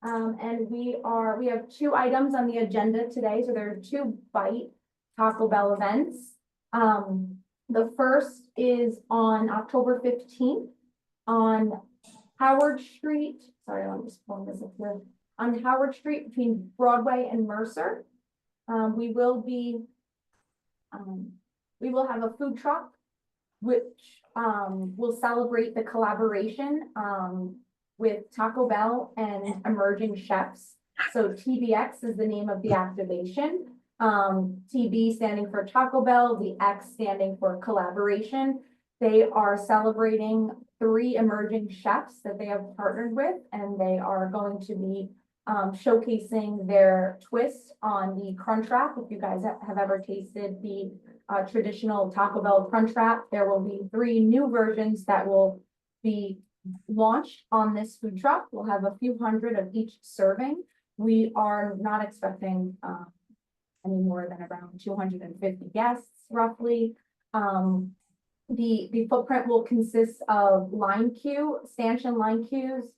And we have 2 items on the agenda today. So there are 2 Bite Taco Bell events. The first is on October 15th on Howard Street. Sorry, let me just pull this up here. On Howard Street between Broadway and Mercer. We will have a food truck which will celebrate the collaboration with Taco Bell and emerging chefs. So TBX is the name of the activation. TB standing for Taco Bell, the X standing for collaboration. They are celebrating 3 emerging chefs that they have partnered with, and they are going to be showcasing their twist on the Crunchwrap. If you guys have ever tasted the traditional Taco Bell Crunchwrap, there will be 3 new versions that will be launched on this food truck. We'll have a few hundred of each serving. We are not expecting any more than around 250 guests roughly. The footprint will consist of stanchion line queues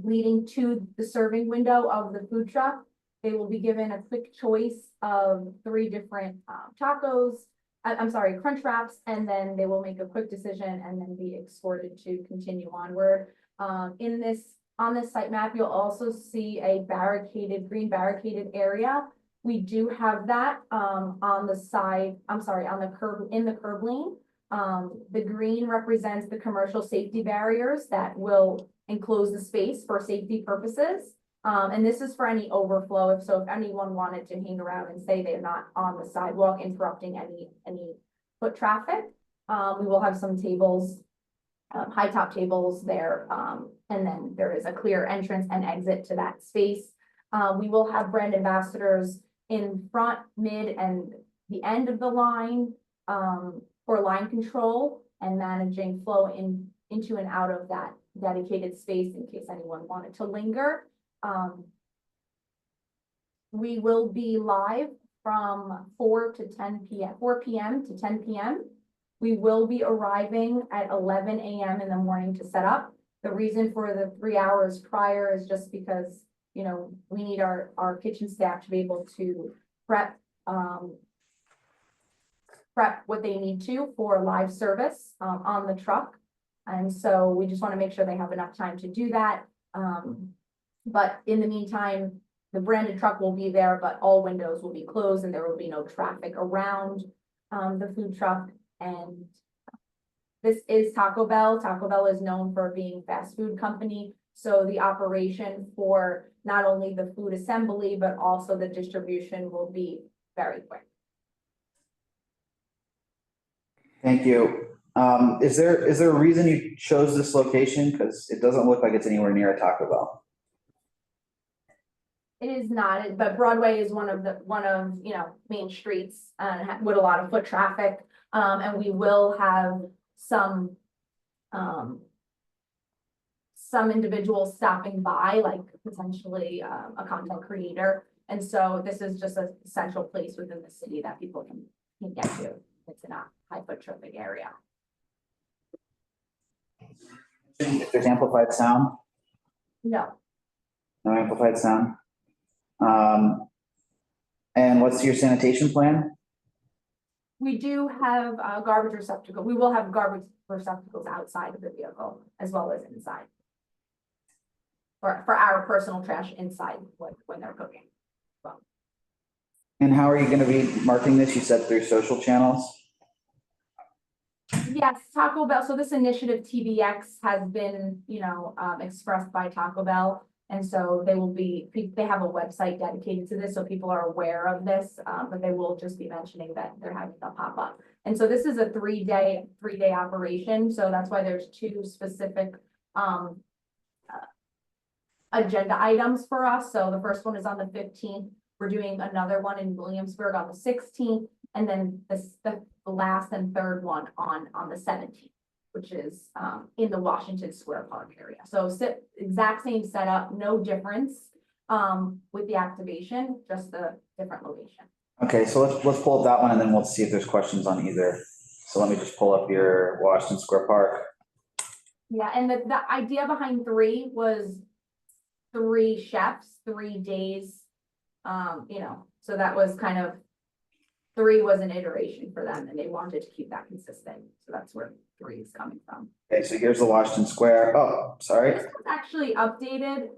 leading to the serving window of the food truck. They will be given a quick choice of 3 different crunch wraps, and then they will make a quick decision and then be escorted to continue onward. On this site map, you'll also see a green barricaded area. We do have that on the curb lane. The green represents the commercial safety barriers that will enclose the space for safety purposes. And this is for any overflow. If anyone wanted to hang around and say they're not on the sidewalk interrupting any foot traffic, we will have some tables, high top tables there. And then there is a clear entrance and exit to that space. We will have brand ambassadors in front, mid, and the end of the line for line control and managing flow into and out of that dedicated space in case anyone wanted to linger. We will be live from 4 p.m. to 10 p.m. We will be arriving at 11 a.m. in the morning to set up. The reason for the 3 hours prior is just because, we need our kitchen staff to be able to prep what they need to for live service on the truck. And so we just want to make sure they have enough time to do that. But in the meantime, the branded truck will be there, but all windows will be closed and there will be no traffic around the food truck. And this is Taco Bell. Taco Bell is known for being a fast food company. So the operation for not only the food assembly, but also the distribution will be very quick. Thank you. Is there a reason you chose this location? Because it doesn't look like it's anywhere near a Taco Bell. It is not, but Broadway is one of main streets with a lot of foot traffic. And we will have some individuals stopping by, like potentially a content creator. And so this is just a central place within the city that people can get to. It's in a high foot traffic area. If there's amplified sound? No. No amplified sound? And what's your sanitation plan? We do have garbage receptacle. We will have garbage receptacles outside of the vehicle as well as inside. For our personal trash inside when they're cooking. Well. And how are you going to be marketing this? You said through social channels? Yes, Taco Bell. So this initiative TBX has been, expressed by Taco Bell. And so they have a website dedicated to this. So people are aware of this, but they will just be mentioning that they're having a pop-up. And so this is a three-day operation. So that's why there's 2 specific, agenda items for us. So the first one is on the 15th. We're doing another one in Williamsburg on the 16th. And then the last and third one on the 17th, which is in the Washington Square Park area. So exact same setup, no difference with the activation, just a different location. Okay, so let's pull up that one and then we'll see if there's questions on either. So let me just pull up your Washington Square Park. Yeah, and the idea behind 3 was 3 chefs, 3 days, you know, so that was kind of 3 was an iteration for them and they wanted to keep that consistent. So that's where 3 is coming from. Okay, so here's the Washington Square. Oh, sorry. It's actually updated.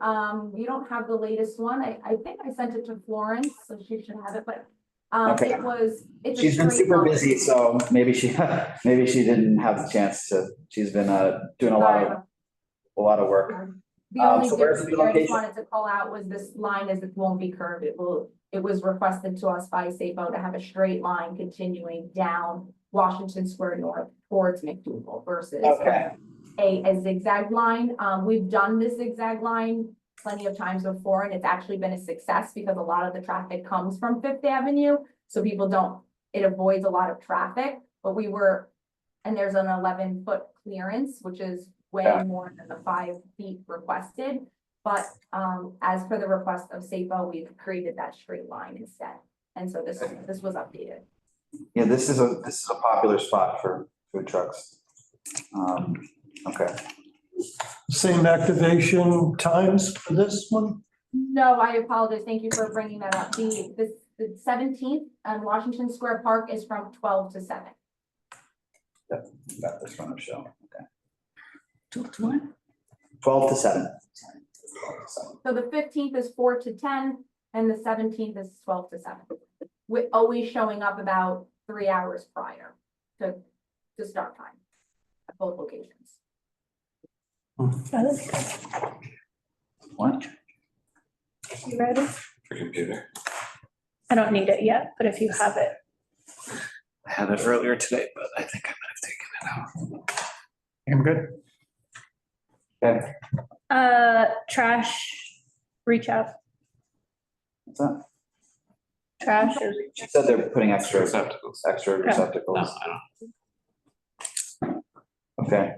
You don't have the latest one. I think I sent it to Florence, so she should have it, but Okay. it's a She's been straight super line. busy, so maybe she didn't have the chance to. She's been doing a lot of work. The only so where's difference the here I just location? wanted to call out was this line as it won't be curved. It was requested to us by SAPO to have a straight line continuing down Washington Square North towards McDougal versus Okay. a zigzag line. We've done this zigzag line plenty of times before, and it's actually been a success because a lot of the traffic comes from Fifth Avenue. So it avoids a lot of traffic, but and there's an 11-foot clearance, which is way more than the 5 feet requested. But as per the request of SAPO, we've created that straight line instead. And so this was updated. Yeah, this is a popular spot for food trucks. Okay. Same activation times for this one? No, I apologize. Thank you for bringing that up. The 17th on Washington Square Park is from 12 to 7. Yep, got this one, show. Okay. 12 to 1? 12 to 7. So the 15th is 4 to 10 and the 17th is 12 to 7. We're always showing up about 3 hours prior to start time at both locations. What? You ready? For computer. I don't need it yet, but if you have it. I had it earlier today, but I think I might have taken it out. I'm good. Okay. Trash, reach out. What's that? Trash or She said they're putting extra Receptacles. receptacles. No, I don't. Okay.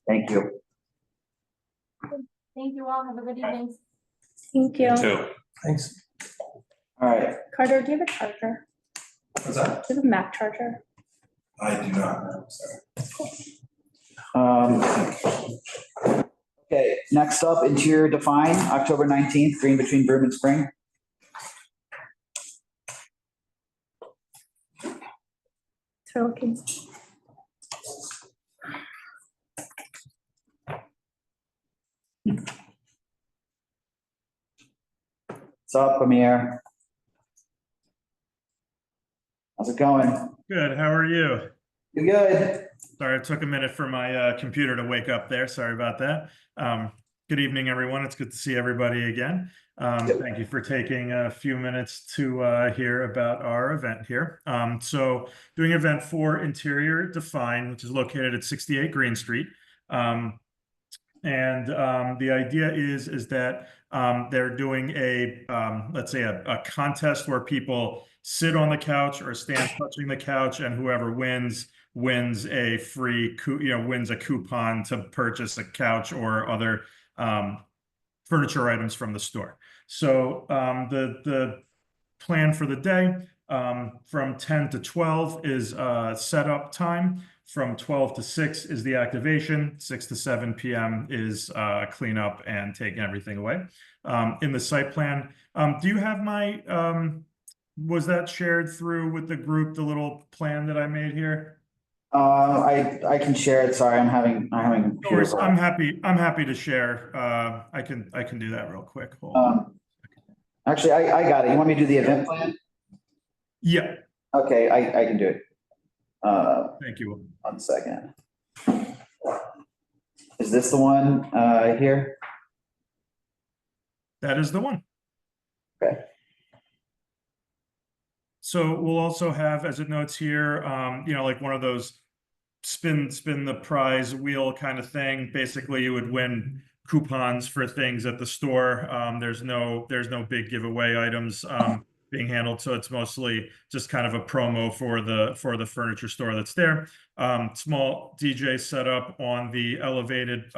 Thank you. Thank you all. Have a good evening. Thank you. Two. Thanks. All right. Carter, do you have a charger? What's that? Do you have a Mac charger? I do not know, sorry. Okay, next up, interior define, October 19th, green between Broome and Spring. Throw looking. What's up, Amir? How's it going? Good. How are you? You good? Sorry, it took a minute for my computer to wake up there. Sorry about that. Good evening, everyone. It's good to see everybody again. Thank you for taking a few minutes to hear about our event here. So doing an event for Interior Define, which is located at 68 Green Street. And the idea is that they're doing let's say a contest where people sit on the couch or stand touching the couch, and whoever wins a free, wins a coupon to purchase a couch or other furniture items from the store. So the plan for the day from 10 to 12 is setup time. From 12 to 6 is the activation. 6 to 7 p.m. is cleanup and taking everything away. In the site plan, do you have my, was that shared through with the group, the little plan that I made here? I can share it. Sorry, I'm having. No worries. I'm happy to share. I can do that real quick. Hold on. Actually, I got it. You want me to do the event plan? Yeah. Okay, I can do it. Thank you. 1 second. Is this the one here? That is the one. Okay. So we'll also have, as it notes here, like one of those spin the prize wheel kind of thing. Basically, you would win coupons for things at the store. There's no big giveaway items. being handled. So it's mostly just kind of a promo for the furniture store that's there. Small DJ set up on the elevated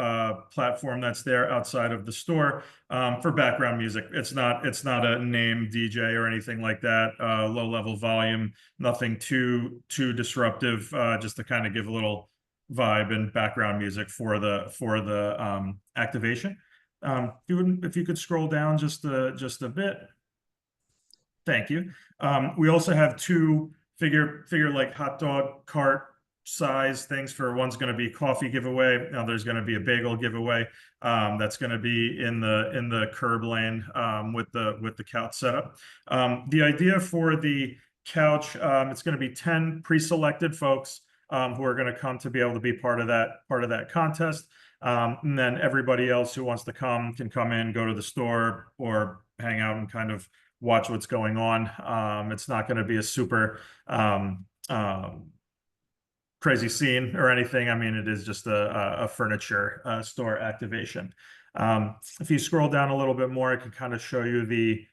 platform that's there outside of the store for background music. It's not a name DJ or anything like that. Low level volume, nothing too disruptive, just to kind of give a little vibe and background music for the activation. If you could scroll down just a bit. Thank you. We also have two figure like hot dog cart size things. For one's going to be coffee giveaway. Now there's going to be a bagel giveaway. That's going to be in the curb lane with the couch setup. The idea for the couch, it's going to be 10 pre-selected folks who are going to come to be able to be part of that contest. And then everybody else who wants to can come in, go to the store, or hang out and kind of watch what's going on. It's not going to be a super crazy scene or anything. I mean, it is just a furniture store activation. If you scroll down a little bit more, I can kind of show you the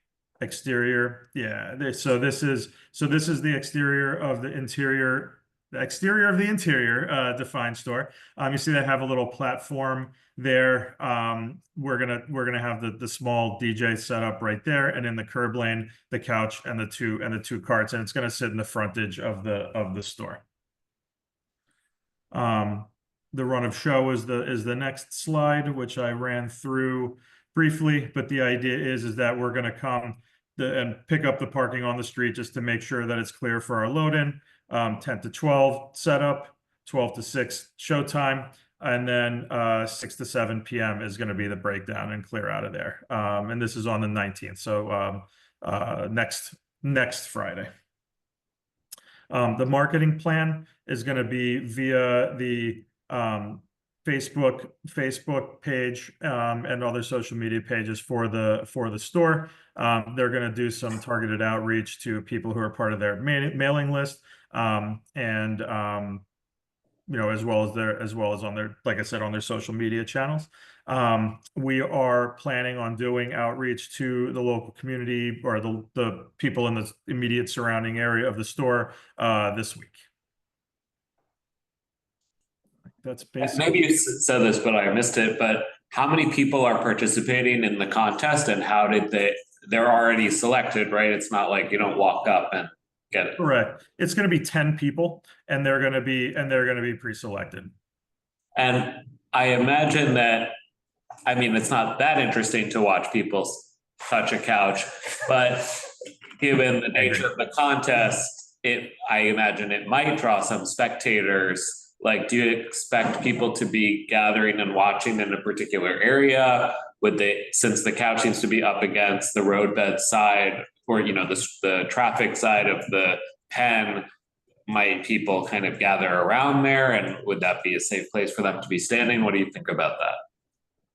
exterior. Yeah, so this is the exterior of the interior. The exterior of the interior defined store. You see they have a little platform there. We're gonna have the small DJ set up right there, and in the curb lane, the couch and the two carts, and it's gonna sit in the frontage of the store. The run of show is the next slide, which I ran through briefly, but the idea is that we're gonna come and pick up the parking on the street just to make sure that it's clear for our load in. 10 to 12 setup, 12 to 6 showtime, and then 6 to 7 p.m. is going to be the breakdown and clear out of there. And this is on the 19th, so next Friday. The marketing plan is going to be via the Facebook page and other social media pages for the store. They're going to do some targeted outreach to people who are part of their mailing list, and as well as on their, like I said, on their social media channels. We are planning on doing outreach to the local community or the people in the immediate surrounding area of the store this week. That's basically. Maybe you said this, but I missed it. But how many people are participating in the contest, and how did they're already selected, right? It's not like you don't walk up and get it. Correct. It's going to be 10 people, and they're going to be pre-selected. And I imagine that, I mean, it's not that interesting to watch people touch a couch, but given the nature of the contest, I imagine it might draw some spectators. Like, do you expect people to be gathering and watching in a particular area? Since the couch seems to be up against the roadbed side, or the traffic side of the pen, might people kind of gather around there, and would that be a safe place for them to be standing? What do you think about that?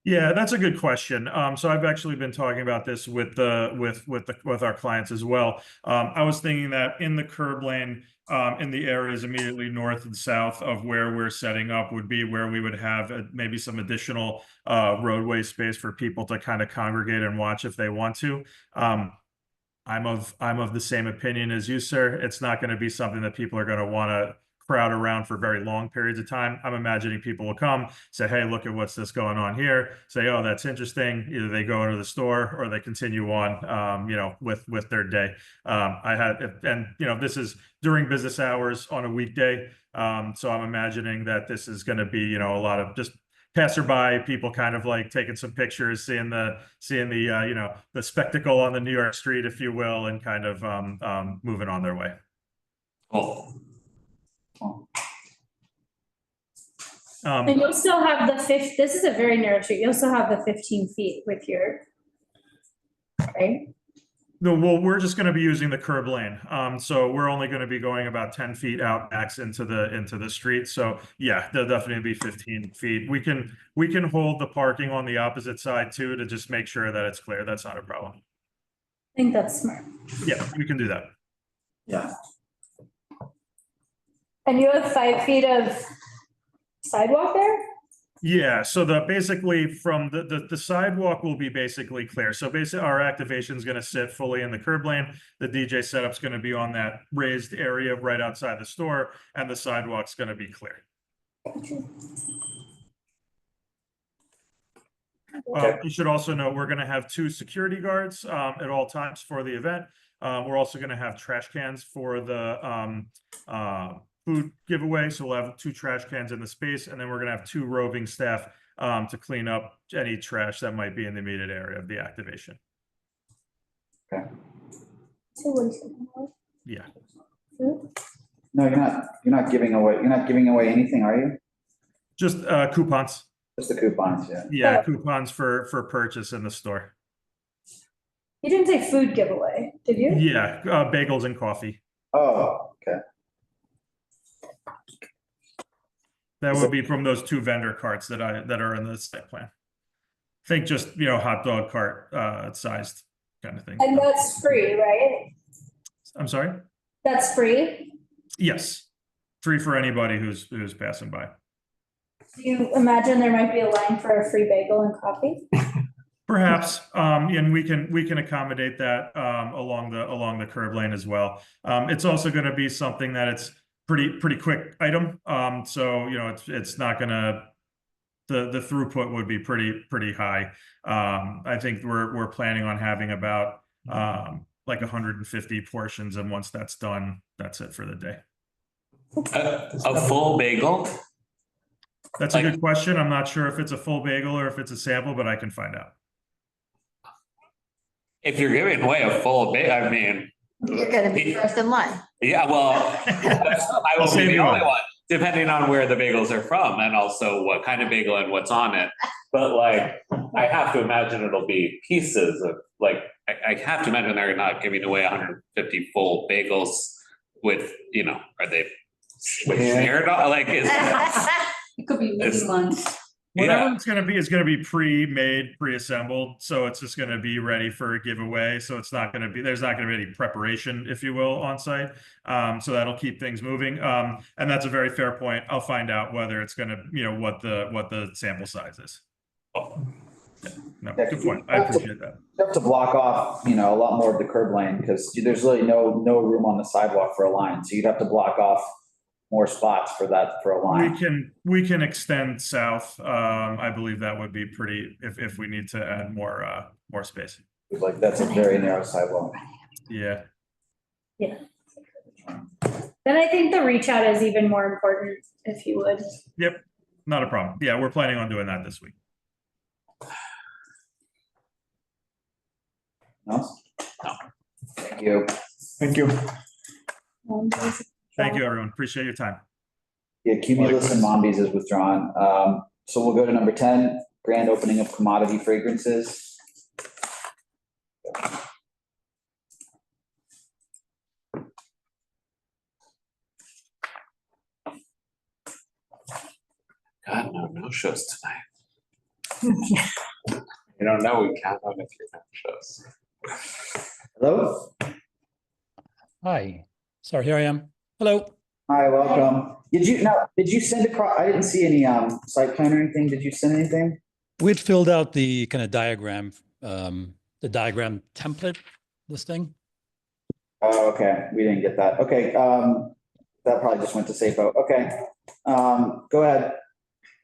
Yeah, that's a good question. So I've actually been talking about this with our clients as well. I was thinking that in the curb lane, in the areas immediately north and south of where we're setting up would be where we would have maybe some additional roadway space for people to kind of congregate and watch if they want to. I'm of the same opinion as you, sir. It's not going to be something that people are going to want to crowd around for very long periods of time. I'm imagining people will come, say, hey, look at what's this going on here, say, oh, that's interesting. Either they go into the store or they continue on, with their day. This is during business hours on a weekday. So I'm imagining that this is going to be, a lot of just passerby people kind of like taking some pictures, seeing the spectacle on the New York street, if you will, and kind of moving on their way. Cool. And you'll still have this is a very narrow street. You'll still have the 15 feet with your, right? No, well, we're just going to be using the curb lane. So we're only going to be going about 10 feet out max into the street. So yeah, there'll definitely be 15 feet. We can hold the parking on the opposite side too, to just make sure that it's clear. That's not a problem. I think that's smart. Yeah, we can do that. Yeah. And you have 5 feet of sidewalk there? Yeah, so basically from the sidewalk will be basically clear. So basically our activation is going to sit fully in the curb lane. The DJ setup's going to be on that raised area right outside the store, and the sidewalk's going to be clear. You should also know we're going to have 2 security guards at all times for the event. We're also going to have trash cans for the food giveaway. So we'll have 2 trash cans in the space, and then we're going to have 2 roving staff to clean up any trash that might be in the immediate area of the activation. Okay. Yeah. No, you're not giving away anything, are you? Just coupons. Just the coupons, yeah. Yeah, coupons for purchase in the store. You didn't say food giveaway, did you? Yeah, bagels and coffee. Oh, okay. That would be from those 2 vendor carts that are in the site plan. Think just, hot dog cart sized kind of thing. And that's free, right? I'm sorry? That's free? Yes. Free for anybody who's passing by. Do you imagine there might be a line for a free bagel and coffee? Perhaps, and we can accommodate that along the curb lane as well. It's also going to be something that it's pretty quick item. So it's not gonna, the throughput would be pretty high. I think we're planning on having about like 150 portions, and once that's done, that's it for the day. A full bagel? That's a good question. I'm not sure if it's a full bagel or if it's a sample, but I can find out. If you're giving away a full bagel, I mean. You're gonna be first in line. Yeah, well, I will be the only one, depending on where the bagels are from and also what kind of bagel and what's on it. But like, I have to imagine it'll be pieces of, like, I have to imagine they're not giving away 150 full bagels with, are they shared? Like, It could be mini ones. Whatever it's going to be is going to be pre-made, pre-assembled. So it's just going to be ready for a giveaway. So it's not going to be, there's not going to be any preparation, if you will, on site. So that'll keep things moving. And that's a very fair point. I'll find out whether it's going to, what the sample size is. No, good point. I appreciate that. You have to block off, a lot more of the curb lane because there's really no room on the sidewalk for a line. So you'd have to block off more spots for a line. We can extend south. I believe that would be pretty, if we need to add more space. Like that's a very narrow sidewalk. Yeah. Yeah. Then I think the reach out is even more important, if you would. Yep, not a problem. Yeah, we're planning on doing that this week. No? Thank you. Thank you. Thank you, everyone. Appreciate your time. Yeah, Cumulus and Mombies is withdrawn. So we'll go to number 10, grand opening of commodity fragrances. God, no shows tonight. You don't know, we count on if you're no shows. Hello? Hi. Sorry, here I am. Hello. Hi, welcome. Did you send across, I didn't see any site plan or anything. Did you send anything? We'd filled out the kind of diagram, the diagram template listing. Oh, okay. We didn't get that. Okay. That probably just went to SAFO. Okay. Go ahead,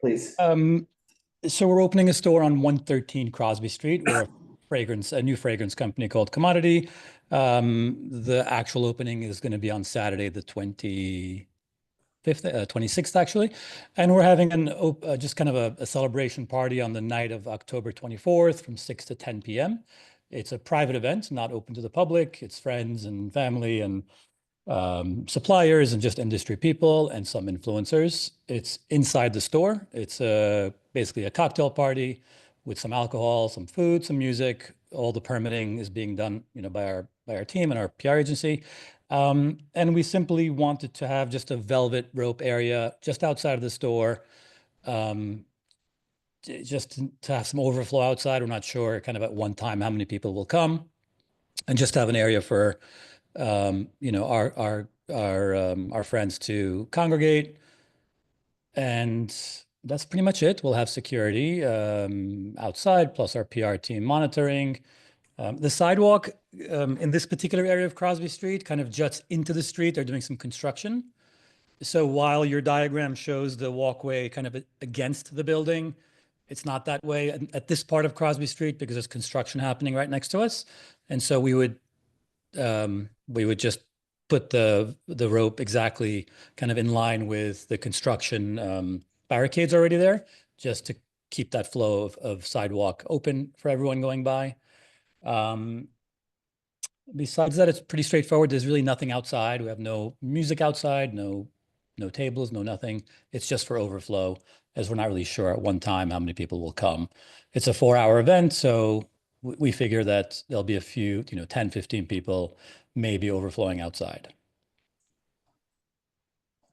please. So we're opening a store on 113 Crosby Street. We're a new fragrance company called Commodity. The actual opening is going to be on Saturday, the 26th actually. And we're having just kind of a celebration party on the night of October 24th from 6 to 10 p.m. It's a private event, not open to the public. It's friends and family and suppliers and just industry people and some influencers. It's inside the store. It's basically a cocktail party with some alcohol, some food, some music. All the permitting is being done, by our team and our PR agency. And we simply wanted to have just a velvet rope area just outside of the store, just to have some overflow outside. We're not sure kind of at one time how many people will come, and just have an area for our friends to congregate. And That's pretty much it. We'll have security outside, plus our PR team monitoring. The sidewalk in this particular area of Crosby Street kind of juts into the street. They're doing some construction. So while your diagram shows the walkway kind of against the building, it's not that way at this part of Crosby Street because there's construction happening right next to us. And so we would just put the rope exactly kind of in line with the construction barricades already there, just to keep that flow of sidewalk open for everyone going by. Besides that, it's pretty straightforward. There's really nothing outside. We have no music outside, no tables, no nothing. It's just for overflow, as we're not really sure at one time how many people will come. It's a 4-hour event, so we figure that there'll be a few, 10, 15 people maybe overflowing outside.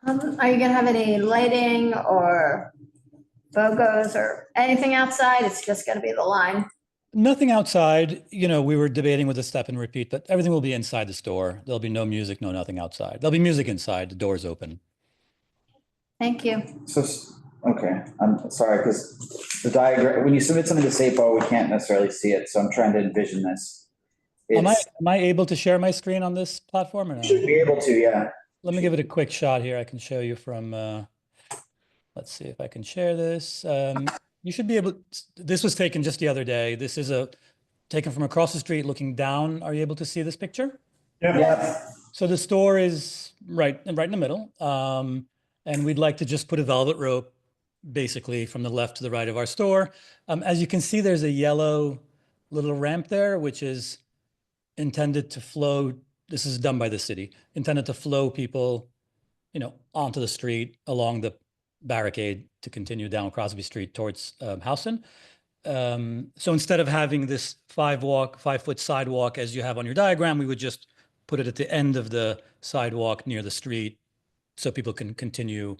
Are you gonna have any lighting or BOGOs or anything outside? It's just gonna be the line. Nothing outside. We were debating with a step and repeat, but everything will be inside the store. There'll be no music, no nothing outside. There'll be music inside, the doors open. Thank you. So, okay, I'm sorry, because the diagram, when you submit something to SAPO, we can't necessarily see it, so I'm trying to envision this. Am I able to share my screen on this platform or no? Should be able to, yeah. Let me give it a quick shot here. I can show you from, let's see if I can share this. You should be able, this was taken just the other day. This is taken from across the street looking down. Are you able to see this picture? Yeah. So the store is right in the middle. And we'd like to just put a velvet rope basically from the left to the right of our store. As you can see, there's a yellow little ramp there, which is intended to flow. This is done by the city, intended to flow people, onto the street along the barricade to continue down Crosby Street towards Houston. So instead of having this 5-foot sidewalk as you have on your diagram, we would just put it at the end of the sidewalk near the street so people can continue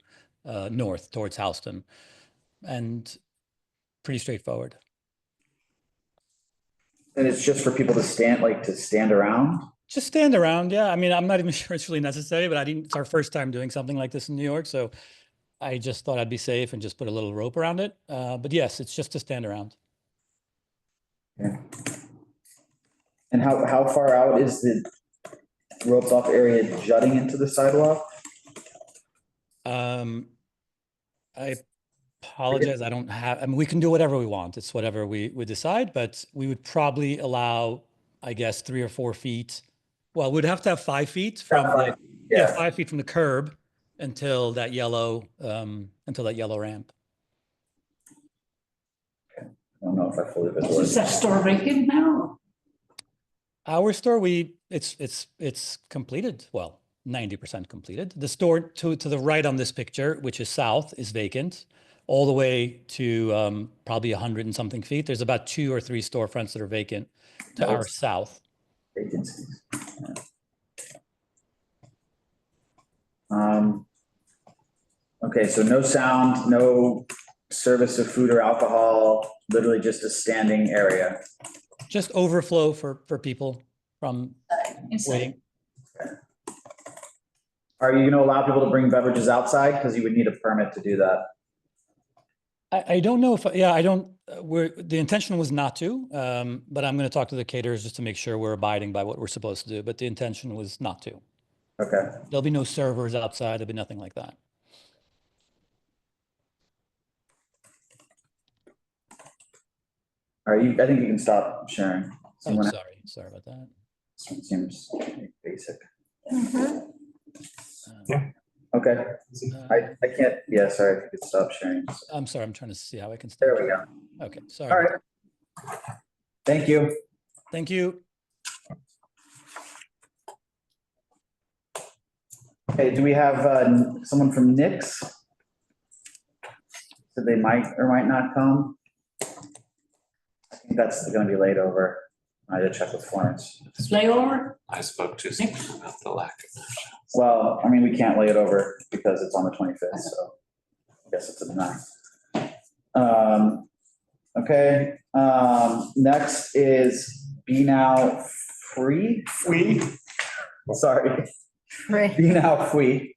north towards Houston. And pretty straightforward. And it's just for people to stand around? Just stand around, yeah. I mean, I'm not even sure it's really necessary, but it's our first time doing something like this in New York, so I just thought I'd be safe and just put a little rope around it. But yes, it's just to stand around. Yeah. And how far out is the roped off area jutting into the sidewalk? I apologize. I don't have, I mean, we can do whatever we want. It's whatever we decide, but we would probably allow, I guess, 3 or 4 feet. Well, we'd have to have 5 feet from 5 feet from the curb until that yellow ramp. Okay. I don't know if I fully visualize. Is that store vacant now? Our store, it's completed. Well, 90% completed. The store to the right on this picture, which is south, is vacant. All the way to probably 100 and something feet. There's about 2 or 3 storefronts that are vacant to our south. Vacancies. Yeah. Okay, so no sound, no service of food or alcohol, literally just a standing area. Just overflow for people from waiting. Okay. Are you going to allow people to bring beverages outside? Because you would need a permit to do that. I don't know if, I don't, the intention was not to, but I'm going to talk to the caterers just to make sure we're abiding by what we're supposed to do. But the intention was not to. Okay. There'll be no servers outside. There'll be nothing like that. All right, I think you can stop sharing. Oh, sorry about that. This one seems basic. Yeah. Okay. I can't, sorry, if you could stop sharing. I'm sorry, I'm trying to see how I can stop. There we go. Okay, sorry. All right. Thank you. Thank you. Okay, do we have someone from Nix? So they might or might not come. I think that's going to be laid over. I had to check with Florence. Layover? I spoke to someone about the lack of no shots. Well, I mean, we can't lay it over because it's on the 25th, so I guess it's a deny. Okay, next is Be Now Free. Sorry. Free. Be Now Free.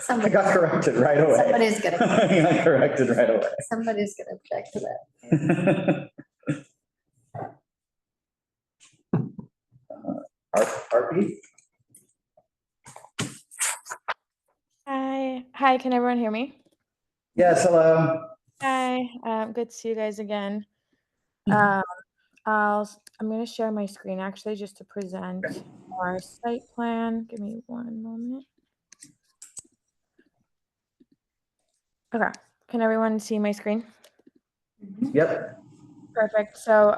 I got corrected right away. Somebody's gonna, I got corrected right away. somebody's gonna object to that. Harpy? Hi, can everyone hear me? Yes, hello. Hi, good to see you guys again. I'm going to share my screen actually just to present our site plan. Give me one moment. Okay, can everyone see my screen? Yep. Perfect. So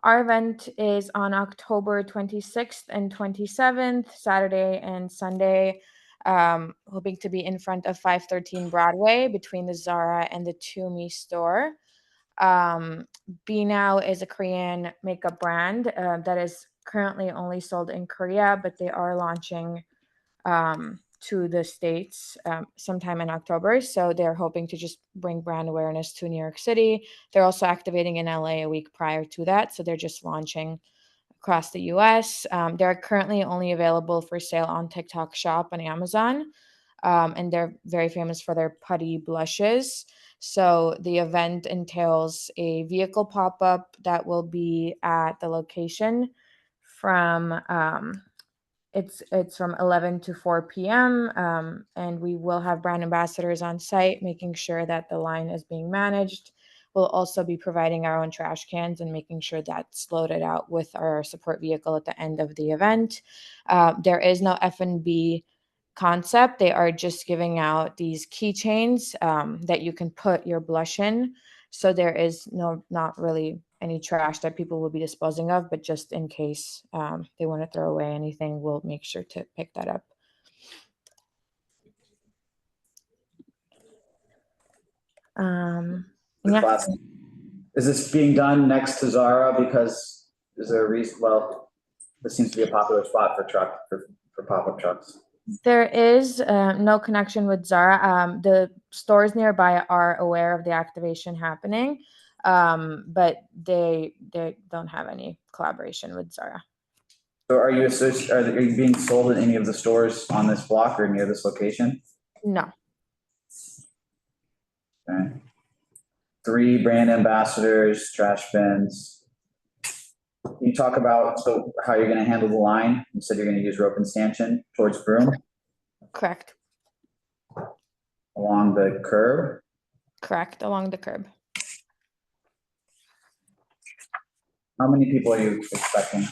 our event is on October 26th and 27th, Saturday and Sunday. Hoping to be in front of 513 Broadway between the Zara and the Tumi store. Be Now is a Korean makeup brand that is currently only sold in Korea, but they are launching to the States sometime in October. So they're hoping to just bring brand awareness to New York City. They're also activating in LA a week prior to that. So they're just launching across the US. They're currently only available for sale on TikTok Shop and Amazon. And they're very famous for their putty blushes. So the event entails a vehicle pop-up that will be at the location from it's from 11 to 4 p.m. And we will have brand ambassadors on site, making sure that the line is being managed. We'll also be providing our own trash cans and making sure that's loaded out with our support vehicle at the end of the event. There is no F&B concept. They are just giving out these keychains that you can put your blush in. So there is not really any trash that people will be disposing of, but just in case they want to throw away anything, we'll make sure to pick that up. Yeah. Is this being done next to Zara because is there a reason? Well, this seems to be a popular spot for pop-up trucks. There is no connection with Zara. The stores nearby are aware of the activation happening, but they don't have any collaboration with Zara. So are you being sold in any of the stores on this block or near this location? No. Okay. 3 brand ambassadors, trash bins. Can you talk about how you're going to handle the line? You said you're going to use rope and stanchion towards Broome? Correct. Along the curb? Correct, along the curb. How many people are you expecting?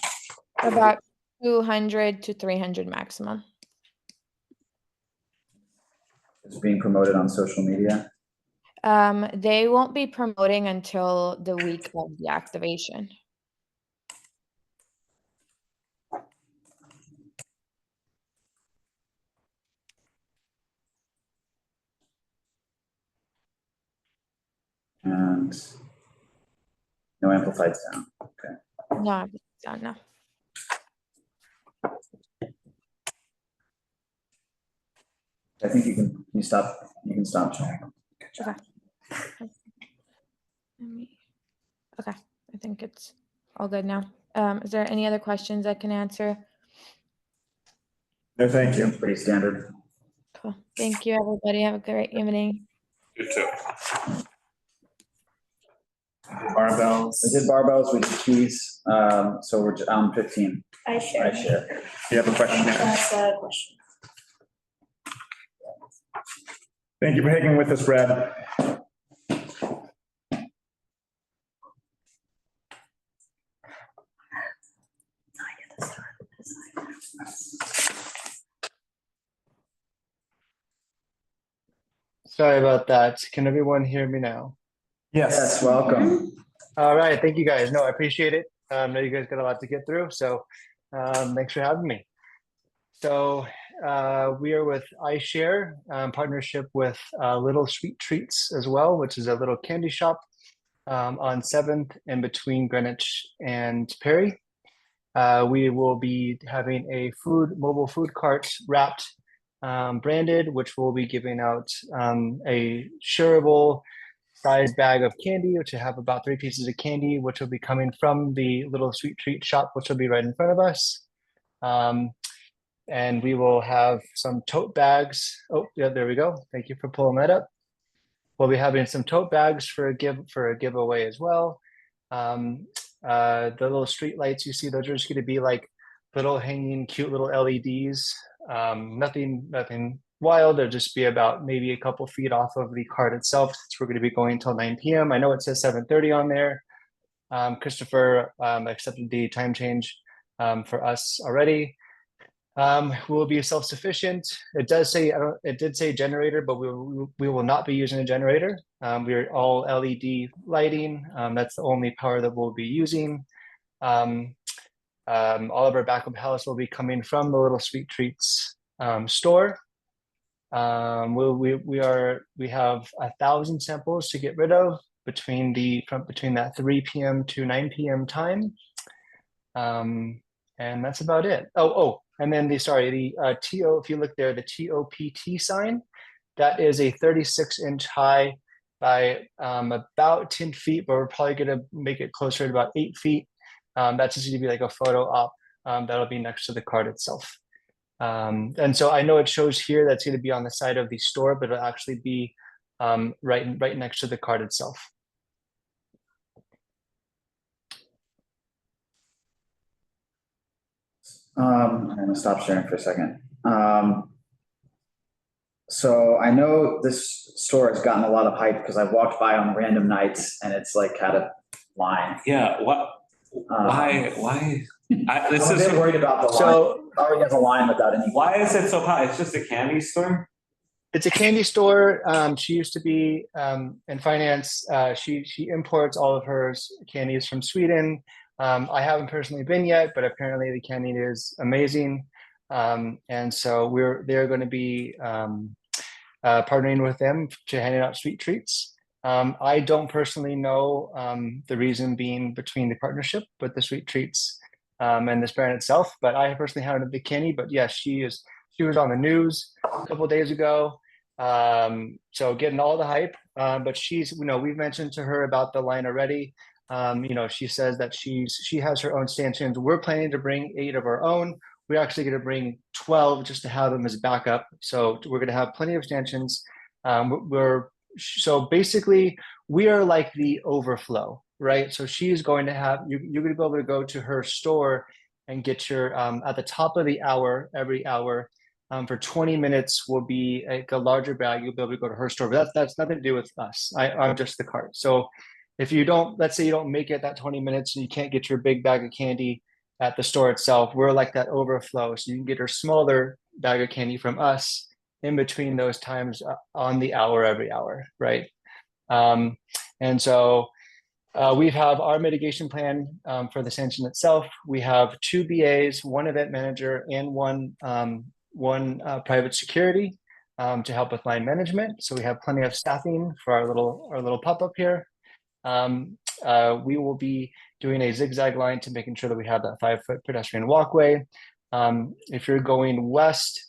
About 200 to 300 maximum. It's being promoted on social media? They won't be promoting until the week of the activation. And no amplified sound. Okay. No, no. I think you can stop sharing. Okay. Okay, I think it's all good now. Is there any other questions I can answer? No, thank you. Pretty standard. Cool. Thank you, everybody. Have a great evening. You too. Barbells. We did barbells, we did keys. So we're on 15. I share. You have a question? That's a question. Thank you for hanging with us, Brad. Sorry about that. Can everyone hear me now? Yes, welcome. All right, thank you guys. No, I appreciate it. I know you guys got a lot to get through, so thanks for having me. So we are with iShare, partnership with Little Sweet Treats as well, which is a little candy shop on 7th in between Greenwich and Perry. We will be having a mobile food cart wrapped, branded, which will be giving out a shareable size bag of candy, which will have about 3 pieces of candy, which will be coming from the Little Sweet Treat shop, which will be right in front of us. And we will have some tote bags. Oh, yeah, there we go. Thank you for pulling that up. We'll be having some tote bags for a giveaway as well. The little street lights you see, those are just going to be like little hanging cute little LEDs. Nothing wild. They'll just be about maybe a couple feet off of the cart itself. So we're going to be going until 9 p.m. I know it says 7:30 on there. Christopher accepted the time change for us already. We'll be self-sufficient. It does say, it did say generator, but we will not be using a generator. We're all LED lighting. That's the only power that we'll be using. All of our backup pallets will be coming from the Little Sweet Treats store. We have 1,000 samples to get rid of between that 3 p.m. to 9 p.m. time. And that's about it. And then the TO, if you look there, the TOPT sign, that is a 36-inch high by about 10 feet, but we're probably going to make it closer to about 8 feet. That's just going to be like a photo op that'll be next to the cart itself. And so I know it shows here that's going to be on the side of the store, but it'll actually be right next to the cart itself. I'm gonna stop sharing for a second. So I know this store has gotten a lot of hype because I've walked by on random nights and it's like had a line. Yeah, why? This I'm a is bit worried about the line. It already has a line without any. Why is it so hot? It's just a candy store? It's a candy store. She used to be in finance. She imports all of her candies from Sweden. I haven't personally been yet, but apparently the candy is amazing. And so they're going to be partnering with them to hand out sweet treats. I don't personally know the reason being between the partnership with the sweet treats and this brand itself, but I personally haven't the candy. But yes, she was on the news a couple of days ago. So getting all the hype, but we've mentioned to her about the line already. She says that she has her own stanchions. We're planning to bring 8 of our own. We're actually going to bring 12 just to have them as backup. So we're going to have plenty of stanchions. So basically we are like the overflow, right? So she's going to have, you're going to be able to go to her store and get your, at the top of the hour, every hour, for 20 minutes will be a larger bag. You'll be able to go to her store, but that's nothing to do with us. I'm just the cart. So if you don't, let's say you don't make it that 20 minutes and you can't get your big bag of candy at the store itself, we're like that overflow. So you can get her smaller bag of candy from us in between those times on the hour, every hour, right? And so we have our mitigation plan for the sanction itself. We have 2 BAs, 1 event manager, and one private security to help with line management. So we have plenty of staffing for our little pop-up here. We will be doing a zigzag line to making sure that we have that 5-foot pedestrian walkway. If you're going west,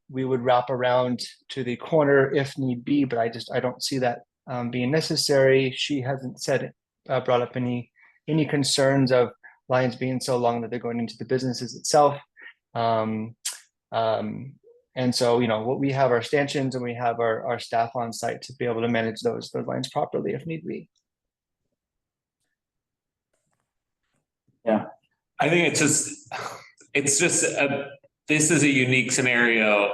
we would wrap around to the corner if need be, but I don't see that being necessary. She hasn't brought up any concerns of lines being so long that they're going into the businesses itself. And so, we have our stanchions and we have our staff on site to be able to manage those lines properly if need be. Yeah. I think this is a unique scenario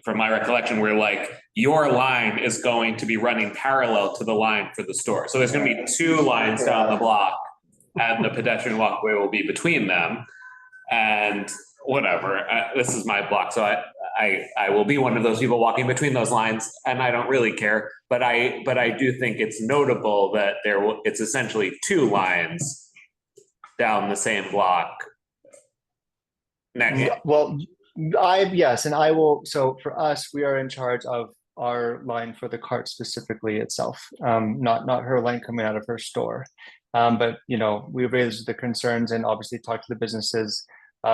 from my recollection where like your line is going to be running parallel to the line for the store. So there's going to be 2 lines down the block and the pedestrian walkway will be between them. And whatever, this is my block. So I will be one of those people walking between those lines and I don't really care. But I do think it's notable that it's essentially 2 lines down the same block. Well, yes, and I will. So for us, we are in charge of our line for the cart specifically itself, not her line coming out of her store. But we raised the concerns and obviously talked to the businesses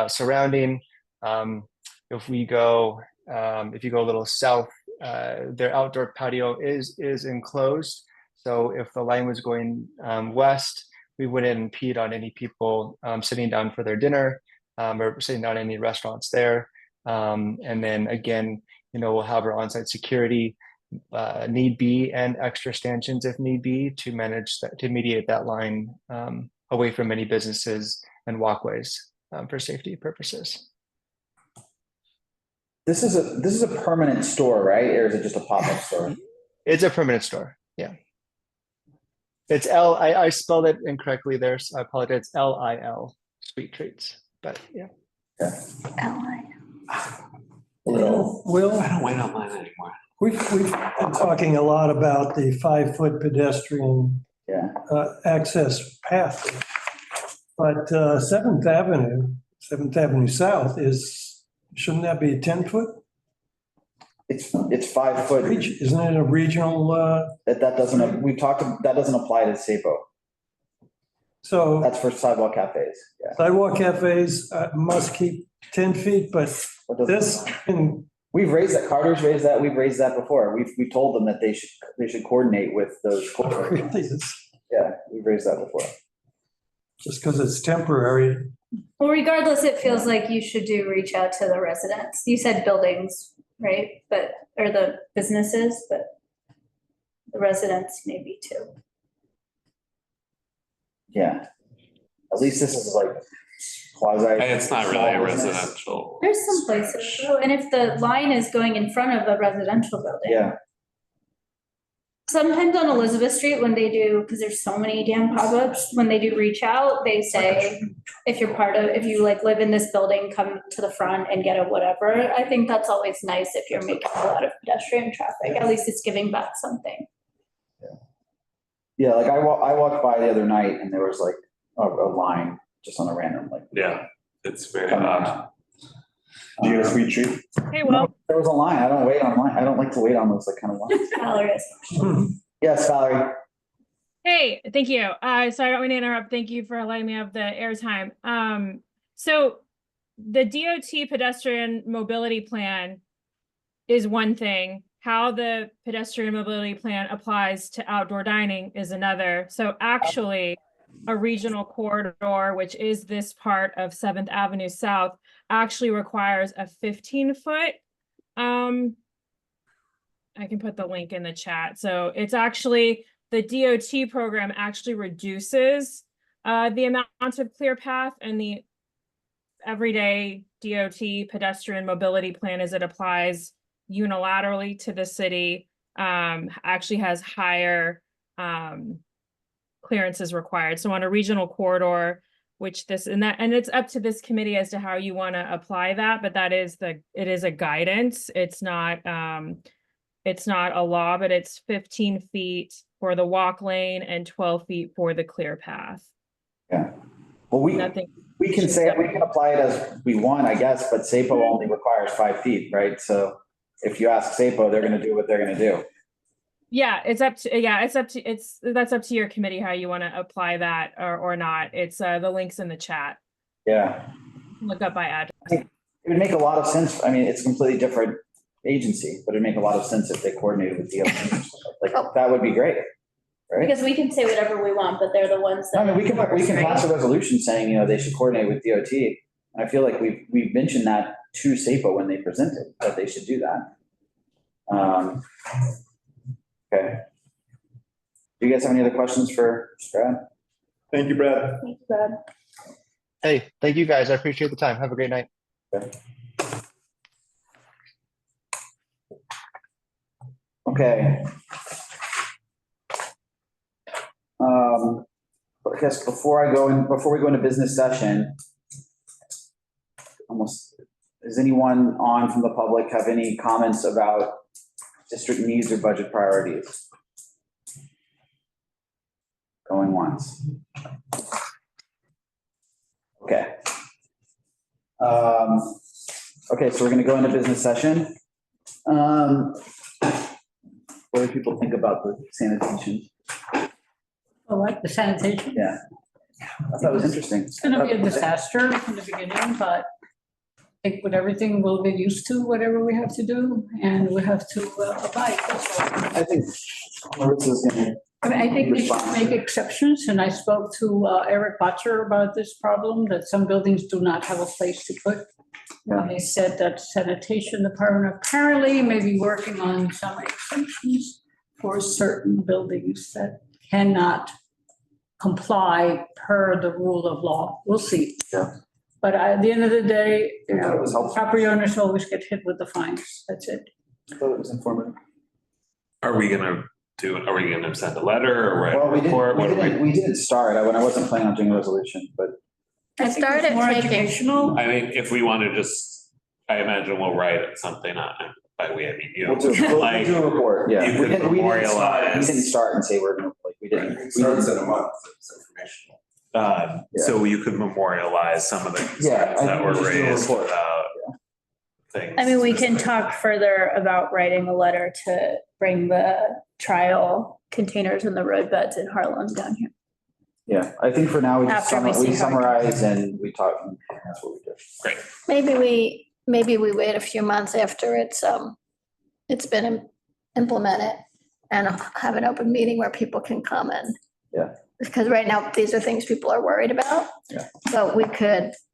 surrounding. If you go a little south, their outdoor patio is enclosed. So if the line was going west, we wouldn't impede on any people sitting down for their dinner. We're saying not any restaurants there. And then again, we'll have our on-site security need be and extra stanchions if need be to manage that, to mediate that line away from many businesses and walkways for safety purposes. This is a permanent store, right? Or is it just a pop-up store? It's a permanent store. Yeah. It's I spelled it incorrectly there, so I apologize. It's LIL, Sweet Treats, but yeah. Will, I don't wait online anymore. we've been talking a lot about the 5-foot pedestrian access path. But 7th Avenue South shouldn't that be a 10-foot? It's 5 foot. Isn't it a regional? That doesn't apply to SAPO. So that's for sidewalk cafes. Yeah. Sidewalk cafes must keep 10 feet, but this we've raised that. Carter's raised that. We've raised that before. We've told them that they should coordinate with those. Yeah, we've raised that before. Just because it's temporary. Well, regardless, it feels like you should reach out to the residents. You said buildings, right? Or the businesses, but the residents maybe too. Yeah. At least this is like quasi. It's not really a residential. There's some places though, and if the line is going in front of a residential building. Yeah. Sometimes on Elizabeth Street when they do, because there's so many damn pop-ups, when they do reach out, they say, if you like live in this building, come to the front and get a whatever. I think that's always nice if you're making a lot of pedestrian traffic. At least it's giving back something. Yeah, like I walked by the other night and there was like a line just on a random like. Yeah, it's very odd. Do you get a sweet treat? Hey, Will. No, there was a line. I don't wait online. I don't like to wait on those like kind of lines. Valerie. Yes, Valerie. Hey, thank you. So I don't mean to interrupt. Thank you for letting me have the airtime. So the DOT pedestrian mobility plan is one thing. How the pedestrian mobility plan applies to outdoor dining is another. So actually, a regional corridor, which is this part of 7th Avenue South, actually requires a 15-foot. I can put the link in the chat. So it's actually, the DOT program actually reduces the amount of clear path, and the everyday DOT pedestrian mobility plan as it applies unilaterally to the city actually has higher clearances required. So on a regional corridor, which and it's up to this committee as to how you want to apply that, but it is a guidance. It's not a law, but it's 15 feet for the walk lane and 12 feet for the clear path. Yeah. Well, we can apply it as we want, I guess, but SAPO only requires 5 feet, right? So if you ask SAPO, they're going to do what they're going to do. Yeah, that's up to your committee how you want to apply that or not. It's the links in the chat. Yeah. Look up by address. It would make a lot of sense. I mean, it's a completely different agency, but it'd make a lot of sense if they coordinated with DOT. That would be great. Right? Because we can say whatever we want, but they're the ones that. I mean, we can pass a resolution saying, they should coordinate with DOT. And I feel like we've mentioned that to SAPO when they presented, that they should do that. Okay. Do you guys have any other questions for Brad? Thank you, Brad. Thank you, Brad. Hey, thank you guys. I appreciate the time. Have a great night. Okay. I guess before we go into business session, does anyone on from the public have any comments about district needs or budget priorities? Going once. Okay. Okay, so we're going to go into business session. What do people think about the sanitation? I like the sanitation. Yeah. I thought it was interesting. It's going to be a disaster from the beginning, but I think with everything we'll get used to whatever we have to do, and we have to abide. That's all. I think Marissa's going to I mean, I think we should make exceptions, and I spoke to Eric Butcher about this problem, that some buildings do not have a place to put. He said that Sanitation Department apparently may be working on some exemptions for certain buildings that cannot comply per the rule of law. We'll see. Yeah. But at the end of the day, you Yeah, it was know, helpful. property owners always get hit with the fines. That's it. So it was informative. Are we gonna send a letter or write Well, a we report? What do we didn't start. I wasn't planning on doing a resolution, but I think it's started more taking, educational. I mean, if we want to just, I imagine we'll write something on, by we, I mean, you. we'll do Like, a report. Yeah. you We could didn't- we didn't start- We memorialize- didn't start and say we're going to, like, we didn't. It starts in a month, it's informational. So you could memorialize some of the Yeah, concerns that I were think we should do a raised report. about things. I mean, we can specific. talk further about writing a letter to bring the trial containers in the roadbeds in Harlem down here. Yeah, I think for now, we just After we see how it summarize and we talk, and that's what we do. Great. maybe we wait a few months after it's been implemented and have an open meeting where people can come in. Yeah. Because right now, these are things people are worried about. Yeah. But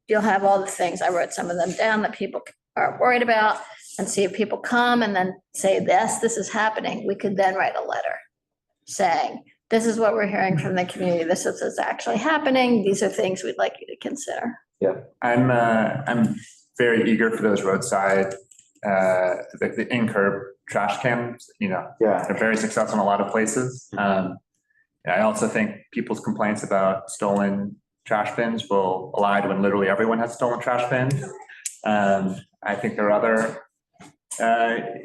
you'll have all the things, I wrote some of them down that people are worried about and see if people come and then say, this is happening. We could then write a letter saying, this is what we're hearing from the community. This is what's actually happening. These are things we'd like you to consider. I'm very eager for those roadside, the in-curb trash cans, Yeah. they're very successful in a lot of places. I also think people's complaints about stolen trash bins will align when literally everyone has stolen trash bins. I think there are other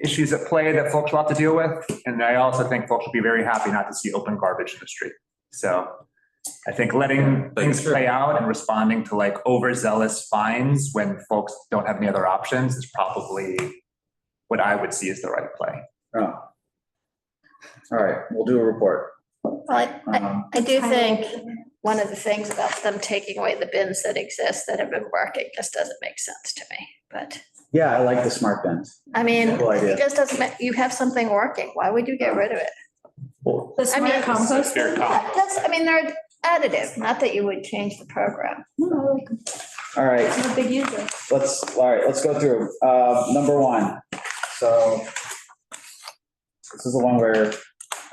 issues at play that folks will have to deal with. And I also think folks will be very happy not to see open garbage in the street. So I think letting things play out and responding to like overzealous fines when folks don't have any other options is probably what I would see as the right play. Oh. All right, we'll do a report. Well, I do think one of the things about them taking away the bins that exist that have been working just doesn't make sense to me, but. Yeah, I like the smart bins. I mean, Cool idea. it just doesn't, you have something working. Why would you get rid of it? Well, The I mean, smart compost. They're additive, not that you would change the program. all right, I'm a big user. let's go through. Number one. So this is the one where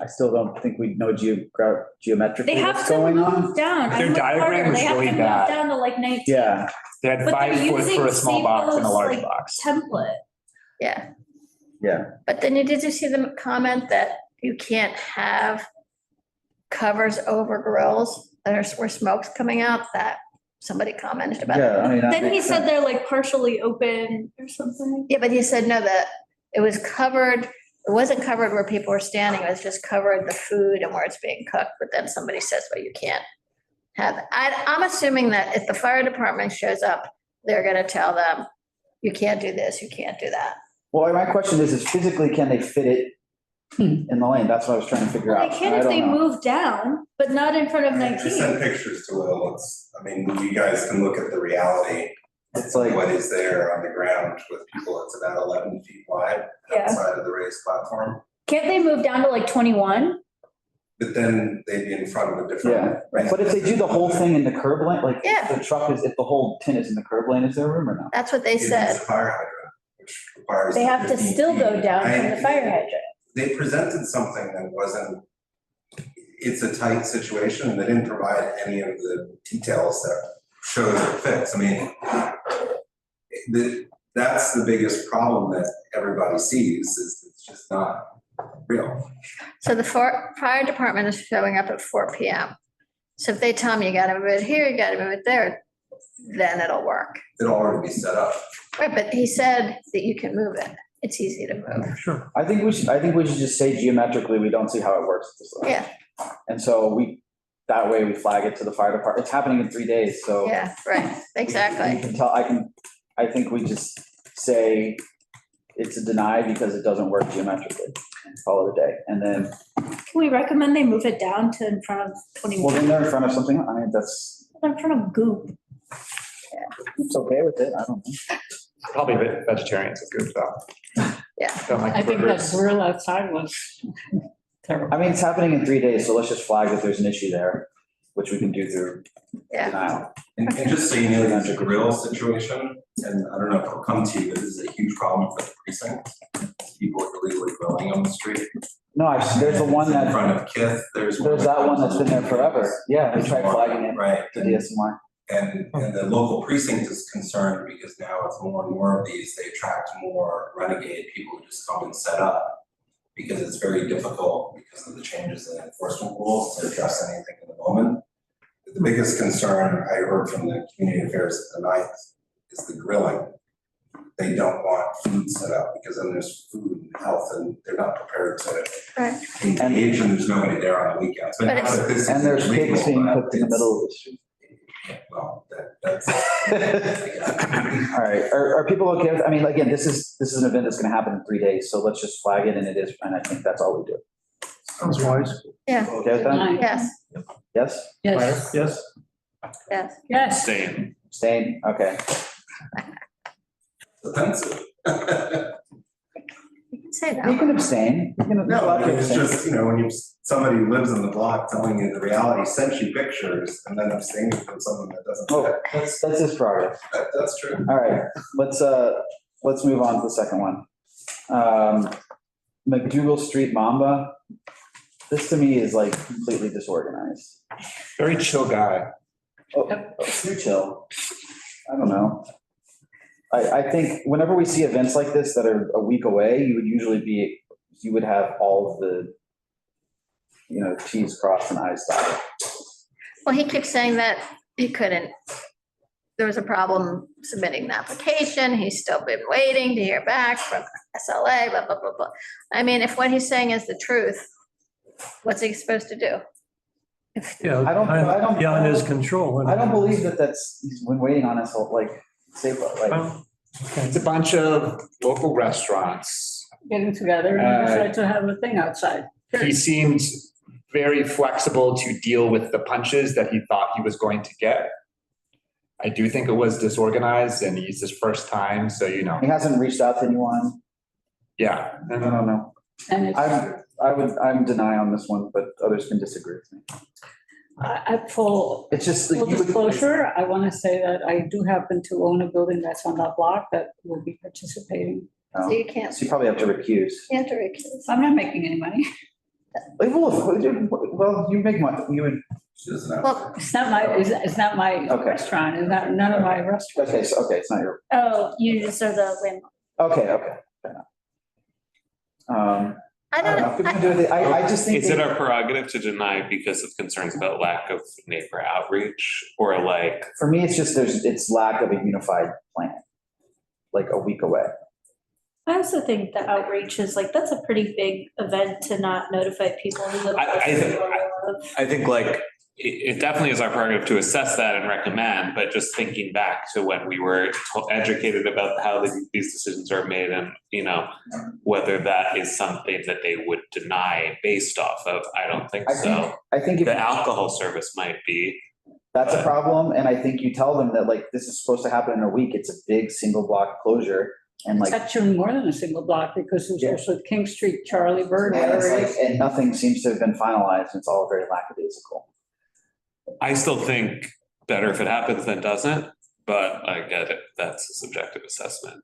I still don't think we know geometrically They have what's to going on. move down. I Their looked diagram harder. was They have really to move bad. down to like 19. Yeah, They had But 5 they're foot for a using small box and a Staples, large like, box. template. Yeah, yeah. but then did you see the comment that you can't have covers over grills where smoke's coming out? That somebody commented about. Yeah, I mean, that Then he makes said sense. they're like partially open or something. Yeah, but he said no, that it was covered, it wasn't covered where people were standing, it was just covered the food and where it's being cooked, but then somebody says, well, you can't have it. I'm assuming that if the fire department shows up, they're gonna tell them, you can't do this, you can't do that. Well, my question is physically, can they fit it in the lane? That's what I was trying to figure Well, out. they can I if don't they know. move down, but not in front of I sent 19. pictures to Will, you guys can look at the reality. It's like, What is there on the ground with people, it's about 11 feet wide Yeah. outside of the raised platform. Can't they move down to like 21? But then they'd be in front of a different. yeah, but if they do the whole thing in the curb lane, like Yeah. if the whole tin is in the curb lane, is there room or no? That's what they It needs said. a fire hydrant, which requires. They have to 15 still go feet. down from the fire hydrant. They presented something that wasn't, it's a tight situation, and they didn't provide any of the details that shows it fits. I mean, that's the biggest problem that everybody sees, is it's just not real. So the fire department is showing up at 4 PM. So if they tell me you gotta move it here, you gotta move it there, then it'll work. It'll already be set up. Right, but he said that you can move it. It's easy to move. Sure. I think we should just say geometrically, we don't see how it works. Yeah, And so that way we flag it to the fire department. It's happening in 3 days, so. yeah, right, You exactly. can tell, I think we just say it's a deny because it doesn't work geometrically and call it a day. And then, Can we recommend they move it down to in front of well, 21? then they're in front of something, I mean, In front of goop. it's okay with it, I don't know. Probably vegetarians are good though. Yeah. Don't like I think that burgers. grill outside was Terrible. I mean, it's happening in 3 days, so let's just flag that there's an issue there, which we can do through Yeah. denial. And just so you know, there's a grill situation, and I don't know if it'll come to you, but this is a huge problem for the precinct. People are illegally grilling on the street. No, there's the one In that, front of Kith, there's that one that's been there forever. Yeah, we tried flagging it Right. to DSMR. And the local precinct is concerned because now it's more and more of these, they attract more renegade people who just come and set up. Because it's very difficult because of the changes in enforcement rules to address anything in the moment. The biggest concern I heard from the community affairs at the ninth is the grilling. They don't want food set up because then there's food and health and they're not prepared to engage and there's nobody there on the weekends. But now that this And is there's illegal, pigs being but cooked in the middle of the street. well, that's. All right, are people okay with, I mean, again, this is an event that's gonna happen in 3 days, so let's just flag it, and it is, and I think that's all we do. Sounds wise. Yeah. Okay with that? Yes, Yes? Yes, Yes. yes. yes. Same. Staying, okay. Offensive. You can say You that. can abstain. You can- No, I mean, it's abstain. just, when somebody who lives in the block telling you the reality, sends you pictures and then abstaining from something that doesn't Oh, fit. that's his prerogative. That's true. All right, let's move on to the second one. McDougal Street Mamba. This to me is like completely disorganized. Very chill guy. Oh, too chill. I don't know. I think whenever we see events like this that are a week away, you would have all of the, T's crossed and I's dotted. Well, he keeps saying that he couldn't, there was a problem submitting the application. He's still been waiting to hear back from SLA, blah, blah, blah, blah. I mean, if what he's saying is the truth, what's he supposed to do? Yeah, I don't- beyond his control. I don't believe he's been waiting on us, It's a bunch of local restaurants. Getting together and decide to have a thing outside. He seemed very flexible to deal with the punches that he thought he was going to get. I do think it was disorganized and he's his first time, so He hasn't reached out to anyone. yeah. I don't know. And it's, I'm deny on this one, but others can disagree with me. full It's just. full disclosure, I want to say that I do happen to own a building that's on that block that will be participating. So you can't, So you probably have to recuse. can't recuse. I'm not making any money. Well, you make money, you would. She doesn't have. Well, It's not my Okay. restaurant, it's not, none of my restaurants. Okay, it's not your, Oh, you just are the landlord. okay. Fair enough. I don't know. We can do it. I just think. Is it our prerogative to deny because of concerns about lack of neighbor outreach or like? For me, it's just it's lack of a unified plan, like a week away. I also think the outreach is that's a pretty big event to not notify people who live. I think like it definitely is our prerogative to assess that and recommend, but just thinking back to when we were educated about how these decisions are made and, whether that is something that they would deny based off of, I don't think so. I think The alcohol service might be. that's a problem, and I think you tell them that this is supposed to happen in a week. It's a big single block closure, and It's actually more than a single block because there's also King Street, Charlie Bird, whatever it is. and nothing seems to have been finalized. And it's all very lackadaisical. I still think better if it happens than doesn't, but I get it. That's a subjective assessment.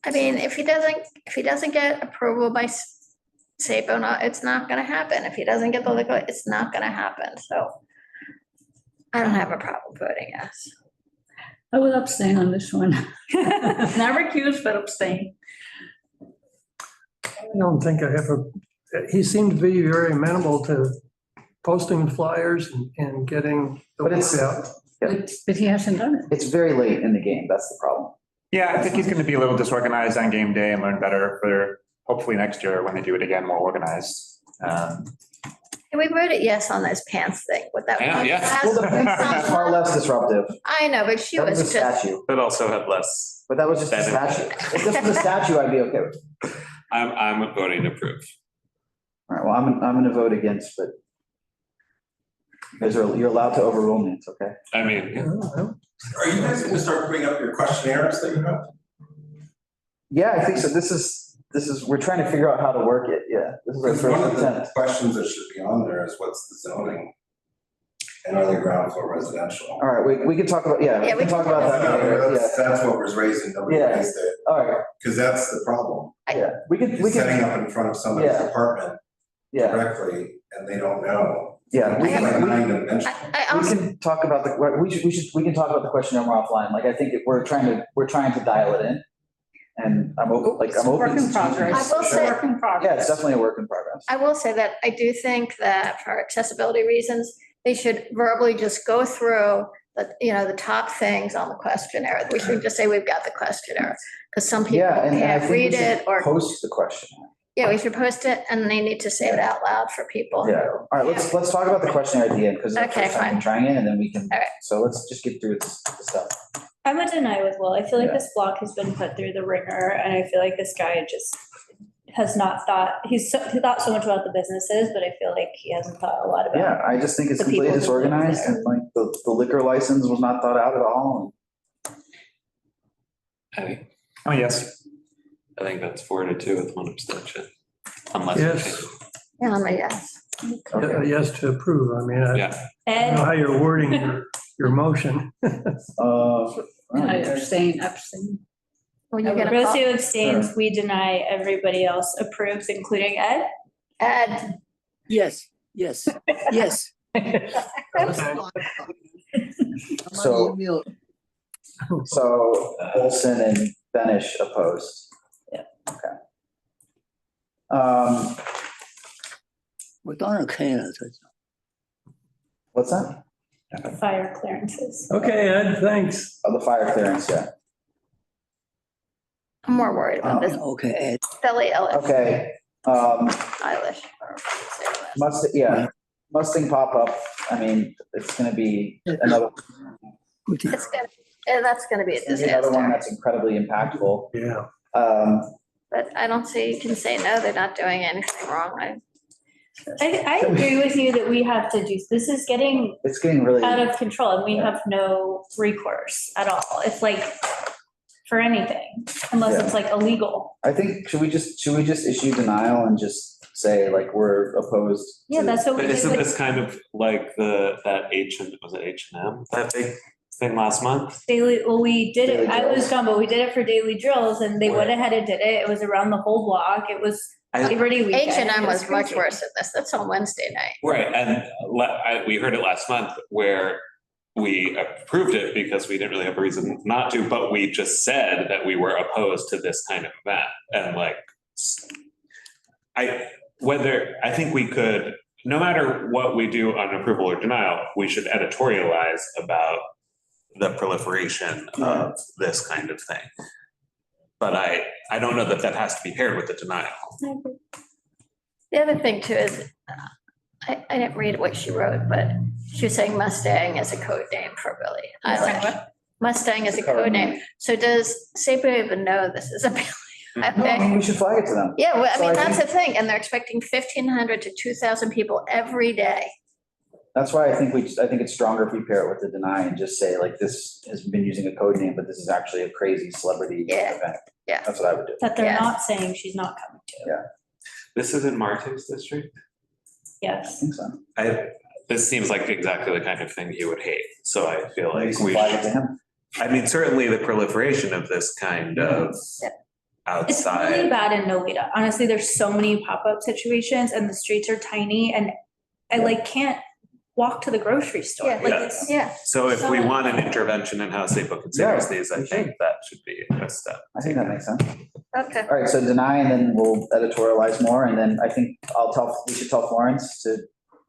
I mean, if he doesn't get approval by SAPO, it's not gonna happen. If he doesn't get the liquor, it's not gonna happen. So I don't have a problem voting yes. I will abstain on this one. Not recused, but abstain. I don't think I ever, he seemed to be very amenable to posting flyers and getting the But it's- word out. But he hasn't done it. It's very late in the game. That's the problem. Yeah, I think he's going to be a little disorganized on game day and learn better for hopefully next year when they do it again, more organized. Can we voted yes on this pants thing with that? Yeah, one? yeah. Well, the fence is far less disruptive. I know, but she That was a was just, statue, But also have less. but that was just a statue. If this was a statue, I'd be okay with it. I'm voting approve. All right, well, I'm going to vote against, but you're allowed to overrule me. It's okay. I mean, Are you guys gonna start putting up your questionnaires that you have? Yeah, I think so. This is we're trying to figure out how to work it, yeah. This is our Because one first of the attempt. questions that should be on there is what's the zoning? And are they ground floor residential? All right, we can talk about, yeah, Yeah, we can talk about that later, yeah. That's what was raising, nobody Yeah. raised it, All right, because that's the problem. yeah, we Setting can, up in front of somebody's Yeah. apartment yeah, directly, and they don't know. yeah. It's like nine-dimensional. I We also, can talk about we can talk about the questionnaire more offline, like, I think we're trying to dial it in. And I'm open It's a work to in progress. I will It's a say- work in progress. Yeah, it's definitely a work in progress. I will say that I do think that for accessibility reasons, they should verbally just go through the top things on the questionnaire. We should just say we've got the questionnaire, because some people Yeah, and I can't think we read should it or, post the questionnaire. yeah, we should post it and they need to say it out loud for people. Yeah, all right, let's talk about the questionnaire at the end, because it's the Okay, first time I'm fine. trying it, and then we can, All right. so let's just get through this stuff. I'm a deny with Will. I feel like Yeah. this block has been put through the ringer, and I feel like this guy just has not thought, he thought so much about the businesses, but I feel like he hasn't thought a lot about. Yeah, I just think it's The people completely who live disorganized, there. and like the liquor license was not thought out at all. Oh, yes. I think that's 4-2 with one abstention. Unless. Yes. Yeah, I'm a yes. Yeah, yes to approve. I mean, I Yeah. don't know Ed, how you're wording your motion. I abstain. When you get a call, Rocio abstains, we deny, everybody else approves, including Ed. Ed, Yes, yes, yes. So, so Olson and Benish opposed. Yeah. Okay.我当然可以了，这 What's that? Fire clearances. Okay, Ed, thanks. Oh, the fire clearance, yeah. I'm more worried about this OK, Ed. Billy Ellis, Okay, Eilish. or how you say that. Mustang pop-up, I mean, it's gonna be another, It's gonna, that's gonna be a another one disaster, that's incredibly impactful. Yeah. but I don't see, you can say, no, they're not doing anything wrong. I agree with you that we have to do, this is getting It's getting really, out of control and we have no recourse at all. It's like for anything, unless it's like illegal. I think, should we just issue denial and just say like we're opposed? Yeah, to- that's what we But did isn't with this kind of like that was it H&M, that big thing last month? daily, well, we did it, Daily I was drills. gone, but we did it for daily drills and they went ahead and did it. It was around the whole block. It was Liberty Weekend. H&M It was much crazy. worse than this. That's on Wednesday night. Right, and we heard it last month where we approved it because we didn't really have a reason not to, but we just said that we were opposed to this kind of event. And like, I think we could, no matter what we do on approval or denial, we should editorialize about the proliferation of this kind of thing. But I don't know that has to be paired with the denial. The other thing too is, I didn't read what she wrote, but she was saying Mustang is a code name for Billy Eilish. Mustang is a code name. So does CB even know this is a Billy? No, I mean, we should flag it to them. Yeah, well, I So mean, I that's the thing, and they're expecting 1,500 to 2,000 people every day. That's why I think it's stronger if we pair it with the deny and just say like, this has been using a code name, but this is actually a crazy celebrity Yeah. event. Yeah. That's what I would do. That they're Yes. not saying she's not coming to. Yeah. This is in Martin's district? I Yes. think so. This seems like exactly the kind of thing he would hate, so I feel Maybe like some we flag it to should, him. I mean, certainly the proliferation of this kind of It's really outside. bad in Nolita. Honestly, there's so many pop-up situations and the streets are tiny and I like can't walk to the grocery store. Yeah. Like Yeah. it's, Yeah, So if we want an intervention in how SAPO considers Yeah, these, I we think that should be a step. I think that makes sense. okay. All right, so deny and then we'll editorialize more, and then I think we should tell Florence to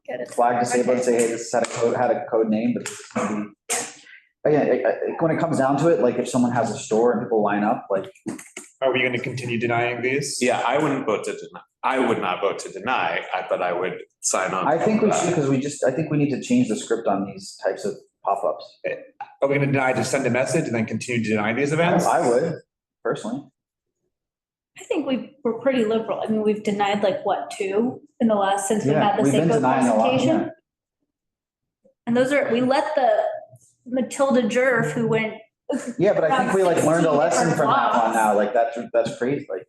Get it. flag disabled and say, hey, this had a code name, but this is maybe. Again, when it comes down to it, like if someone has a store and people line up, like, Are we going to continue denying these? Yeah, I wouldn't vote to deny. I would not vote to deny, but I would sign on. I think we to should, that. because I think we need to change the script on these types of pop-ups. Are we going to deny to send a message and then continue to deny these events? I would, personally. I think we're pretty liberal. I mean, we've denied like what, 2 in the last, since we Yeah, had the we've been Seiko denying a lot, presentation. yeah. And those are, we let the Matilda Jerf who went, Yeah, but I think we like learned a lesson from that one Blocks. now, like that's crazy, like.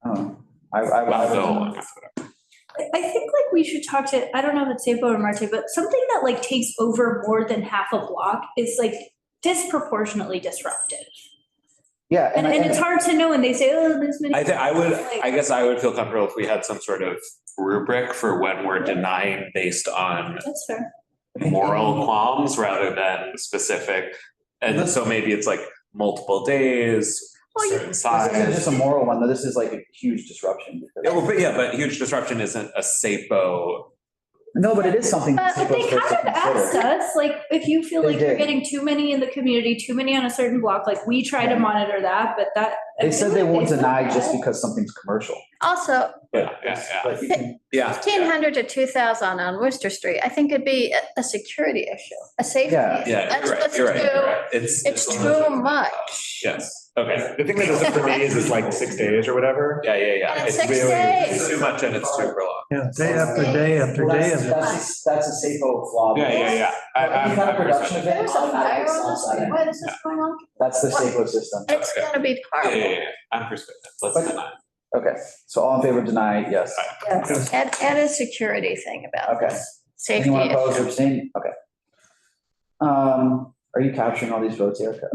Oh, Well, go. I think like we should talk to, I don't know if it's Sapo or Marte, but something that like takes over more than half a block is like disproportionately disruptive. yeah. And it's hard to know when they say, oh, there's many. I guess I would feel comfortable if we had some sort of rubric for when we're denying based on That's fair. moral qualms rather than specific. And so maybe it's like multiple days, certain This size. isn't just a moral one, though. This is like a huge disruption. Yeah, well, but huge disruption isn't a SAPO. No, but it is something. But they SAPO's supposed to kind of asked consider. us, like, if you feel They like you're did. getting too many in the community, too many on a certain block, like, we try to monitor that, but that. They said they won't deny said just that. because something's commercial. Also, But you can- Yeah. 1,500 to 2,000 on Worcester Street, I think it'd be a security issue, a safety Yeah. issue. Yeah, That's you're right. just too- It's too much. Yes, okay. The thing that does it for me is like 6 days or whatever. Yeah. And It's 6 really- days. It's too much and it's too prolonged. Yeah, day after day after Well, day. that's a SAPO flaw. Yeah. Any kind of production event. There's a fire on the street, why is this going on? That's the SAPO system. It's gonna be horrible. Yeah. I'm persuaded. Let's deny. Okay, so all in favor of deny, yes. Yes. Add a security thing about Okay. this, safety Anyone opposed or issue. abstain? Okay. Are you capturing all these votes, Erica?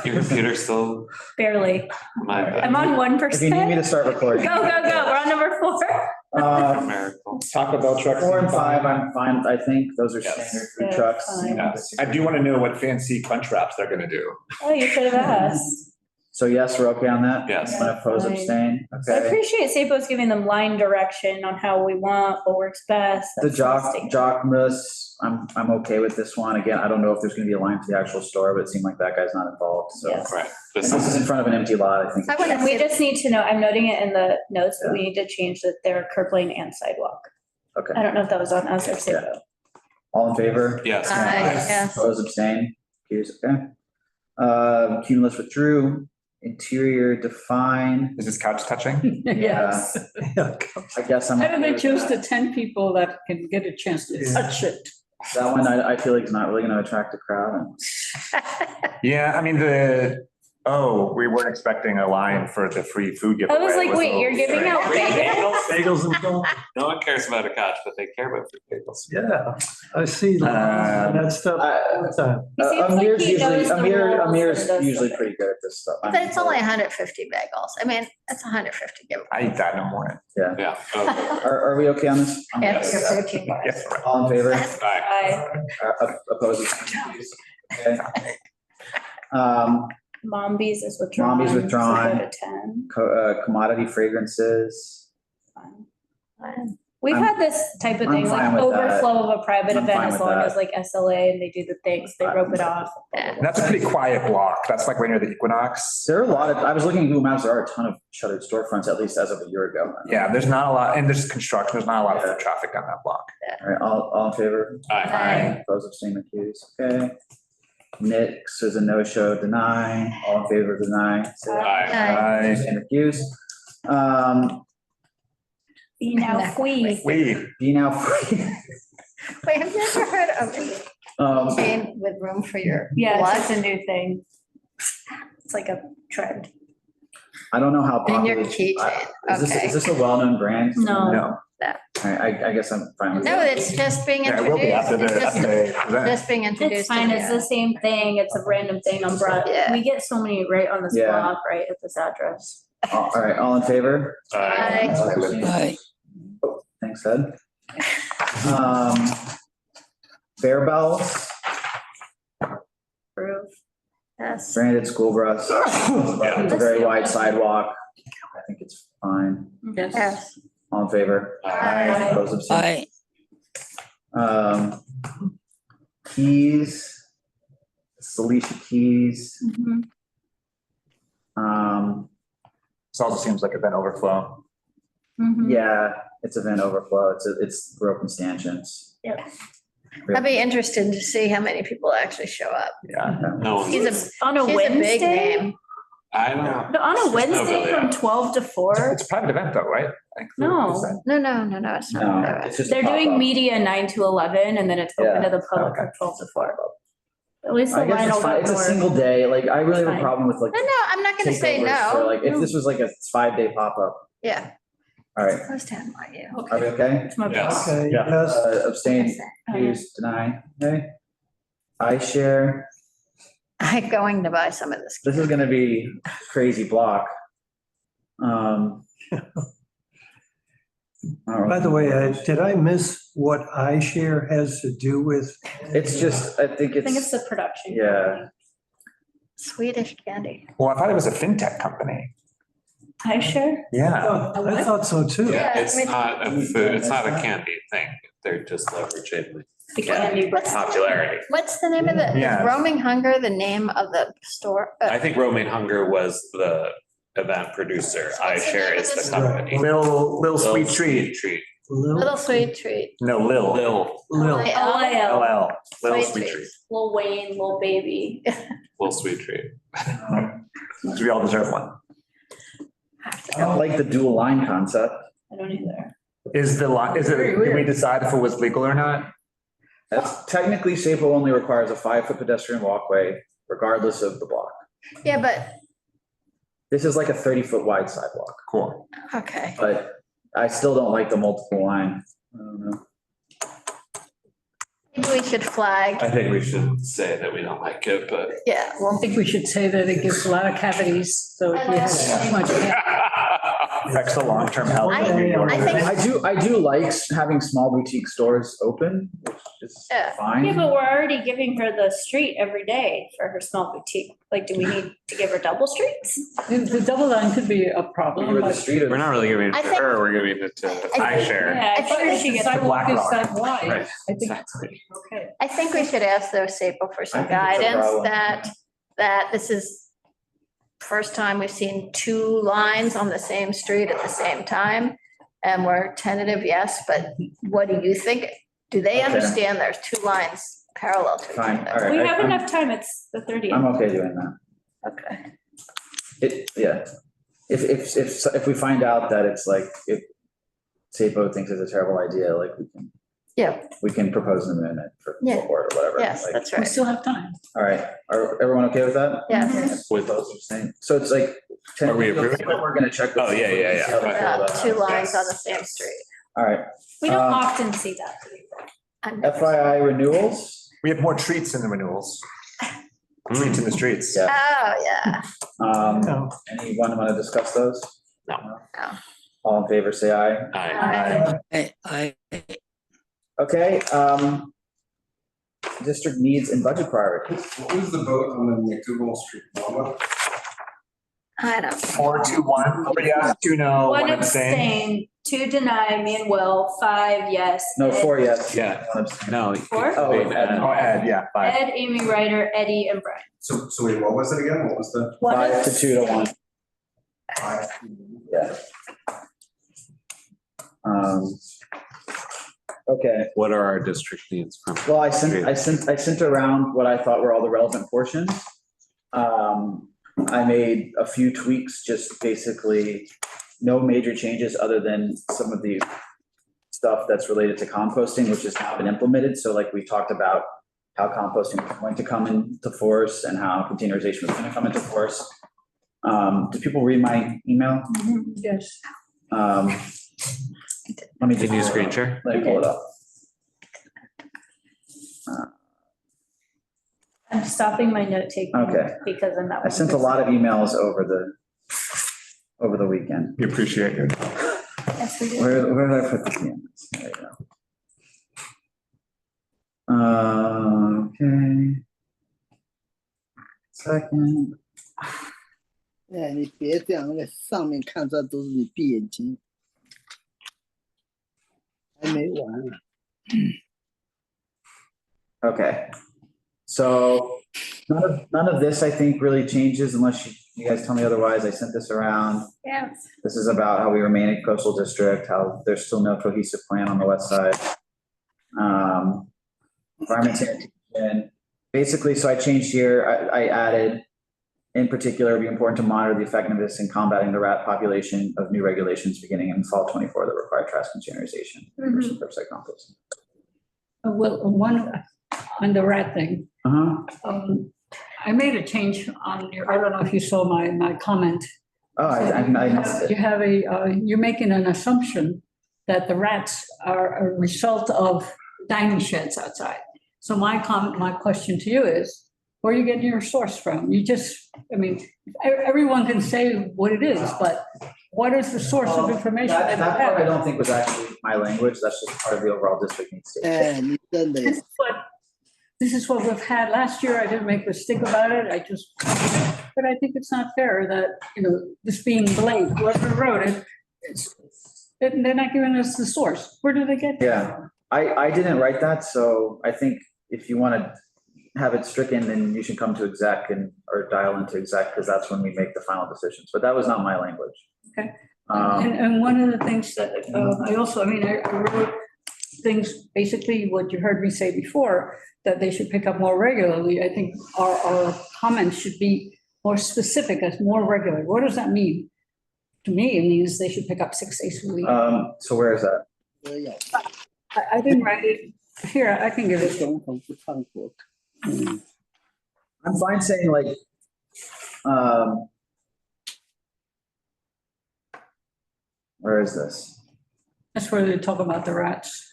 Your computer's still Barely. my bad. I'm on 1%. If you need me to start Go, recording. go, go. We're on number 4. Miracle. Taco Bell trucks. 4 and 5, I'm fine, I think, those are Yes. standard food Yeah, trucks. fine. Yes. I do want to know what fancy crunch wraps they're gonna do. Oh, you should have asked. So yes, we're okay on that? Yes. Anyone opposed, Fine. abstain? So I Okay. appreciate Sapo's giving them line direction on how we want, what works best. The That's fantastic. Jockmus, I'm okay with this one. Again, I don't know if there's gonna be a line to the actual store, but it seemed like that guy's not involved, so. Yes. Right. And this is in front of an empty lot, I think. I wanna And we see, just need to know, I'm noting it in the notes, but we need to change that they're curb lane and sidewalk. Okay, I don't know if that was on us or Sapo. all in favor? Yes. yes. Opposed, abstain? Here's, okay. Cumulus withdrew, interior define. Is this couch touching? Yes. I guess I'm. How do okay they with choose that. the 10 people that can get a chance to Yeah. touch it? That one, I feel like is not really gonna attract a crowd. Yeah, I mean, we weren't expecting a line for the free food giveaway. I was like, a wait, you're little giving out strange. bagels? Bagels and so, No one cares about a couch, but they care about food bagels. yeah, I see that stuff all the time. He seems like Amir's he usually, knows the rules Amir's and does usually stuff. pretty good at this stuff. But it's only 150 bagels. I mean, that's 150 giveaway. I eat that in the morning. Yeah. Okay. Are we okay on this? I'm Yeah, okay it's with your that. protein bars. Yes, right. All in favor? Bye. Opposed? Please. Okay. Mombies is withdrawn. Mombies withdrawn. So go to 10. Commodity fragrances. Fine. We've I'm- had this type of I'm thing, like fine with that. overflow of a private I'm event, fine as with long that. as like SLA and they do the things, they rope it off. Yeah. And that's a pretty quiet block. That's like right near the Equinox. There are a lot of, I was looking at Google Maps, there are a ton of shuttered storefronts, at least as of a year ago. Yeah, there's not a lot, and there's construction, there's not a lot of foot traffic down that block. All right, all in favor? Aye. Opposed, abstaining, recused, okay. Nix is a no-show, deny, all in favor of deny. Say Aye. Abstain, recused. Be now free. Be now free. Wait, have you ever heard of a chain with room for your Yeah, blood? it's a new thing. It's like a trend. I don't know how In your popular. keychain, okay. Is this a well-known brand? No. No. All right, I guess I'm fine with No, that. it's just being Yeah, it will be introduced. after It's the, just- after the event. Just being introduced. It's fine, to it's you. the same thing, it's a random thing on Broad. Yeah. We get so many right on this Yeah. block, right, at this address. All right, all in favor? Aye. Aye. Thanks, Ed. Bear bells, Approve. Yes. branded school bus. It's a very wide sidewalk. I think it's fine. Yes. Yes. All in favor? Aye. Opposed, abstained? Aye. Keys, Salicia Keys. Mhm. This also seems like event overflow. Mhm. Yeah, it's event overflow. It's broken stanchions. Yep. I'd be interested to see how many people actually show up. Yeah. No one. He's a, On a he's a big Wednesday? name. I don't know. No, on a Just Wednesday over there. from 12 to 4? It's a private event though, right? No. No, it's No, not. it's just a They're doing pop-up. media 9 to 11 and then it's open Yeah. to the public Okay. from 12 to 4. At least the I guess line it's will fine. go It's a north. single day. Like, I really have a Fine. problem with like. No, I'm not gonna say takeovers for, no. Like, if this was like a 5-day pop-up, Yeah. all right, Close to NYU. are we okay? It's my Yes. boss. Okay, Yeah. yes. Abstain, Oh, yeah. use, deny, okay? I share, I'm going to buy some of this. this is gonna be crazy block. All right. By the way, did I miss what iShare has to do with? It's just, I think I think it's, it's the production. yeah. company. Swedish candy. Well, I thought it was a fintech company. iShare? Yeah. I thought so too. Yeah, I it's mean- not a food, it's not a candy thing. They're just leveraging The candy. What's- popularity. What's the name of the, Yeah. is Roaming Hunger the name of the store? I think Romaine Hunger was the event producer. iShare is the company. Lil Sweet Treat. Little Sweet Treat. No, Lil. Lil. L-I-L. LL. Little Sweet Sweet Treat. Treat. Lil Wayne, Lil Baby. Little Sweet Treat. We all deserve one. I don't like the dual line concept. I don't either. Is the line, is it, Very did we weird. decide if it was legal or not? That's technically SAPO only requires a 5-foot pedestrian walkway regardless of the block. Yeah, but, This is like a 30-foot wide sidewalk, Cool. okay. but I still don't like the multiple line. I don't know. Maybe we should flag, I think we should say that we don't like it, but. yeah, I well, think we should say that it gives a lot of cavities, so if we have too much. Affects the long-term health of New I York. think- I do like having small boutique stores open, which is Yeah. fine. Yeah, but we're already giving her the street every day for her small boutique. Like, do we need to give her double streets? The double line could be a We problem, give her the but street of- We're not really giving it I to think- her, we're giving it to iShare. Yeah, I I figured think she the gets. sidewalk is Rock. that wide. Right, I think, exactly. okay. I think we should ask their SAPO for some I think it's a guidance problem. that this is first time we've seen two lines on the same street at the same time. And we're tentative, yes, but what do you think? Do they Okay. understand there's two lines parallel to each Fine, all other? right. We have I'm- enough time. It's the 30th. I'm okay doing that. Okay. Yeah. If we find out that it's like, if SAPO thinks it's a terrible idea, like Yeah, we can propose an amendment for Yeah. board or whatever. yes, Like, that's We right. still have time. all right, are everyone okay with that? Yeah. With Those abstain. So it's like. Are we approving it? We're gonna check. with- Oh, yeah. see how they feel about that. Two lines on the same street. All right, We don't Um, often see that. I'm- FYI renewals, We have more treats in the renewals. Treats in the streets. yeah. Oh, yeah. No. Anyone want to discuss those? No. No. All in favor, say aye. Aye. Okay, district needs and budget priorities. What was the vote on the McDougal Street Mama? I don't. 4-2-1. 3 yes, 2 no, 1 abstain. 2 deny, me and Will, 5 yes. No, 4 yes. Yeah. One abstain. No. Four? Oh, Oh, Ed, yeah, 5. Ed, Amy Ryder, Eddie, and Brian. So wait, what was it again? What was the? 5 to 2 to 1, Five? yeah. Okay, What are our district needs from? well, I sent around what I thought were all the relevant portions. I made a few tweaks, just basically no major changes other than some of the stuff that's related to composting, which has now been implemented. So like we talked about how composting is going to come into force and how containerization is going to come into force. Do people read my email? Yes. Let me just. Can you screen share? Let me pull it up. I'm stopping my note taking. Okay. Because I'm not. I sent a lot of emails over the weekend. We appreciate it. Yes, we do. Where did I put the emails? There you go. Okay. Second. 哎，你别这样，那个上面看出来都是你闭眼睛，还没完呢。 Okay. So none of this, I think, really changes unless you guys tell me otherwise. I sent this around. Yeah. This is about how we remain a coastal district, how there's still no cohesive plan on the west side. Environment sanitation. Basically, so I changed here, I added, in particular, it'd be important to monitor the effectiveness in combating the rat population of new regulations beginning in fall 24 that require trash containerization versus curbside composting. Well, one, on the rat thing. Uh-huh. I made a change on your, I don't know if you saw my comment. Oh, I missed You it. have you're making an assumption that the rats are a result of dining sheds outside. So my question to you is, where are you getting your source from? You just, I mean, everyone can say what it is, but what is the source of information? That part I don't think was actually my language. That's just part of the overall district needs to.你真的 This is what we've had last year. I didn't make a stink about it. But I think it's not fair that, this being blamed, whoever wrote it, they're not giving us the source. Where did they get that? Yeah, I didn't write that, so I think if you want to have it stricken, then you should come to exec or dial into exec, because that's when we make the final decisions. But that was not my language. Okay. And one of the things that I wrote things, basically what you heard me say before, that they should pick up more regularly. I think our comments should be more specific as more regular. What does that mean? To me, it means they should pick up 6 days a week. So where is that? I didn't write it. Here, I can give it to you. I'm fine saying like, where is this? That's where they talk about the rats.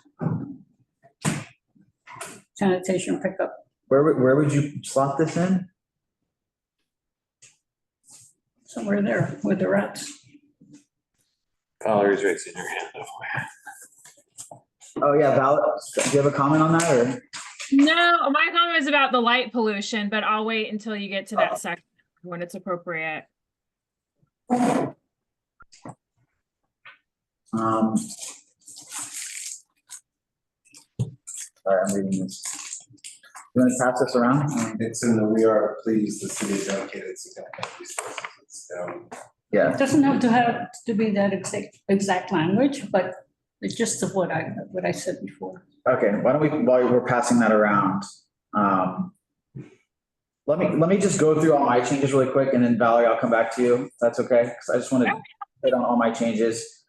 Sanitation pickup. Where would you slot this in? Somewhere there with the rats. Valerie's raising her hand. Oh, yeah, Val, do you have a comment on that, or? No, my comment is about the light pollution, but I'll wait until you get to that section when it's appropriate. Sorry, I'm reading this. You want to pass this around? It's in the "we are pleased the city dedicated significant resources." It's, Yeah. It doesn't have to be that exact language, but it's just of what I said before. Okay, why don't we, while we're passing that around, let me just go through all my changes really quick, and then Valerie, I'll come back to you. If that's okay, because I just want to hit on all my changes.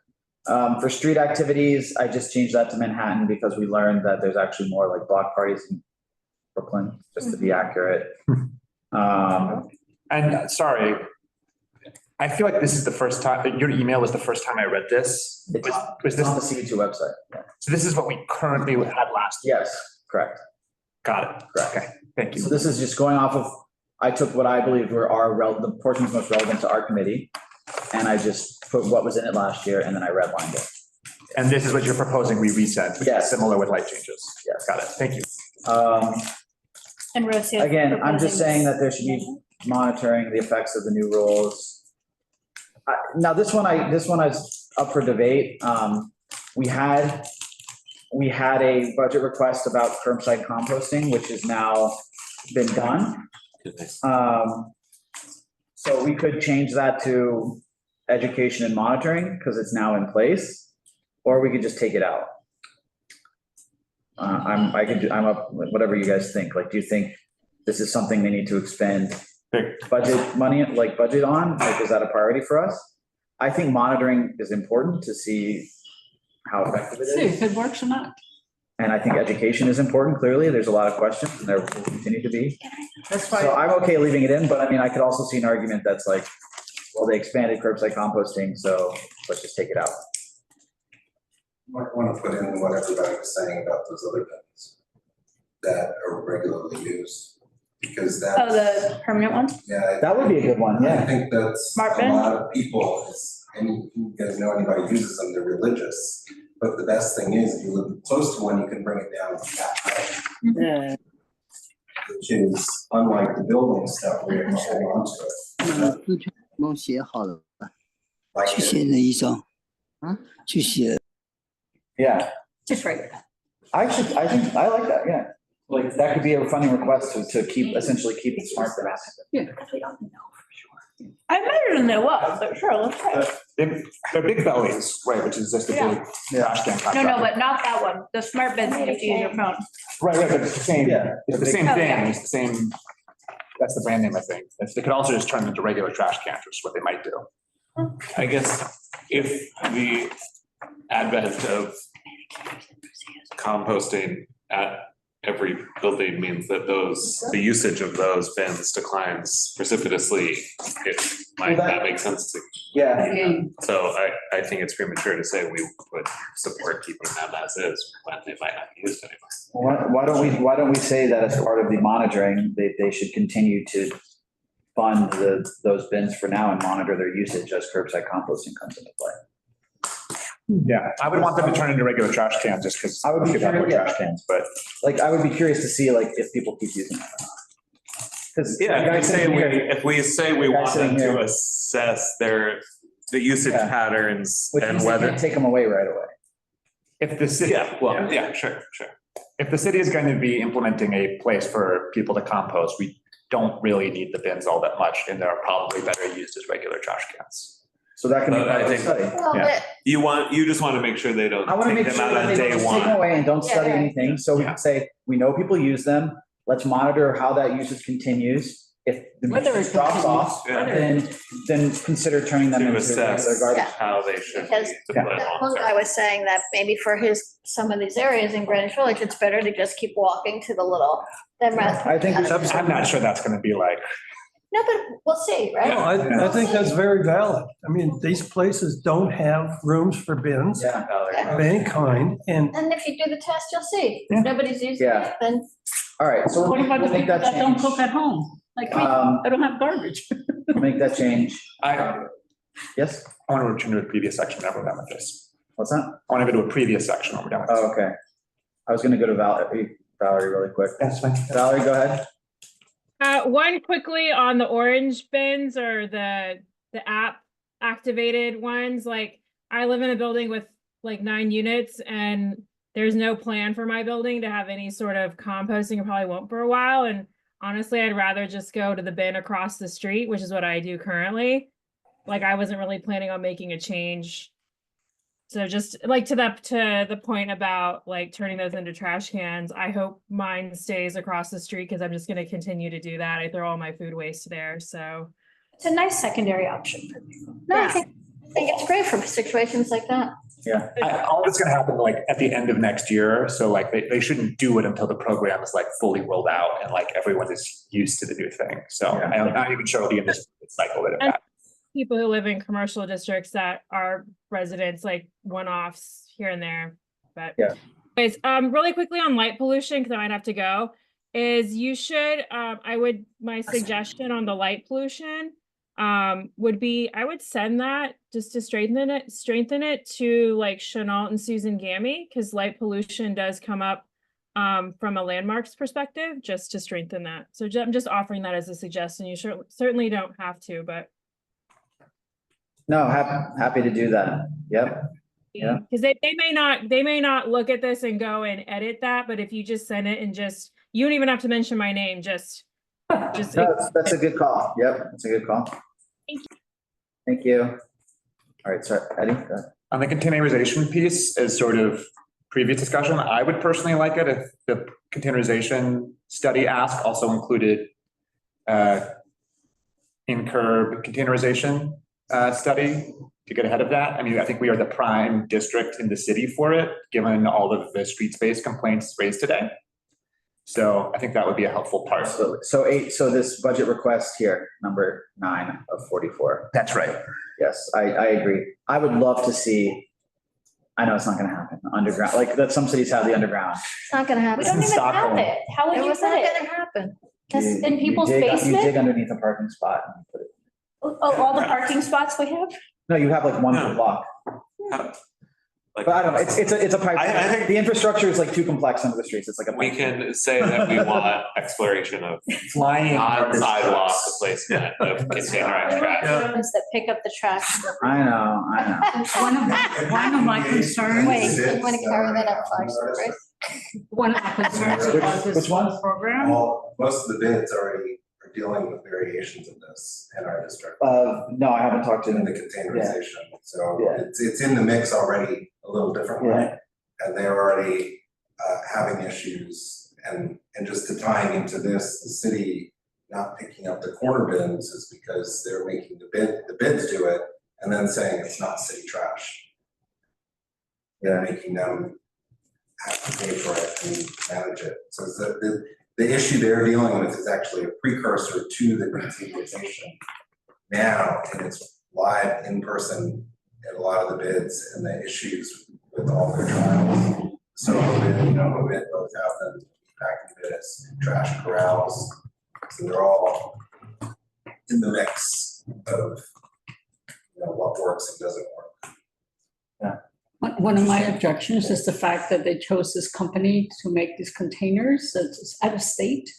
For street activities, I just changed that to Manhattan because we learned that there's actually more like block parties in Brooklyn, just to be accurate. And sorry, I feel like this is the first time, your email was the first time I read this. Was It's on the this, CB2 website. Yeah. so this is what we currently had last year? Yes, correct. Got it. Correct. Okay, thank you. So this is just going off of, I took what I believe were the portions most relevant to our committee, and I just put what was in it last year, and then I redlined it. And this is what you're proposing we reset? Yes. Similar with light changes? Yes. Got it, thank you. And Rocio. Again, I'm just saying that there should be monitoring the effects of the new rules. Now, this one is up for debate. We had a budget request about curbside composting, which has now been done. So we could change that to education and monitoring because it's now in place, or we could just take it out. I'm up, whatever you guys think. Like, do you think this is something they need to expend budget money, like budget on? Like, is that a priority for us? I think monitoring is important to see how effective it See is. if it works or not. And I think education is important, clearly. There's a lot of questions and there will continue to be. That's So why, I'm okay leaving it in, but I mean, I could also see an argument that's like, well, they expanded curbside composting, so let's just take it out. Might want to put in what everybody was saying about those other bins that are regularly used, because that's. Oh, the permanent ones? Yeah. That would be a good one, I yeah. think that's Smart a bin? lot of people, and you guys know anybody who uses them, they're religious. But the best thing is, if you live close to one, you can bring it down that high. Which is unlike the building stuff where you have to hold on to it. 之前都写好了吧？ Like 去写那一张，去写。 Yeah, just write it. I think, I like that, yeah. Like, that could be a funding request to keep, essentially keep it smart for us. Yeah, because we don't know for sure. I imagined it was, but sure, let's try it. They're big bellies, right, which is just a big trash can. No, no, but not that one. The smart bins, you have to use your phone. Right, but it's the same, Yeah. it's the same Oh, thing, yeah. it's the same, that's the brand name, I think. They could also just turn into regular trash cans, which is what they might do. I guess if the advent of composting at every building means that the usage of those bins declines precipitously, that makes sense to. Yeah. So I think it's premature to say we would support keeping them as is when they might not be used anymore. Why don't we say that as part of the monitoring, they should continue to fund those bins for now and monitor their usage as curbside composting comes into play. Yeah, I would want them to turn into regular trash cans just because I would be curious, trash cans, but like, I would be curious to see like if people keep using them. Because If we say we want them to assess the usage patterns and whether. Take them away right away. if the city, Sure. if the city is going to be implementing a place for people to compost, we don't really need the bins all that much, and they're probably better used as regular trash cans. So that can be But part I of the think- study. Well, Yeah. but You just want to make sure they don't I want to take make them sure out that on they day don't take them one. away and don't study Yeah. anything. So we can say, we know people use them. Let's monitor how that usage continues. If the Whether usage it drops off, continues, then consider turning them To into assess regular garbage. how they should be Because deployed that long one term. guy was saying that maybe for some of these areas in Greenwich Village, it's better to just keep walking to the little, than rather. I think we should- I'm not sure that's going to be like, No, but we'll see, right? No, I think that's very valid. I mean, these places don't have rooms for bins Yeah. of any kind, and And if you do the test, you'll see. Yeah. If nobody's using Yeah. it, then All right, so What about the we'll make people that don't change. cook at home? Like me, Um, I don't have garbage. We'll make that change. I Yes, want to return to the previous section, then we're done with this. what's that? I want to go to a previous section when we're done with this. Oh, okay. I was gonna go to Valerie really quick. That's fine. Valerie, go ahead. One quickly on the orange bins or the app activated ones, like I live in a building with like 9 units and there's no plan for my building to have any sort of composting. It probably won't for a while. And honestly, I'd rather just go to the bin across the street, which is what I do currently. Like I wasn't really planning on making a change. So just like to the point about like turning those into trash cans, I hope mine stays across the street because I'm just going to continue to do that. I throw all my food waste there. So it's a nice secondary option for people. no, I think it's great for situations like that. Yeah. All that's going to happen like at the end of next year. So like they shouldn't do it until the program is like fully rolled out and like everyone is used to the new thing. So I'm not even sure the industry cycle that it And has. people who live in commercial districts that are residents, like one-offs here and there, but. Yeah. Anyways, really quickly on light pollution, because I might have to go, is you should, my suggestion on the light pollution would be, I would send that just to strengthen it to like Chenault and Susan Gammy, because light pollution does come up from a landmarks perspective, just to strengthen that. So I'm just offering that as a suggestion. You certainly don't have to, but. No, happy to do that. Yep. Yeah. Because they may not look at this and go and edit that, but if you just send it and you don't even have to mention my name, just. No, that's a good call. Yep, that's a good call. Thank you. Thank you. All right, sorry, Eddie. Go ahead. On the containerization piece is sort of previous discussion. I would personally like it if the containerization study ask also included in-curb containerization study to get ahead of that. I mean, I think we are the prime district in the city for it, given all of the street space complaints raised today. So I think that would be a helpful part. So this budget request here, number 9 of 44. That's right. Yes, I agree. I would love to see, I know it's not gonna happen, underground, like that some cities have the underground. It's not gonna happen. We don't even have it. How would It you was put not it? gonna happen. Just in You people's dig- You dig basement? underneath a parking spot and put it. Oh, all the parking spots we have? No, you have like one per block. But I don't know, it's a pipe. I think- The infrastructure is like too complex under the streets. It's like a. We can say that we want exploration of Flying non-sidewalk placement of containerized trash. Ones that pick up the trash. I know. One of my concerns. Wait, you wanna carry that up 5 stories? One of the concerns about this Which one? whole program. Well, most of the bids already are dealing with variations of this in our district. No, I haven't talked to In them. the containerization, so Yeah. it's in the mix already a little differently. Yeah. And they're already having issues and just to tying into this, the city not picking up the corner bins is because they're making the bids do it and then saying it's not city trash. They're making them have to pay for it and manage it. So it's the issue they're dealing with is actually a precursor to the containerization now, and it's live in person in a lot of the bids and the issues with all their trials. So, COVID, both have them packing bits, trash corrals, so they're all in the mix of what works and doesn't work. One of my objections is the fact that they chose this company to make these containers that's out of state.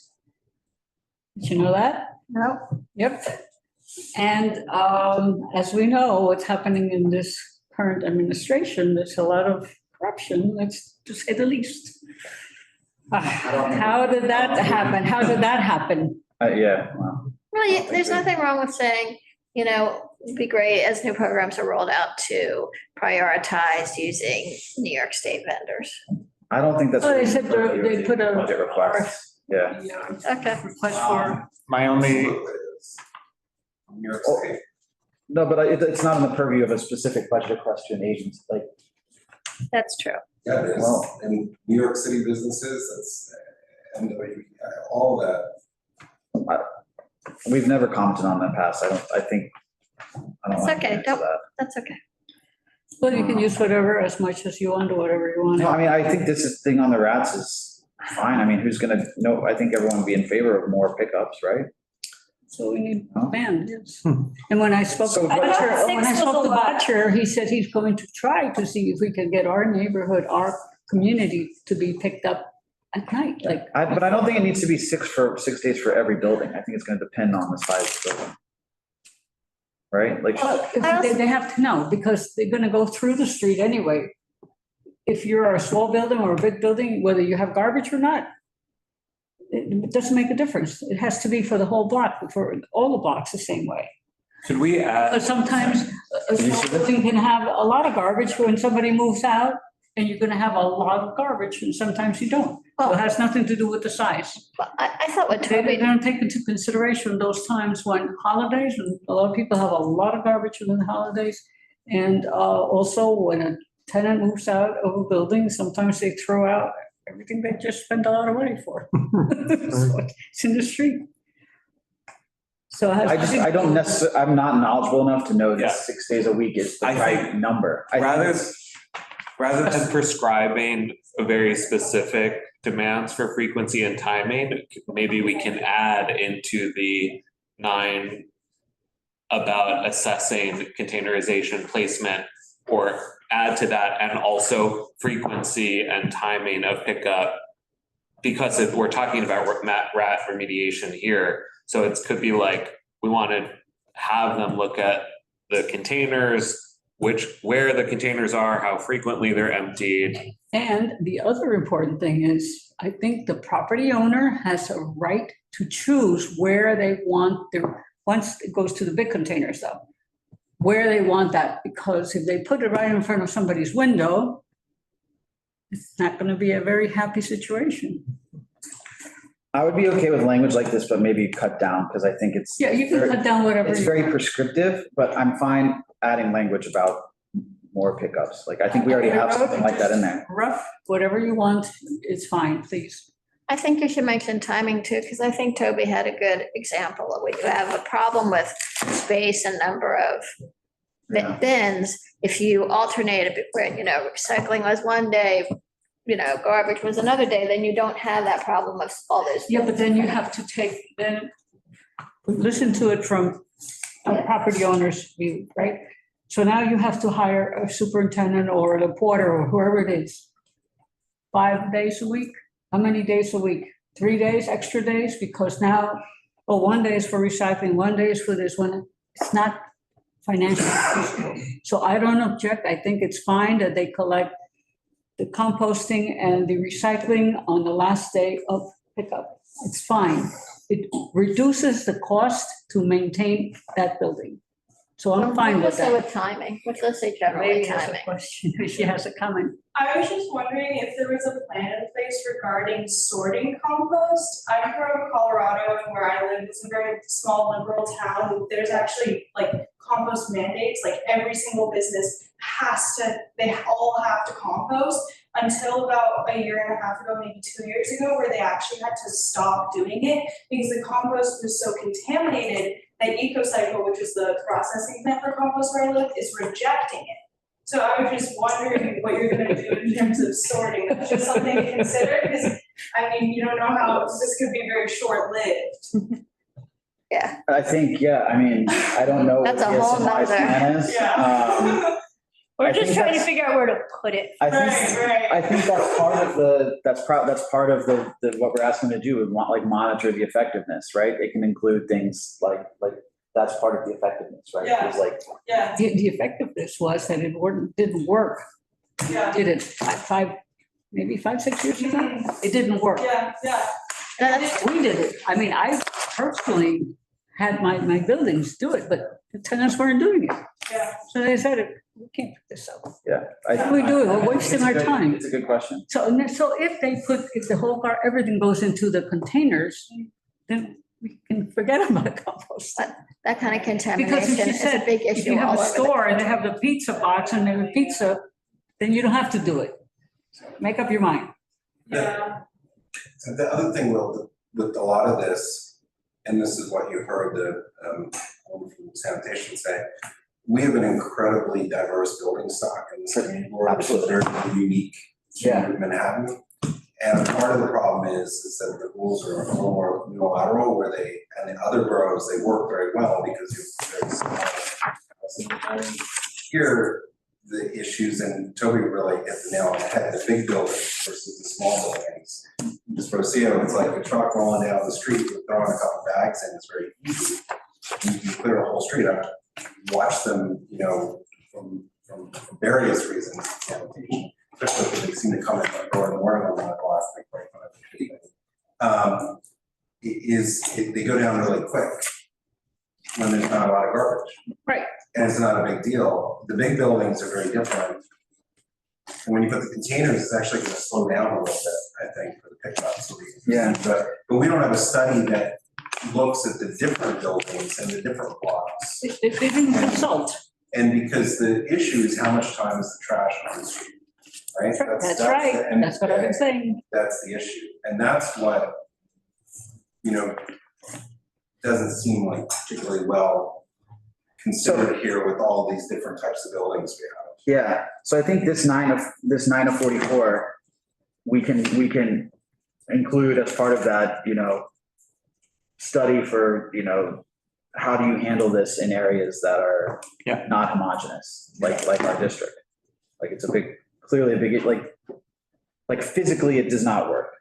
Did you know that? No. Yep. And as we know, what's happening in this current administration, there's a lot of corruption, let's to say the least. How did that happen? How did that happen? Yeah. Well, Really, there's nothing wrong with saying, it'd be great as new programs are rolled out to prioritize using New York State vendors. I don't think that's. Oh, they said they put a budget request. Yeah. Okay. Request for. My only, New York Oh. State. No, but it's not in the purview of a specific budget request to an agency, like. That's true. Yeah, it is. Well- In New York City businesses, it's, and all that. We've never commented on that in the past. I think. I don't It's want to okay. answer that. That's okay. Well, you can use whatever, as much as you want, or whatever you want. No, I mean, I think this thing on the rats is fine. I mean, who's gonna, no, I think everyone would be in favor of more pickups, right? So we need Oh. a ban, yes. And when I spoke to So- Butcher, he said he's going to try to see if we can get our neighborhood, our community to be picked up at night, like. But I don't think it needs to be 6 days for every building. I think it's gonna depend on the size of the building. Right? Like, Well, if they have to know, because they're gonna go through the street anyway. If you're a small building or a big building, whether you have garbage or not, it doesn't make a difference. It has to be for the whole block, for all the blocks the same way. Should we add? But sometimes a small building can have a lot of garbage when somebody moves out, and you're gonna have a lot of garbage, and sometimes you don't. So it has nothing to do with the size. But I thought what They Toby, don't take into consideration those times when holidays, and a lot of people have a lot of garbage within the holidays. And also when a tenant moves out of a building, sometimes they throw out everything they just spent a lot of money for. So it's in the street. So I don't necessarily, I'm not knowledgeable enough to know Yeah. that 6 days a week is the I right number. I think Rather than prescribing a very specific demands for frequency and timing, maybe we can add into the 9 about assessing containerization placement, or add to that and also frequency and timing of pickup. Because if we're talking about rat remediation here, so it could be like, we want to have them look at the containers, where the containers are, how frequently they're emptied. And the other important thing is, I think the property owner has a right to choose where they want their, once it goes to the big containers though, where they want that, because if they put it right in front of somebody's window, it's not gonna be a very happy situation. I would be okay with language like this, but maybe cut down, because I think it's. Yeah, you can cut down whatever. It's you very want. prescriptive, but I'm fine adding language about more pickups. Like, I think we already have something like that in there. Rough, whatever you want, it's fine, please. I think you should mention timing too, because I think Toby had a good example of when you have a problem with space and number of Yeah. bins. If you alternate a bit where, recycling was one day, garbage was another day, then you don't have that problem of all those. Yeah, but then you have to listen to it from a property owner's view, right? So now you have to hire a superintendent or a porter or whoever it is. 5 days a week? How many days a week? 3 days, extra days? Because now, 1 day is for recycling, 1 day is for this one. It's not financially feasible. So I don't object. I think it's fine that they collect the composting and the recycling on the last day of pickup. It's fine. It reduces the cost to maintain that building. So I'm fine with Let's say that. with timing, let's say generally Maybe has a timing. question, she has a comment. I was just wondering if there was a plan in place regarding sorting compost. I'm from Colorado and where I live, it's a very small liberal town. There's actually like compost mandates, like every single business they all have to compost, until about a year and a half ago, maybe 2 years ago, where they actually had to stop doing it because the compost was so contaminated that EcoCycle, which is the processing plant for compost where I live, is rejecting it. So I was just wondering what you're gonna do in terms of sorting. That's just something to consider, because I mean, you don't know how, this could be very short-lived. Yeah. I think, yeah, I mean, I don't know what That's the a whole SMI's nother- plan is. Yeah. I We're think just trying to that's- figure out where to put it. I think, Right. I think that's part of that's part of the what we're asking them to do, is like monitor the effectiveness, right? It can include things like that's part of the effectiveness, right? Yeah. It's like, Yeah, The effectiveness was that it didn't work. yeah, Did it maybe 5-6 years ago? It didn't work. yeah. That's, We did it. I mean, I personally had my buildings do it, but the tenants weren't doing it. Yeah. So they said, we can't put this up. yeah. How do we do it? We're wasting It's a our good- time. It's a good question. So if the whole car, everything goes into the containers, then we can forget about compost. that kind of Because contamination if you is a said, big if issue you have all a over the store and they country. have the pizza box and there's pizza, then you don't have to do it. Make up your mind. Yeah. And the other thing with a lot of this, and this is what you heard the woman from sanitation say, we have an incredibly diverse building stock in the city. We're Absolutely. very unique Yeah. to Manhattan. And part of the problem is that the rules are a little more unilateral, where and in other boroughs, they work very well because you're very small. Here, the issues, and Toby really hit the nail on the head, the big buildings versus the small buildings. Just Rocio, it's like a truck rolling down the street, you're throwing a couple bags in, it's very easy. You clear a whole street. I've watched them, from various reasons, sanitation, especially if they seem to come in like door in the morning on 1 o'clock, like right in front of the street. They go down really quick when there's not a lot of garbage. Right. And it's not a big deal. The big buildings are very different. And when you put the containers, it's actually gonna slow down a little bit, I think, for the pickup. Yeah. But we don't have a study that looks at the different buildings and the different blocks. They didn't consult. And because the issue is how much time is the trash on the street, right? That's right. and That's what I've been saying. That's the issue. And that's what, doesn't seem like particularly well considered here with all these different types of buildings we have. Yeah, so I think this 9 of 44, we can include as part of that, study for, how do you handle this in areas that are Yeah. not homogeneous, like our district? Like it's clearly a big, like physically it does not work.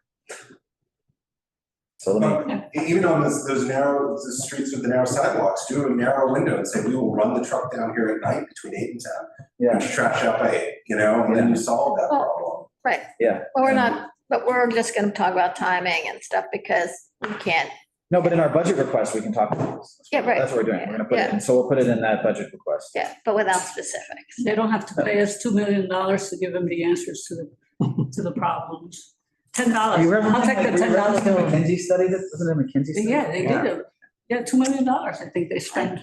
So let me, Even on those narrow, the streets with the narrow sidewalks, do a narrow window and say, we will run the truck down here at night between 8 and 10. yeah, Put your trash out by 8, and then you solve that problem. Right. yeah. But we're not, but we're just gonna talk about timing and stuff because we can't, No, but in our budget request, we can talk about this. Yeah, right. That's what we're doing. We're gonna put it Yeah. in, so we'll put it in that budget request. yeah, but without specifics. They don't have to pay us $2 million to give them the answers to the problems. $10. I'll take the $10 bill. McKinsey study, wasn't it a McKinsey study? Yeah, they did it. Yeah, $2 million, I think they spent.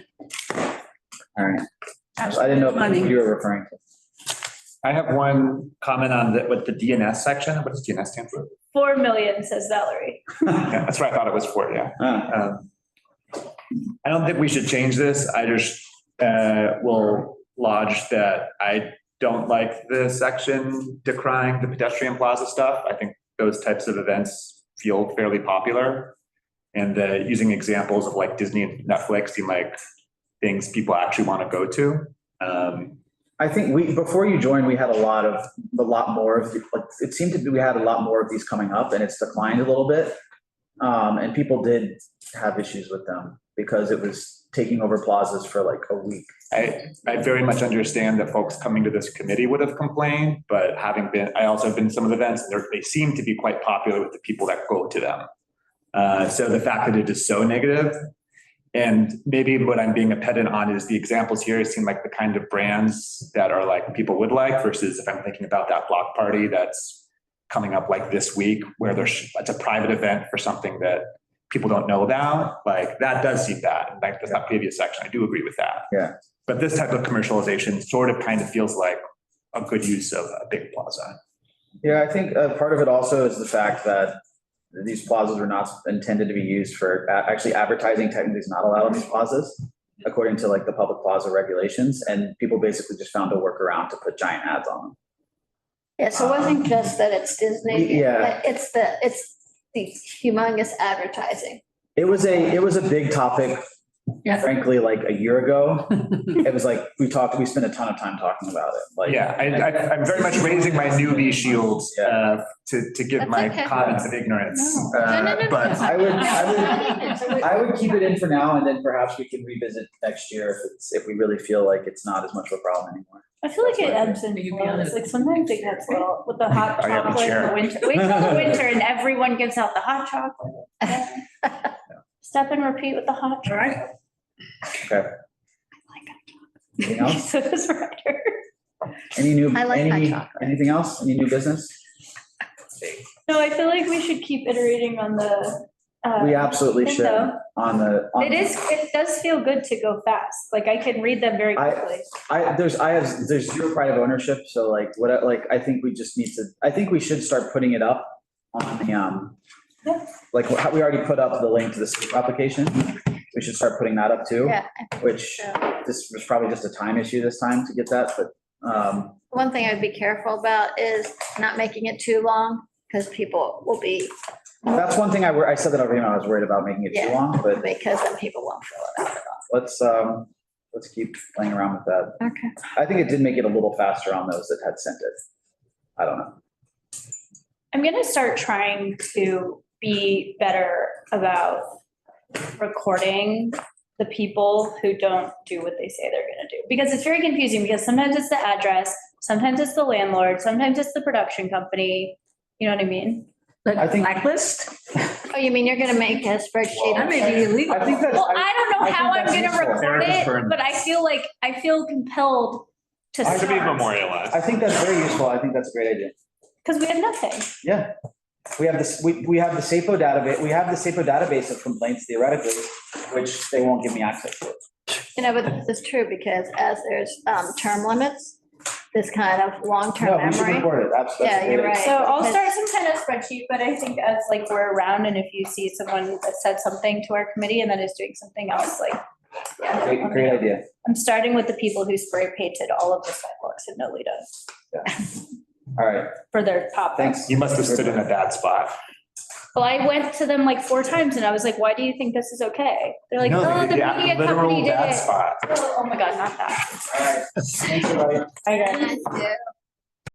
All right. I didn't know if that's what you were referring to. I have one comment on what the DNS section, what does DNS stand for? 4 million, says Valerie. Yeah, that's what I thought it was for, yeah. I don't think we should change this. I just will lodge that I don't like the section decrying the pedestrian plaza stuff. I think those types of events feel fairly popular. And using examples of like Disney and Netflix seem like things people actually want to go to. I think before you joined, we had a lot more of, it seemed to be, we had a lot more of these coming up and it's declined a little bit. And people did have issues with them because it was taking over plazas for like a week. I very much understand that folks coming to this committee would have complained, but I also have been to some of the events and they seem to be quite popular with the people that go to them. So the fact that it is so negative, and maybe what I'm being a pedant on is the examples here seem like the kind of brands that are like people would like versus if I'm thinking about that block party that's coming up like this week where it's a private event for something that people don't know about, like that does seep that, like that previous section, I do agree with that. Yeah. But this type of commercialization sort of kind of feels like a good use of a big plaza. Yeah, I think part of it also is the fact that these plazas were not intended to be used for, actually advertising technically is not allowed in these plazas, according to like the public plaza regulations, and people basically just found a workaround to put giant ads on them. Yeah, so it wasn't just that it's Disney. Yeah. It's the humongous advertising. It was a big topic, Yeah. frankly, like a year ago. It was like, we spent a ton of time talking about it. Like, Yeah, I'm very much raising my newbie shield to give That's my okay. comments of ignorance. No, But I would keep it in for now, and then perhaps we can revisit next year if we really feel like it's not as much of a problem anymore. I feel like it ebbs and flows. Like sometimes it gets well with the hot chocolate in the winter. Wait till the winter and everyone gives out the hot chocolate. Step and repeat with the hot chocolate. Okay. Anything else? So this writer. Any new, I like hot chocolate. anything else? Any new business? No, I feel like we should keep iterating on the. We absolutely thing, should though. on the. It does feel good to go fast. Like I can read them very quickly. There's zero pride of ownership, so like I think we just need to, I think we should start putting it up on the like we already put up the link to the SQL application. We should start putting that up too. Yeah. Which this was probably just a time issue this time to get that, but One thing I'd be careful about is not making it too long, because people will be. that's one thing I said that over email. I was worried about making it too long, but Because then people won't fill it out at all. let's keep playing around with that. Okay. I think it did make it a little faster on those that had sent it. I don't know. I'm gonna start trying to be better about recording the people who don't do what they say they're gonna do. Because it's very confusing, because sometimes it's the address, sometimes it's the landlord, sometimes it's the production company. You know what I mean? Like I think- blacklist? Oh, you mean you're gonna make a spreadsheet? That may be illegal. I think that's. Well, I don't I know how I'm think gonna that's useful. record Meredith it, Burns. but I feel compelled to To be start. memorialized. I think that's very useful. I think that's a great idea. Because we have nothing. Yeah. We have this, we have the SAPO database, of complaints theoretically, which they won't give me access to. You know, but this is true, because as there's term limits, this kind of long-term No, we should memory. record it. That's Yeah, a you're great idea. right. So I'll because- start some kind of spreadsheet, but I think as like we're around and if you see someone that said something to our committee and then is doing something else, like. yeah, Great idea. I'm starting with the people who spray painted all of the sidewalks in Nolita All right, for their pop. thanks. You must have stood in a bad spot. Well, I went to them like 4 times and I was like, why do you think this is okay? They're like, No, oh, they the did the media literal company did bad it. spot. Oh my God, not that. All right. Thanks, everybody. I got it. Yeah.